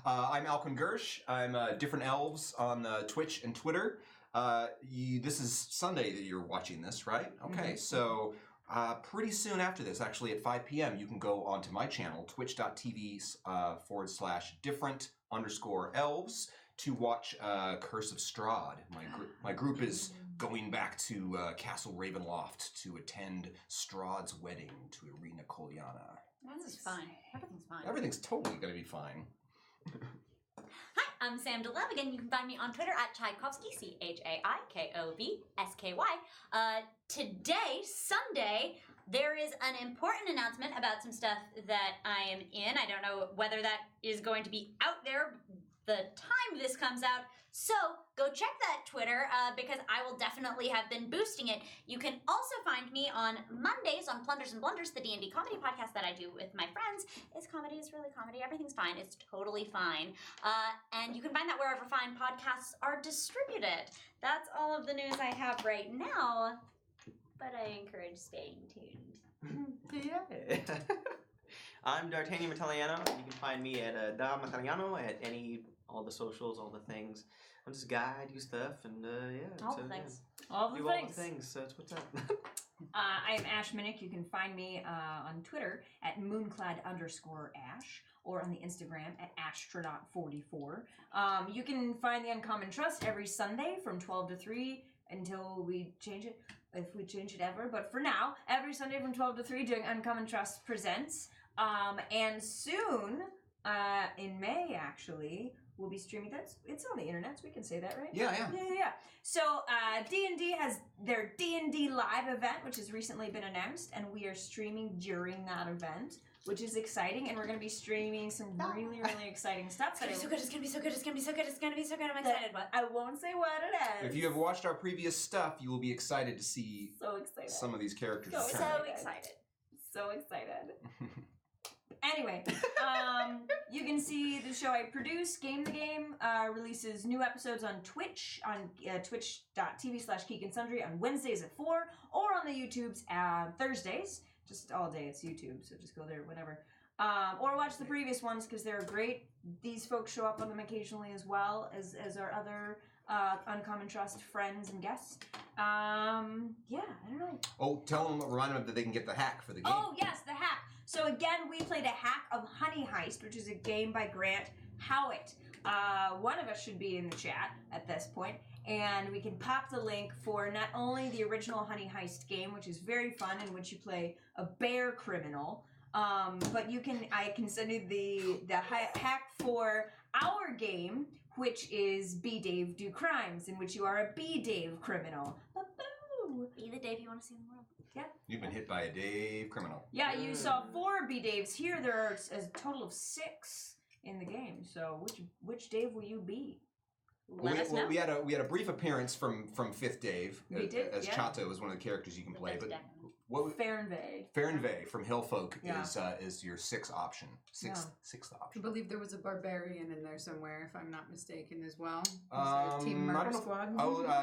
I'm Alcon Gersh. I'm Different Elves on Twitch and Twitter. This is Sunday that you're watching this, right? Okay, so pretty soon after this, actually at 5 p.m., you can go onto my channel, twitch.tv/different_elves, to watch Curse of Strahd. My group is going back to Castle Ravenloft to attend Strahd's wedding to Irina Kolyana. This is fine. Everything's fine. Everything's totally going to be fine. Hi, I'm Sam DeLev. Again, you can find me on Twitter at Tchaikovsky, ChaiKovsky. Today, Sunday, there is an important announcement about some stuff that I am in. I don't know whether that is going to be out there the time this comes out, so go check that Twitter because I will definitely have been boosting it. You can also find me on Mondays on Plunders and Blunders, the D&D comedy podcast that I do with my friends. It's comedy, it's really comedy, everything's fine, it's totally fine. And you can find that wherever fine podcasts are distributed. That's all of the news I have right now, but I encourage staying tuned. Yeah. I'm D'Artagnan Mataliano, and you can find me at Da Mataliano at all the socials, all the things. I'm just a guy, I do stuff, and All the things. All the do things. all the things, so it's what's up. I'm Ash Minnick. You can find me on Twitter at moonclad_Ash or on the Instagram at astronaut44. You can find the Uncommon Trust every Sunday from 12 to 3 until we change it, if we change it ever. But for now, every Sunday from 12 to 3 doing Uncommon Trust Presents. And soon, in May actually, we'll be streaming. It's on the internet, so we can say that, right? Yeah. Yeah. So D&D has their D&D live event, which has recently been announced, and we are streaming during that event, which is exciting. And we're going to be streaming some really, really exciting stuff. It's gonna be so good. I'm excited. What? I won't say what it is. If you have watched our previous stuff, you will be excited to see So excited. some of these characters. So excited. So excited. Anyway, you can see the show I produce, Game the Game, releases new episodes on Twitch, on twitch.tv/Geek and Sundry on Wednesdays at 4, or on the YouTubes Thursdays. Just all day, it's YouTube, so just go there whenever. Or watch the previous ones, because they're great. These folks show up on them occasionally as well as our other Uncommon Trust friends and guests. I don't know. Oh, remind them that they can get the hack for the game. Oh, yes, the hack. So again, we played a hack of Honey Heist, which is a game by Grant Howitt. One of us should be in the chat at this point, and we can pop the link for not only the original Honey Heist game, which is very fun, in which you play a bear criminal, but I can send you the hack for our game, which is Be Dave Do Crimes, in which you are a Be Dave criminal. Ba-boo! Be the Dave you want to see in the world. You've been hit by a Dave criminal. Yeah, you saw 4 B Daves. Here there are a total of 6 in the game. So which Dave will you be? Let us know. We had a brief appearance from Fifth Dave. We did, as yeah. Chato is one of the characters you can play. But Fernvey. Fernvey from Hillfolk Yeah. is your sixth option. Sixth I option. believe there was a barbarian in there somewhere, if I'm not mistaken, as well. Team I Murder don't know. Squad.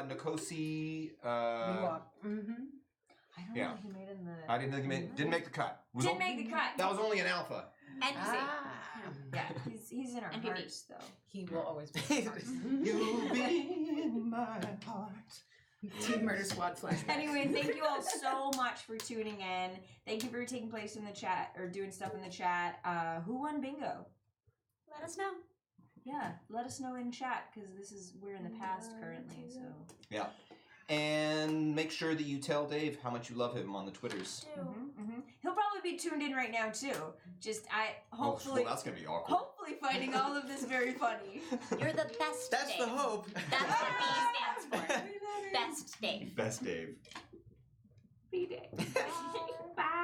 Nikosi. I don't Yeah. know what he made in the... I didn't make the cut. Didn't make the cut. That was only an alpha. NPC. Yeah, he's in our NPD. hearts, though. He will always be. You'll be in my heart. Team Murder Squad flashback. Anyway, thank you all so much for tuning in. Thank you for taking place in the chat, or doing stuff in the chat. Who won bingo? Let us know. Yeah, let us know in chat, because we're in the past currently, so... Yeah. And make sure that you tell Dave how much you love him on the Twitters. He'll probably be tuned in right now too. Hopefully, well, that's gonna be awkward. hopefully finding all of this very funny. You're the best That's Dave. the hope. That's what B stands for. Best Dave. Best Dave. Be day. Bye.